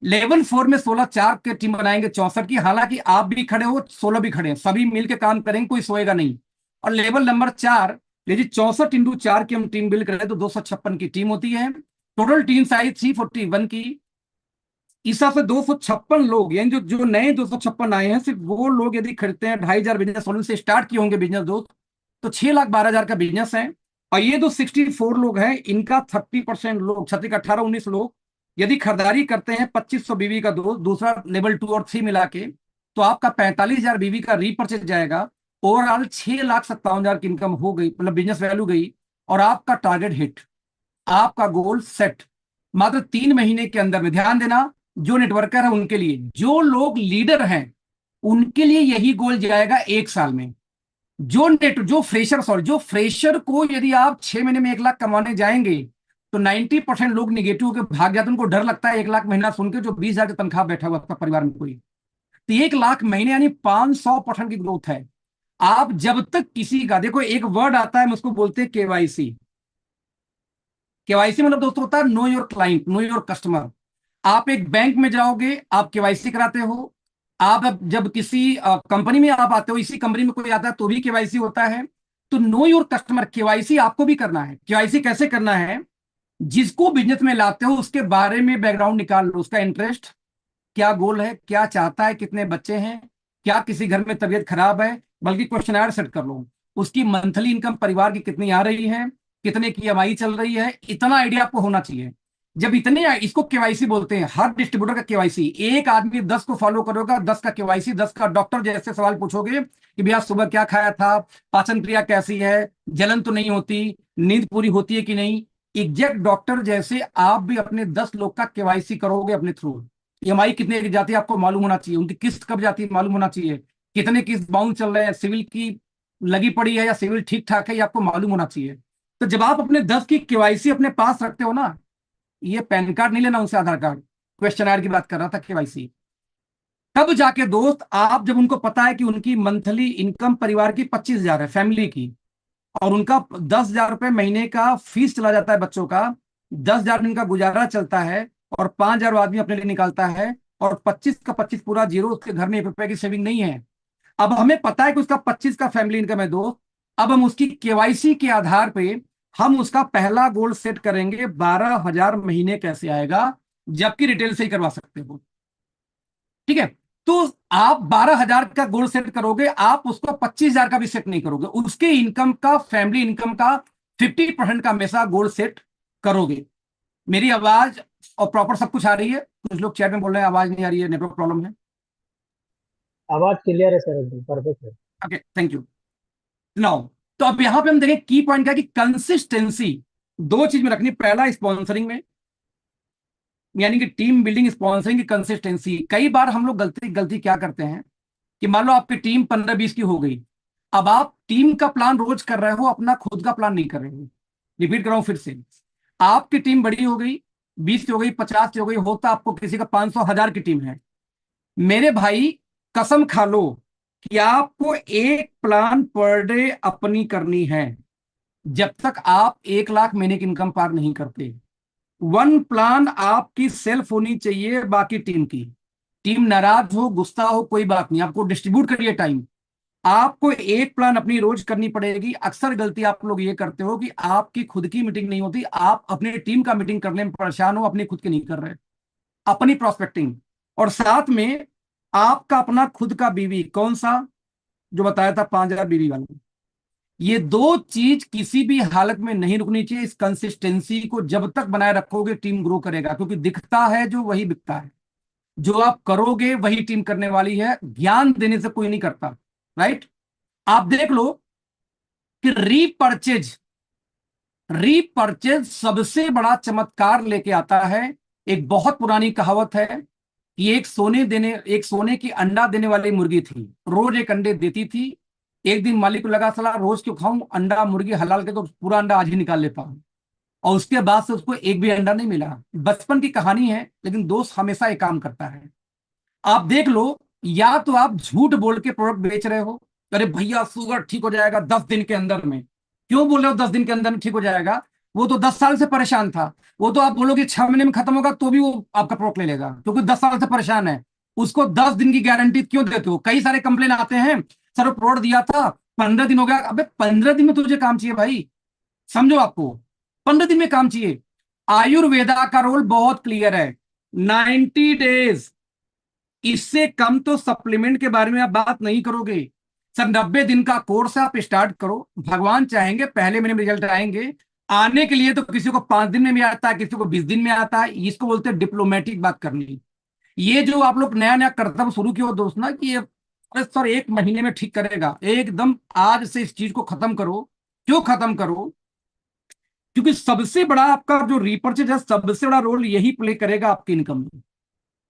लेवल 4 में 16 4 के टीम बनाएंगे 64 की। हालांकि आप भी खड़े हो, 16 भी खड़े हैं, सभी मिलकर काम करेंगे, कोई सोएगा नहीं। और लेवल नंबर 4, यदि 64 × 4 की हम टीम बिल्ड करें तो 256 की टीम होती है। टोटल टीम साइज 341 की। इस हिसाब से 256 लोग, यानी जो जो नए 256 आए हैं, सिर्फ वो लोग यदि खरीदते हैं, 2,500 बिजनेस वॉल्यूम से स्टार्ट किए होंगे बिजनेस दोस्त, तो 6,12,000 का बिजनेस है। और ये जो 64 लोग हैं, इनका 30% लोग, 36 का 18 19 लोग यदि खरीदारी करते हैं 2,500 बीवी का, दोस्त दूसरा लेवल 2 और 3 मिला के, तो आपका 45,000 बीवी का रीपर्चेज जाएगा। ओवरऑल 6,57,000 की इनकम हो गई, मतलब बिजनेस वैल्यू गई, और आपका टारगेट हिट, आपका गोल सेट। मात्र 3 महीने के अंदर में। ध्यान देना, जो नेटवर्कर है उनके लिए, जो लोग लीडर हैं उनके लिए यही गोल जाएगा 1 साल में। जो फ्रेशर को यदि आप 6 महीने में 1 लाख कमाने जाएंगे तो 90% लोग निगेटिव के भाग जाते हैं। उनको डर लगता है 1 लाख महीना सुन के, जो 20,000 की तनख्वाह बैठा हुआ आपका परिवार में कोई। तो 1 लाख महीने यानी 500% की ग्रोथ है। आप जब तक किसी का, देखो एक वर्ड आता है, हम उसको बोलते हैं KYC। केवाईसी मतलब दोस्तों होता है know your client, know your customer. आप एक बैंक में जाओगे, आप केवाईसी कराते हो। आप जब किसी कंपनी में आप आते हो, इसी कंपनी में कोई आता है तो भी केवाईसी होता है। तो नो योर कस्टमर केवाईसी आपको भी करना है। केवाईसी कैसे करना है? जिसको बिजनेस में लाते हो उसके बारे में बैकग्राउंड निकाल लो, उसका इंटरेस्ट क्या, गोल है, क्या चाहता है, कितने बच्चे हैं, क्या किसी घर में तबीयत खराब है, बल्कि क्वेश्चनर सेट कर लो। उसकी मंथली इनकम परिवार की कितनी आ रही है, कितने की EMI चल रही है, इतना आइडिया आपको होना चाहिए। जब इतने, इसको केवाईसी बोलते हैं। हर डिस्ट्रीब्यूटर का केवाईसी, एक आदमी 10 को फॉलो करेगा, 10 का केवाईसी, 10 का डॉक्टर जैसे सवाल पूछोगे कि भैया सुबह क्या खाया था, पाचन क्रिया कैसी है, जलन तो नहीं होती, नींद पूरी होती है कि नहीं, एग्जैक्ट डॉक्टर जैसे आप भी अपने 10 लोग का केवाईसी करोगे अपने थ्रू। ईएमआई कितने की जाती है आपको मालूम होना चाहिए, उनकी किस्त कब जाती है मालूम होना चाहिए, कितने किस्त बाउंस चल रहे हैं, सिविल की लगी पड़ी है या सिविल ठीक ठाक है, ये आपको मालूम होना चाहिए। तो जब आप अपने 10 की केवाईसी अपने पास रखते हो ना, ये पैन कार्ड नहीं लेना उनसे, आधार कार्ड, क्वेश्चन की बात कर रहा था, केवाईसी, तब जाके दोस्त आप, जब उनको पता है कि उनकी मंथली इनकम परिवार की 25,000 है फैमिली की, और उनका 10,000 रुपए महीने का फीस चला जाता है बच्चों का, 10,000 दिन का गुजारा चलता है, और 5,000 आदमी अपने लिए निकालता है, और 25 का 25 पूरा जीरो, उसके घर में 1 रुपए की सेविंग नहीं है। अब हमें पता है कि उसका 25 का फैमिली इनकम है दोस्त, अब हम उसकी केवाईसी के आधार पे हम उसका पहला गोल सेट करेंगे, 12,000 महीने कैसे आएगा, जबकि रिटेल से ही करवा सकते हो। ठीक है, तो आप 12,000 का गोल सेट करोगे, आप उसको 25,000 का भी सेट नहीं करोगे, उसके इनकम का, फैमिली इनकम का 50% का हमेशा गोल सेट करोगे। मेरी आवाज और प्रॉपर सब कुछ आ रही है? कुछ लोग चैट में बोल रहे हैं आवाज नहीं आ रही है, नेटवर्क प्रॉब्लम है। आवाज क्लियर है सर, एकदम परफेक्ट है। Okay, thank you. नाउ, तो अब यहां पे हम देखें की पॉइंट क्या है कि कंसिस्टेंसी दो चीज में रखनी, पहला स्पॉन्सरिंग में, यानी कि टीम बिल्डिंग स्पॉन्सरिंग की कंसिस्टेंसी। कई बार हम लोग गलती गलती क्या करते हैं कि मान लो आपकी टीम 15-20 की हो गई, अब आप टीम का प्लान रोज कर रहे हो, अपना खुद का प्लान नहीं कर रहे हो। रिपीट कर रहा हूं फिर से, आपकी टीम बड़ी हो गई, 20 की हो गई, 50 की हो गई, होता आपको किसी का 500 1000 की टीम है, मेरे भाई कसम खा लो कि आपको एक प्लान पर डे अपनी करनी है, जब तक आप 1 लाख महीने की इनकम पार नहीं करते। वन प्लान आपकी सेल्फ होनी चाहिए, बाकी टीम की। टीम नाराज हो, गुस्सा हो, कोई बात नहीं, आपको डिस्ट्रीब्यूट करिए टाइम, आपको एक प्लान अपनी रोज करनी पड़ेगी। अक्सर गलती आप लोग ये करते हो कि आपकी खुद की मीटिंग नहीं होती, आप अपनी टीम का मीटिंग करने में परेशान हो, अपनी खुद की नहीं कर रहे, अपनी प्रोस्पेक्टिंग। और साथ में आपका अपना खुद का बीवी, कौन सा जो बताया था 5,000 बीवी वाला, ये दो चीज किसी भी हालत में नहीं रुकनी चाहिए। इस कंसिस्टेंसी को जब तक बनाए रखोगे टीम ग्रो करेगा, क्योंकि दिखता है जो वही बिकता है, जो आप करोगे वही टीम करने वाली है, ज्ञान देने से कोई नहीं करता। राइट, आप देख लो कि रीपर्चेज, रीपर्चेज सबसे बड़ा चमत्कार लेके आता है। एक बहुत पुरानी कहावत है कि एक सोने की अंडा देने वाली मुर्गी थी, रोज एक अंडे देती थी। एक दिन मालिक को लगा सला रोज क्यों खाऊं अंडा, मुर्गी हलाल के तो पूरा अंडा आज ही निकाल लेता हूं, और उसके बाद से उसको एक भी अंडा नहीं मिला। बचपन की कहानी है, लेकिन दोस्त हमेशा एक काम करता है। आप देख लो, या तो आप झूठ बोल के प्रोडक्ट बेच रहे हो, अरे भैया शुगर ठीक हो जाएगा 10 दिन के अंदर में, क्यों बोल रहे हो 10 दिन के अंदर में ठीक हो जाएगा? वो तो 10 साल से परेशान था, वो तो आप बोलोगे 6 महीने में खत्म होगा तो भी वो आपका प्रोडक्ट ले लेगा, क्योंकि 10 साल से परेशान है। उसको 10 दिन की गारंटी क्यों देते हो? कई सारे कंप्लेन आते हैं, सर वो प्रोडक्ट दिया था 15 दिन हो गया। अबे 15 दिन में तुझे काम चाहिए भाई, समझो, आपको 15 दिन में काम चाहिए। आयुर्वेदा का रोल बहुत क्लियर है, 90 डेज। इससे कम तो सप्लीमेंट के बारे में आप बात नहीं करोगे। सर 90 दिन का कोर्स आप स्टार्ट करो, भगवान चाहेंगे पहले महीने में रिजल्ट आएंगे। आने के लिए तो किसी को 5 दिन में भी आता है, किसी को 20 दिन में आता है, इसको बोलते हैं डिप्लोमेटिक बात करनी। ये जो आप लोग नया नया कर्तव्य शुरू किया हो दोस्त ना, कि ये अरे सर 1 महीने में ठीक करेगा, एकदम आज से इस चीज को खत्म करो। क्यों खत्म करो? क्योंकि सबसे बड़ा आपका जो रीपर्चेज है, सबसे बड़ा रोल यही प्ले करेगा आपकी इनकम में।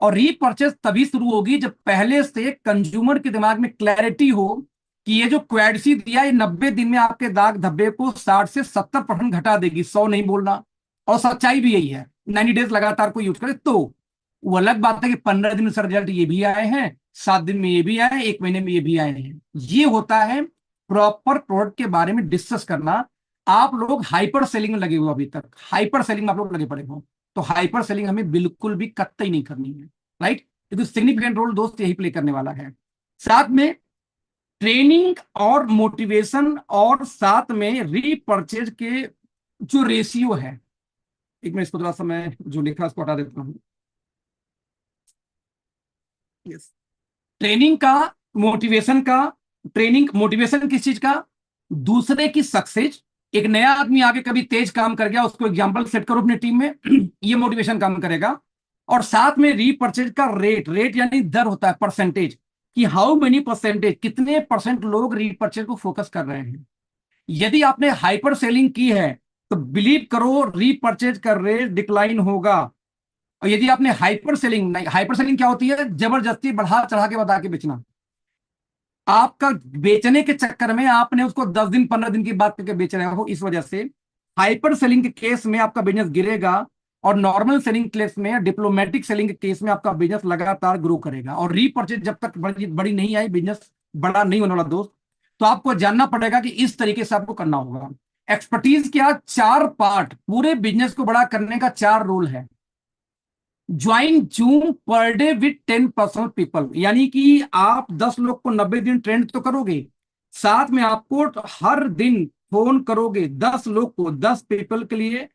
और रीपर्चेज तभी शुरू होगी जब पहले से कंज्यूमर के दिमाग में क्लैरिटी हो कि ये जो क्वैडसी दिया, ये 90 दिन में आपके दाग धब्बे को 60 से 70% घटा देगी, 100 नहीं बोलना। और सच्चाई भी यही है, 90 डेज लगातार कोई यूज करे तो। वो अलग बात है कि 15 दिन में रिजल्ट ये भी आए हैं, 7 दिन में ये भी आए हैं, 1 महीने में ये भी आए हैं। ये होता है प्रॉपर प्रोडक्ट के बारे में डिस्कस करना। आप लोग हाइपर सेलिंग में लगे हुए, अभी तक हाइपर सेलिंग में आप लोग लगे पड़े हो, तो हाइपर सेलिंग हमें बिल्कुल भी कतई नहीं करनी है। राइट, क्योंकि सिग्निफिकेंट रोल दोस्त यही प्ले करने वाला है। साथ में ट्रेनिंग और मोटिवेशन, और साथ में रीपर्चेज के जो रेशियो है, एक मिनट इसको थोड़ा सा मैं जो लिखा उसको हटा देता हूं। यस, ट्रेनिंग का, मोटिवेशन का, ट्रेनिंग मोटिवेशन किस चीज का? दूसरे की सक्सेस। एक नया आदमी आगे कभी तेज काम कर गया, उसको एग्जांपल सेट करो अपनी टीम में, ये मोटिवेशन काम करेगा। और साथ में रीपर्चेज का रेट, रेट यानी दर होता है, परसेंटेज, कि हाउ मेनी परसेंटेज, कितने परसेंट लोग रीपर्चेज को फोकस कर रहे हैं। यदि आपने हाइपर सेलिंग की है तो बिलीव करो रीपर्चेज का रेट डिक्लाइन होगा। और यदि आपने हाइपर सेलिंग, नहीं, हाइपर सेलिंग क्या होती है? जबरदस्ती बढ़ा चढ़ा के बता के बेचना। आपका बेचने के चक्कर में आपने उसको 10 दिन 15 दिन की बात करके बेच रहे हो, इस वजह से हाइपर सेलिंग के केस में आपका बिजनेस गिरेगा। और नॉर्मल सेलिंग केस में, डिप्लोमेटिक सेलिंग के केस में आपका बिजनेस लगातार ग्रो करेगा। और रीपर्चेज जब तक बड़ी बड़ी नहीं आई, बिजनेस बड़ा नहीं होने वाला दोस्त। तो आपको जानना पड़ेगा कि इस तरीके से आपको करना होगा। एक्सपर्टीज क्या? 4 पार्ट, पूरे बिजनेस को बड़ा करने का 4 रूल है। Join zoom per day with 10% people, यानी कि आप 10 लोग को 90 दिन ट्रेंड तो करोगे, साथ में आपको हर दिन फोन करोगे 10 लोग को, 10 पीपल के लिए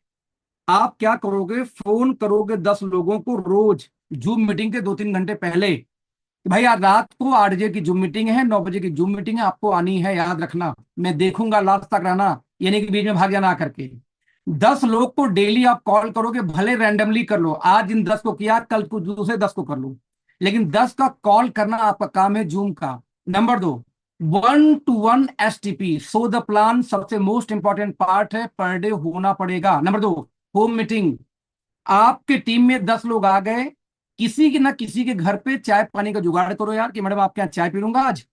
आप क्या करोगे? फोन करोगे 10 लोगों को रोज, जूम मीटिंग के 2-3 घंटे पहले कि भाई आज रात को 8 बजे की जूम मीटिंग है, 9 बजे की जूम मीटिंग है, आपको आनी है, याद रखना, मैं देखूंगा लास्ट तक रहना, यानी कि बीच में भाग जाना करके। 10 लोग को डेली आप कॉल करोगे, भले रैंडमली कर लो, आज इन 10 को किया, कल को दूसरे 10 को कर लो, लेकिन 10 का कॉल करना आपका काम है जूम का। Number 2, 1-to-1 STP, so the plan, सबसे मोस्ट इंपॉर्टेंट पार्ट है, पर डे होना पड़ेगा। Number 2, home meeting. आपके टीम में 10 लोग आ गए, किसी के ना किसी के घर पे चाय पानी का जुगाड़ करो यार, कि मैडम आपके यहाँ चाय पी लूंगा आज,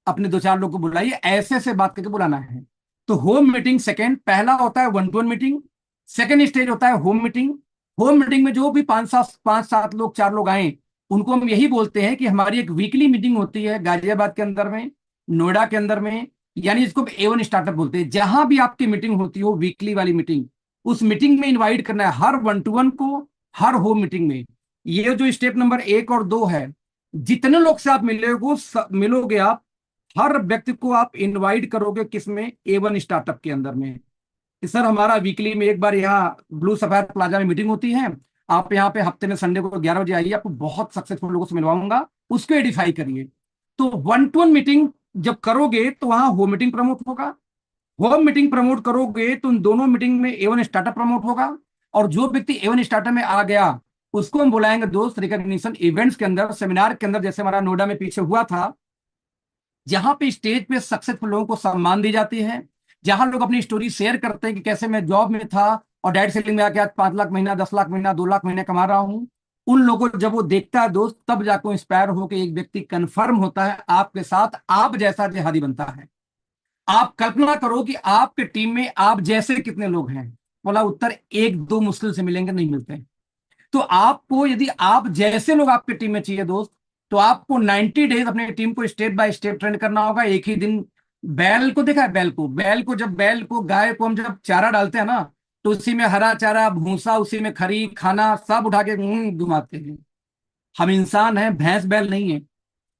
अपने 2-4 लोग को बुलाइए, ऐसे से बात करके बुलाना है। तो होम मीटिंग सेकंड, पहला होता है 1-to-1 मीटिंग, सेकंड स्टेज होता है होम मीटिंग। होम मीटिंग में जो भी 5-7 लोग, 4 लोग आए, उनको हम यही बोलते हैं कि हमारी एक वीकली मीटिंग होती है गाजियाबाद के अंदर में, नोएडा के अंदर में, यानी इसको A1 स्टार्टअप बोलते हैं। जहां भी आपकी मीटिंग होती हो, वीकली वाली मीटिंग, उस मीटिंग में इनवाइट करना है हर 1-to-1 को, हर होम मीटिंग में। ये जो स्टेप नंबर 1 और 2 है, जितने लोग से आप मिलोगे आप, हर व्यक्ति को आप इनवाइट करोगे, किसमें? A1 स्टार्टअप के अंदर में। कि सर हमारा वीकली में एक बार यहाँ ब्लू सफायर प्लाजा में मीटिंग होती है, आप यहाँ पे हफ्ते में संडे को 11 बजे आइए, आपको बहुत सक्सेसफुल लोगों से मिलवाऊंगा, उसको एडिफाई करिए। तो 1-to-1 मीटिंग जब करोगे तो वहां होम मीटिंग प्रमोट होगा, होम मीटिंग प्रमोट करोगे तो उन दोनों मीटिंग में A1 स्टार्टअप प्रमोट होगा। और जो व्यक्ति A1 स्टार्टअप में आ गया, उसको हम बुलाएंगे दोस्त रिकॉग्निशन इवेंट्स के अंदर, सेमिनार के अंदर, जैसे हमारा नोएडा में पीछे हुआ था, जहां पे स्टेज पे सक्सेसफुल लोगों को सम्मान दी जाती है, जहां लोग अपनी स्टोरी शेयर करते हैं कि कैसे मैं जॉब में था और डायरेक्ट सेलिंग में आके आज 5 लाख महीना, 10 लाख महीना, 2 लाख महीने कमा रहा हूं। उन लोगों को जब वो देखता है दोस्त, तब जाकर इंस्पायर होकर एक व्यक्ति कंफर्म होता है आपके साथ, आप जैसा जिहादी बनता है। आप कल्पना करो कि आपके टीम में आप जैसे कितने लोग हैं? बोला उत्तर 1-2 मुश्किल से मिलेंगे, नहीं मिलते। तो आपको, यदि आप जैसे लोग आपकी टीम में चाहिए दोस्त, तो आपको 90 डेज अपनी टीम को स्टेप बाय स्टेप ट्रेंड करना होगा। एक ही दिन बैल को देखा है? बैल को जब बैल को, गाय को हम जब चारा डालते हैं ना, तो उसी में हरा चारा, भूसा, उसी में खरी खाना सब उठा के घुमाते हैं। हम इंसान हैं, भैंस बैल नहीं है।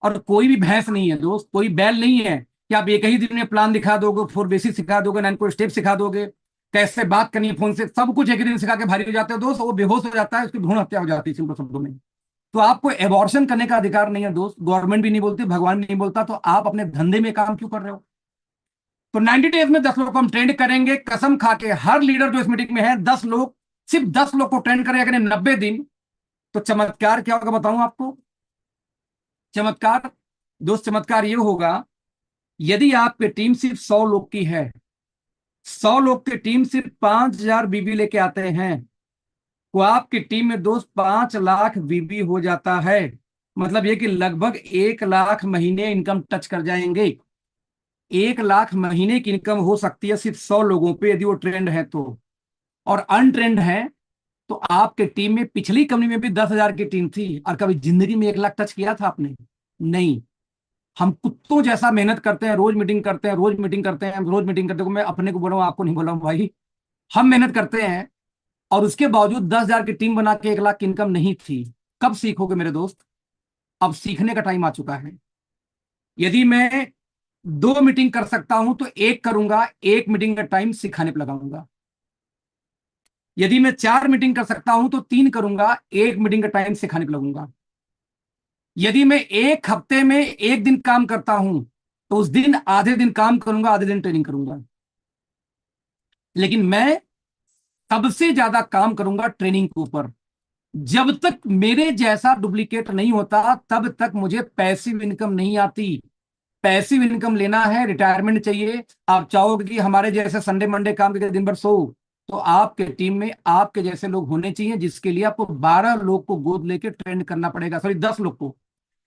और कोई भी भैंस नहीं है दोस्त, कोई बैल नहीं है कि आप एक ही दिन में प्लान दिखा दोगे, 4 बेसिक सिखा दोगे, 9 को स्टेप सिखा दोगे, कैसे बात करनी है फोन से, सब कुछ एक ही दिन सिखा के भारी हो जाते हो दोस्त, वो बेहोश हो जाता है, उसकी भ्रूण हत्या हो जाती है सिंपल शब्दों में। तो आपको एबॉर्शन करने का अधिकार नहीं है दोस्त, गवर्नमेंट भी नहीं बोलती, भगवान भी नहीं बोलता, तो आप अपने धंधे में काम क्यों कर रहे हो? तो 90 डेज में 10 लोग को हम ट्रेंड करेंगे, कसम खा के। हर लीडर जो इस मीटिंग में है, 10 लोग, सिर्फ 10 लोग को ट्रेंड करेंगे अगर 90 दिन। तो चमत्कार क्या होगा बताऊं आपको? चमत्कार दोस्त, चमत्कार ये होगा, यदि आपकी टीम सिर्फ 100 लोग की है, 100 लोग की टीम सिर्फ 5,000 बीबी लेके आते हैं, तो आपकी टीम में दोस्त 5 लाख बीबी हो जाता है। मतलब ये कि लगभग 1 लाख महीने इनकम टच कर जाएंगे। 1 लाख महीने की इनकम हो सकती है सिर्फ 100 लोगों पे, यदि वो ट्रेंड है तो। और अनट्रेंड है तो आपके टीम में, पिछली कंपनी में भी 10,000 की टीम थी, और कभी जिंदगी में 1 लाख टच किया था आपने? नहीं। हम कुत्तों जैसा मेहनत करते हैं, रोज मीटिंग करते हैं, रोज मीटिंग करते हैं, रोज मीटिंग करते हैं। मैं अपने को बोला हूं, आपको नहीं बोला हूं भाई, हम मेहनत करते हैं, और उसके बावजूद 10,000 की टीम बना के 1 लाख की इनकम नहीं थी। कब सीखोगे मेरे दोस्त? अब सीखने का टाइम आ चुका है। यदि मैं 2 मीटिंग कर सकता हूं तो एक करूंगा, एक मीटिंग का टाइम सिखाने पर लगाऊंगा। यदि मैं 4 मीटिंग कर सकता हूं तो 3 करूंगा, एक मीटिंग का टाइम सिखाने पर लगूंगा। यदि मैं एक हफ्ते में एक दिन काम करता हूं, तो उस दिन आधे दिन काम करूंगा, आधे दिन ट्रेनिंग करूंगा। लेकिन मैं सबसे ज्यादा काम करूंगा ट्रेनिंग के ऊपर। जब तक मेरे जैसा डुप्लीकेट नहीं होता, तब तक मुझे पैसिव इनकम नहीं आती। पैसिव इनकम लेना है, रिटायरमेंट चाहिए, आप चाहोगे कि हमारे जैसे संडे मंडे काम करके दिन भर सो, तो आपके टीम में आपके जैसे लोग होने चाहिए, जिसके लिए आपको 12 लोग को गोद लेके ट्रेंड करना पड़ेगा, सॉरी 10 लोग को।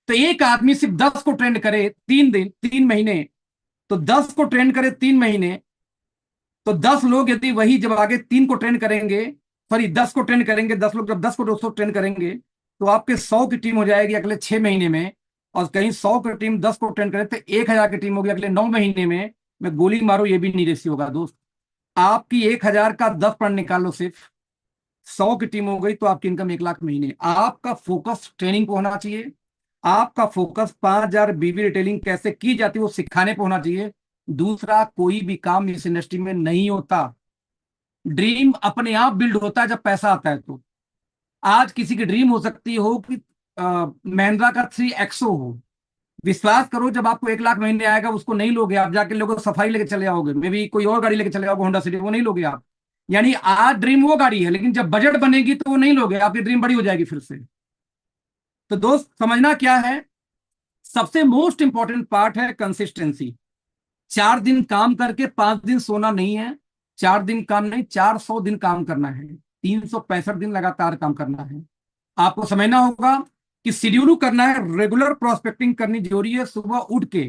तो एक आदमी सिर्फ 10 को ट्रेंड करे 3 दिन 3 महीने, तो 10 को ट्रेंड करे 3 महीने, तो 10 लोग यदि वही जब आगे 3 को ट्रेंड करेंगे, सॉरी 10 को ट्रेंड करेंगे, 10 लोग जब 10 को 200 ट्रेंड करेंगे, तो आपके 100 की टीम हो जाएगी अगले 6 महीने में। और कहीं 100 की टीम 10 को ट्रेंड करे तो 1000 की टीम होगी अगले 9 महीने में। मैं गोली मारू ये भी नहीं रेसी होगा दोस्त। आपकी 1000 का 10% निकाल लो, सिर्फ 100 की टीम हो गई तो आपकी इनकम 1 लाख महीने। आपका फोकस ट्रेनिंग पे होना चाहिए, आपका फोकस 5000 बीवी रिटेलिंग कैसे की जाती है वो सिखाने पे होना चाहिए। दूसरा, कोई भी काम इस इंडस्ट्री में नहीं होता, ड्रीम अपने आप बिल्ड होता है जब पैसा आता है। तो आज किसी की ड्रीम हो सकती हो कि महिंद्रा का 3XO हो, विश्वास करो जब आपको 1 लाख महीने आएगा उसको नहीं लोगे आप, जाके लोगों सफारी लेके चले आओगे, मे बी कोई और गाड़ी लेके चले आओगे, होंडा सिटी, वो नहीं लोगे आप। यानी आज ड्रीम वो गाड़ी है, लेकिन जब बजट बनेगी तो वो नहीं लोगे, आपकी ड्रीम बड़ी हो जाएगी फिर से। तो दोस्त समझना क्या है, सबसे मोस्ट इंपॉर्टेंट पार्ट है कंसिस्टेंसी। 4 दिन काम करके 5 दिन सोना नहीं है, 4 दिन काम नहीं, 400 दिन काम करना है, 365 दिन लगातार काम करना है। आपको समझना होगा कि शेड्यूल करना है, रेगुलर प्रोस्पेक्टिंग करनी जरूरी है। सुबह उठ के,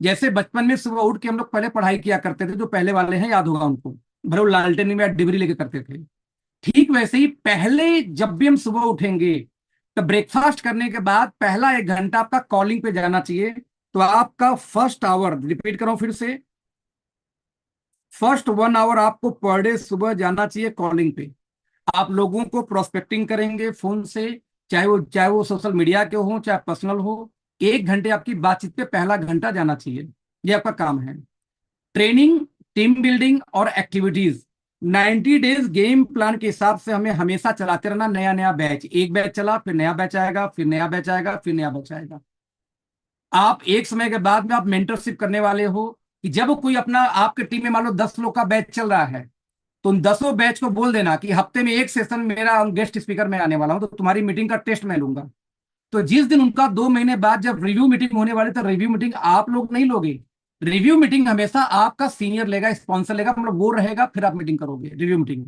जैसे बचपन में सुबह उठ के हम लोग पहले पढ़ाई किया करते थे, जो पहले वाले हैं याद होगा उनको, भले वो लालटेन में डिग्री लेके करते थे, ठीक वैसे ही पहले जब भी हम सुबह उठेंगे तो ब्रेकफास्ट करने के बाद पहला 1 घंटा आपका कॉलिंग पे जाना चाहिए। तो आपका फर्स्ट आवर, रिपीट करो फिर से, फर्स्ट 1 आवर आपको पर डे सुबह जाना चाहिए कॉलिंग पे। आप लोगों को प्रोस्पेक्टिंग करेंगे फोन से, चाहे वो सोशल मीडिया के हो चाहे पर्सनल हो। 1 घंटे आपकी बातचीत पे पहला घंटा जाना चाहिए, ये आपका काम है। ट्रेनिंग, टीम बिल्डिंग और एक्टिविटीज, 90 डेज गेम प्लान के हिसाब से हमें हमेशा चलाते रहना। नया नया बैच, एक बैच चला फिर नया बैच आएगा, फिर नया बैच आएगा, फिर नया बैच आएगा। आप एक समय के बाद में आप मेंटरशिप करने वाले हो कि जब कोई अपना आपके टीम में मान लो 10 लोग का बैच चल रहा है, तो उन 10 बैच को बोल देना कि हफ्ते में एक सेशन मेरा गेस्ट स्पीकर में आने वाला हूं, तो तुम्हारी मीटिंग का टेस्ट मैं लूंगा। तो जिस दिन उनका 2 महीने बाद जब रिव्यू मीटिंग होने वाली, तो रिव्यू मीटिंग आप लोग नहीं लोगे, रिव्यू मीटिंग हमेशा आपका सीनियर लेगा, स्पॉन्सर लेगा, मतलब वो रहेगा, फिर आप मीटिंग करोगे रिव्यू मीटिंग।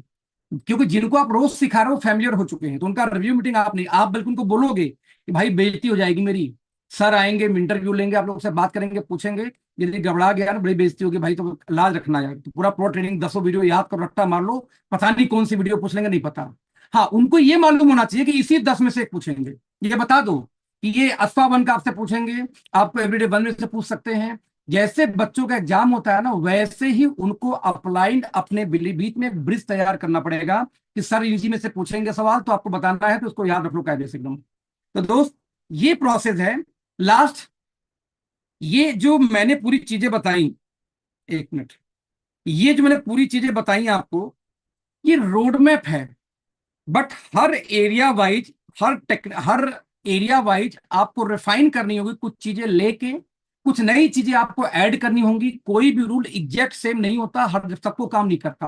क्योंकि जिनको आप रोज सिखा रहे हो फैमिलियर हो चुके हैं, तो उनका रिव्यू मीटिंग आप नहीं, आप बल्कि उनको बोलोगे कि भाई बेइज्जती हो जाएगी मेरी, सर आएंगे इंटरव्यू लेंगे, आप लोग से बात करेंगे, पूछेंगे, यदि गड़बड़ा गया ना बड़ी बेइज्जती होगी भाई, तो लाज रखना यार। तो पूरा प्रो ट्रेनिंग 10 वीडियो याद करो, रट्टा मार लो, पता नहीं कौन सी वीडियो पूछ लेंगे, नहीं पता। हाँ, उनको ये मालूम होना चाहिए कि इसी 10 में से एक पूछेंगे। ये बता दो कि ये अल्फा 1 का आपसे पूछेंगे, आपको एवरीडे 1 में से पूछ सकते हैं। जैसे बच्चों का एग्जाम होता है ना, वैसे ही उनको अपलाइंड अपने बीच में एक ब्रिज तैयार करना पड़ेगा कि सर इसी में से पूछेंगे सवाल, तो आपको बताना है, तो उसको याद रख लो कायदे से एकदम। तो दोस्त ये प्रोसेस है। लास्ट, ये जो मैंने पूरी चीजें बताई, 1 मिनट, ये जो मैंने पूरी चीजें बताई आपको, ये रोड मैप है, but her area wise, her area wise आपको रिफाइन करनी होगी, कुछ चीजें लेके कुछ नई चीजें आपको ऐड करनी होंगी। कोई भी रूल एग्जैक्ट सेम नहीं होता, हर सबको काम नहीं करता,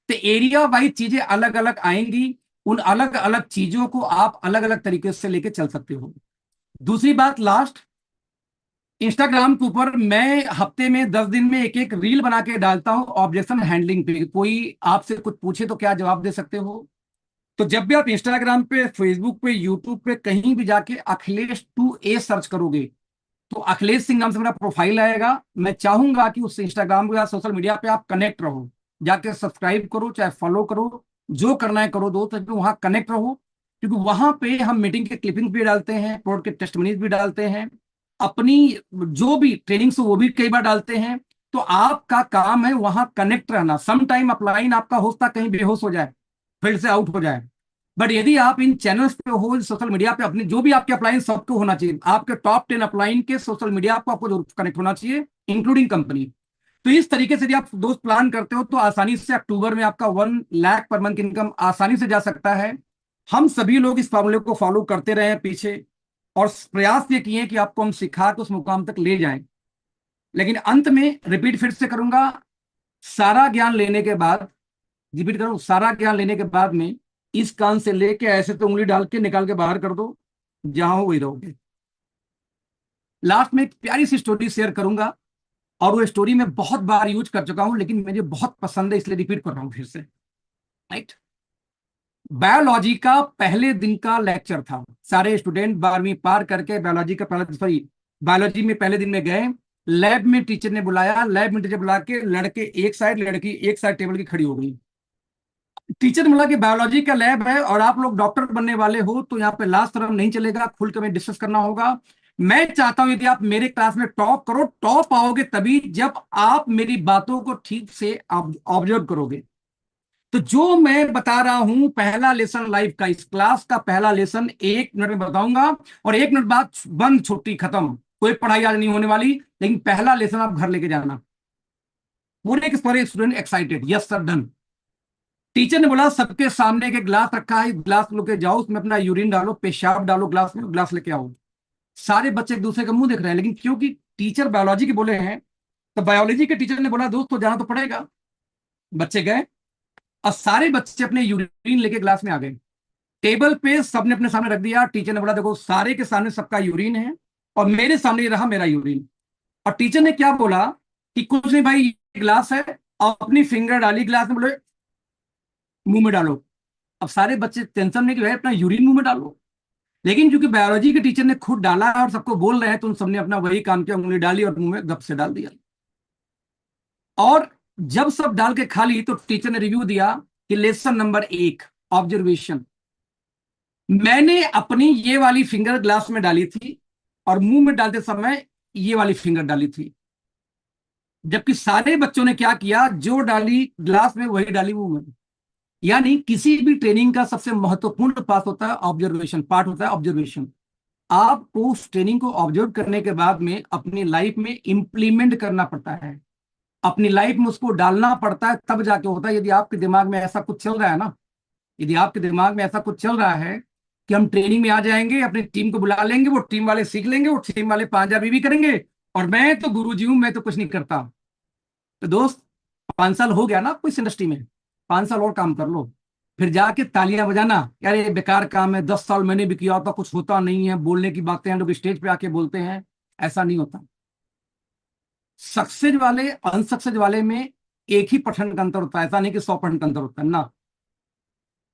तो एरिया वाइज चीजें अलग अलग आएंगी। उन अलग अलग चीजों को आप अलग अलग तरीके से लेके चल सकते हो। दूसरी बात, लास्ट, इंस्टाग्राम के ऊपर मैं हफ्ते में 10 दिन में एक एक रील बना के डालता हूं ऑब्जेक्शन हैंडलिंग पे। कोई आपसे कुछ पूछे तो क्या जवाब दे सकते हो। तो जब भी आप इंस्टाग्राम पे, फेसबुक पे, यूट्यूब पे कहीं भी जाके अखिलेश 2A सर्च करोगे, तो अखिलेश सिंह नाम से मेरा प्रोफाइल आएगा। मैं चाहूंगा कि उस इंस्टाग्राम या सोशल मीडिया पे आप कनेक्ट रहो, जाके सब्सक्राइब करो चाहे फॉलो करो, जो करना है करो दोस्त, तो वहां कनेक्ट रहो। क्योंकि वहां पे हम मीटिंग के क्लिपिंग भी डालते हैं, प्रोड के टेस्टमनीज भी डालते हैं, अपनी जो भी ट्रेनिंग्स वो भी कई बार डालते हैं। तो आपका काम है वहां कनेक्ट रहना। सम टाइम अपलाइन आपका होता कहीं बेहोश हो जाए, फील्ड से आउट हो जाए, बट यदि आप इन चैनल्स पे हो, सोशल मीडिया पे, अपने जो भी आपके अपलाइन सबको होना चाहिए, आपके टॉप 10 अपलाइन के सोशल मीडिया को आपको जरूर कनेक्ट होना चाहिए, इंक्लूडिंग कंपनी। तो इस तरीके से यदि आप दोस्त प्लान करते हो तो आसानी से अक्टूबर में आपका 1 लाख पर मंथ इनकम आसानी से जा सकता है। हम सभी लोग इस फॉर्मूले को फॉलो करते रहे हैं पीछे, और प्रयास ये किए कि आपको हम सिखा के उस मुकाम तक ले जाएं। लेकिन अंत में रिपीट फिर से करूंगा, सारा ज्ञान लेने के बाद, रिपीट करूं, सारा ज्ञान लेने के बाद में इस कान से लेके ऐसे तो उंगली डाल के निकाल के बाहर कर दो, जहां हो वही रहोगे। लास्ट में एक प्यारी सी स्टोरी शेयर करूंगा, और वो स्टोरी मैं बहुत बार यूज कर चुका हूं, लेकिन मुझे बहुत पसंद है इसलिए रिपीट कर रहा हूं फिर से। राइट। बायोलॉजी का पहले दिन का लेक्चर था, सारे स्टूडेंट 12वीं पार करके बायोलॉजी का पहला, सॉरी, बायोलॉजी में पहले दिन में गए। लैब में टीचर ने बुलाया, लैब में टीचर बुला के लड़के एक साइड, लड़की एक साइड टेबल की खड़ी हो गई। टीचर ने बोला कि बायोलॉजी का लैब है और आप लोग डॉक्टर बनने वाले हो, तो यहाँ पे लास्ट टर्म नहीं चलेगा, खुल कर डिस्कस करना होगा। मैं चाहता हूं यदि आप मेरे क्लास में टॉप करो, टॉप आओगे तभी जब आप मेरी बातों को ठीक से ऑब्जर्व करोगे। तो जो मैं बता रहा हूं पहला लेसन लाइव का, इस क्लास का पहला लेसन 1 मिनट में बताऊंगा, और 1 मिनट बाद बंद, छुट्टी खत्म, कोई पढ़ाई आज नहीं होने वाली, लेकिन पहला लेसन आप घर लेके जाना। पूरे के पूरे student excited, yes sir, done. Teacher ने बोला सबके सामने एक गिलास रखा है, गिलास लेके जाओ, उसमें अपना यूरिन डालो, पेशाब डालो ग्लास में, गिलास लेके आओ। सारे बच्चे एक दूसरे का मुंह देख रहे हैं, लेकिन क्योंकि टीचर बायोलॉजी के बोले हैं, तो बायोलॉजी के टीचर ने बोला दोस्तों जाना तो पड़ेगा। बच्चे गए और सारे बच्चे अपने यूरिन लेके ग्लास में आ गए। टेबल पे सबने अपने सामने रख दिया। टीचर ने बोला देखो सारे के सामने सबका यूरिन है और मेरे सामने ये रहा मेरा यूरिन। और टीचर ने क्या बोला कि कुछ नहीं भाई, ये ग्लास है, और अपनी फिंगर डाली ग्लास में, बोले मुंह में डालो। अब सारे बच्चे टेंशन में कि भाई अपना यूरिन मुंह में डालो, लेकिन क्योंकि बायोलॉजी के टीचर ने खुद डाला और सबको बोल रहे हैं, तो उन सबने अपना वही काम किया, उंगली डाली और मुंह में गप से डाल दिया। और जब सब डाल के खा ली तो टीचर ने रिव्यू दिया कि लेसन नंबर 1, ऑब्जर्वेशन, मैंने अपनी ये वाली फिंगर ग्लास में डाली थी और मुंह में डालते समय ये वाली फिंगर डाली थी, जबकि सारे बच्चों ने क्या किया, जो डाली ग्लास में वही डाली मुंह में। यानी किसी भी ट्रेनिंग का सबसे महत्वपूर्ण पार्ट होता है ऑब्जर्वेशन, पार्ट होता है ऑब्जर्वेशन। आपको उस ट्रेनिंग को ऑब्जर्व करने के बाद में अपनी लाइफ में इंप्लीमेंट करना पड़ता है, अपनी लाइफ में उसको डालना पड़ता है, तब जाके होता है। यदि आपके दिमाग में ऐसा कुछ चल रहा है ना, यदि आपके दिमाग में ऐसा कुछ चल रहा है कि हम ट्रेनिंग में आ जाएंगे, अपनी टीम को बुला लेंगे, वो टीम वाले सीख लेंगे, वो टीम वाले 5,000 बीवी करेंगे, और मैं तो गुरुजी हूं, मैं तो कुछ नहीं करता, तो दोस्त 5 साल हो गया ना आपको इस इंडस्ट्री में, 5 साल और काम कर लो, फिर जाके तालियां बजाना यार ये बेकार काम है, 10 साल मैंने भी किया होता, कुछ होता नहीं है, बोलने की बातें हैं, लोग स्टेज पे आके बोलते हैं, ऐसा नहीं होता। सक्सेस वाले अनसक्सेस वाले में एक ही % का अंतर होता है, ऐसा नहीं कि 100% का अंतर होता है ना।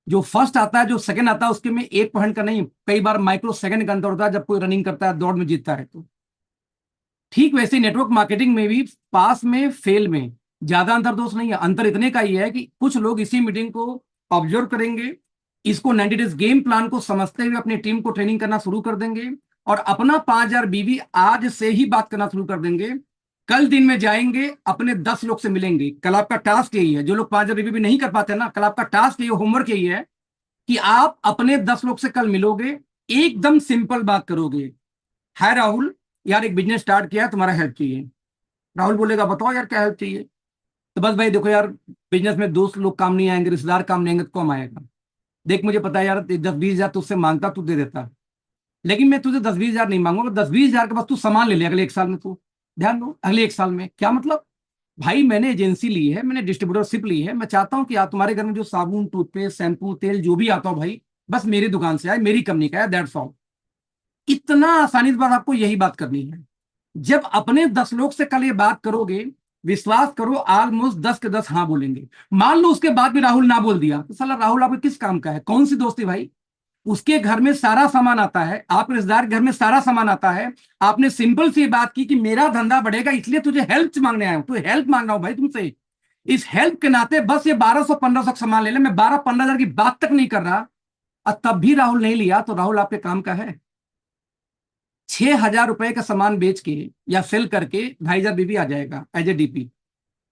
जो फर्स्ट आता है, जो सेकंड आता है, उसके में 1% का नहीं, कई बार माइक्रो सेकंड का अंतर होता है जब कोई रनिंग करता है, दौड़ में जीतता है। तो ठीक वैसे नेटवर्क मार्केटिंग में भी पास में फेल में ज्यादा अंतर दोष नहीं है। अंतर इतने का ही है कि कुछ लोग इसी मीटिंग को ऑब्जर्व करेंगे, इसको 90 डेज गेम प्लान को समझते हुए अपनी टीम को ट्रेनिंग करना शुरू कर देंगे, और अपना 5,000 बीवी आज से ही बात करना शुरू कर देंगे। कल दिन में जाएंगे, अपने 10 लोग से मिलेंगे। कल आपका टास्क यही है, जो लोग 5,000 बीवी भी नहीं कर पाते ना, कल आपका टास्क यही, होमवर्क यही है कि आप अपने 10 लोग से कल मिलोगे, एकदम सिंपल बात करोगे। हाय राहुल, यार एक बिजनेस स्टार्ट किया है, तुम्हारा हेल्प चाहिए। राहुल बोलेगा बताओ यार क्या हेल्प चाहिए। तो बस भाई देखो यार, बिजनेस में दोस्त लोग काम नहीं आएंगे, रिश्तेदार काम नहीं आएंगे, तो कौन आएगा। देख मुझे पता है यार, 10-20 हजार तुझसे मांगता, तू दे देता, लेकिन मैं तुझे 10-20 हजार नहीं मांगूंगा, 10-20 हजार के बाद तू सामान ले ले अगले 1 साल में। तू ध्यान दो, अगले 1 साल में क्या मतलब, भाई मैंने एजेंसी ली है, मैंने डिस्ट्रीब्यूटरशिप ली है, मैं चाहता हूं कि आप तुम्हारे घर में जो साबुन, टूथपेस्ट, शैम्पू, तेल जो भी आता हो भाई, बस मेरी दुकान से आए, मेरी कंपनी का है, दैट्स ऑल। इतना आसानी से बात, आपको यही बात करनी है। जब अपने 10 लोग से कल ये बात करोगे, विश्वास करो ऑलमोस्ट 10 के 10 हाँ बोलेंगे। मान लो उसके बाद भी राहुल ना बोल दिया, तो साला राहुल आपके किस काम का है, कौन सी दोस्ती भाई। उसके घर में सारा सामान आता है, आप रिश्तेदार के घर में सारा सामान आता है, आपने सिंपल सी बात की कि मेरा धंधा बढ़ेगा इसलिए तुझे हेल्प मांगने आया हूं, तो हेल्प मांग रहा हूं भाई तुमसे। इस हेल्प के नाते बस ये 1200-1500 का सामान ले ले, मैं 12-15 हजार की बात तक नहीं कर रहा, और तब भी राहुल नहीं लिया, तो राहुल आपके काम का है। 6,000 रुपए का सामान बेच के या सेल करके 2,500 बीबी आ जाएगा as a DP,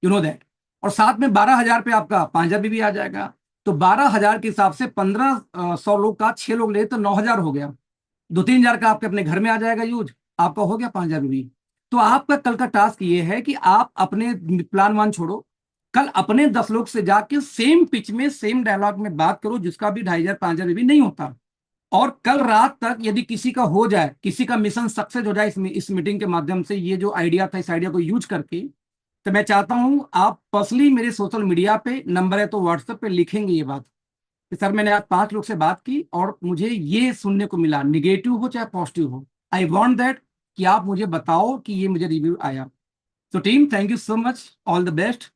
you know that. और साथ में 12,000 पे आपका 5,000 बीबी आ जाएगा। तो 12,000 के हिसाब से 1,500 लोग का 6 लोग ले तो 9,000 हो गया। 2-3 हजार का आपके अपने घर में आ जाएगा यूज, आपका हो गया 5,000 बीबी। तो आपका कल का टास्क ये है कि आप अपने प्लान वन छोड़ो, कल अपने 10 लोग से जाके सेम पिच में सेम डायलॉग में बात करो, जिसका भी 2,500-5,000 बीबी नहीं होता। और कल रात तक यदि किसी का हो जाए, किसी का मिशन सक्सेस हो जाए इस मीटिंग के माध्यम से, ये जो आइडिया था इस आइडिया को यूज करके, तो मैं चाहता हूं आप पर्सनली मेरे सोशल मीडिया पे, नंबर है तो व्हाट्सएप पे लिखेंगे ये बात कि सर मैंने आज 5 लोग से बात की और मुझे ये सुनने को मिला, निगेटिव हो चाहे पॉजिटिव हो, आई वॉन्ट दैट कि आप मुझे बताओ कि ये मुझे रिव्यू आया। तो team, thank you so much, all the best.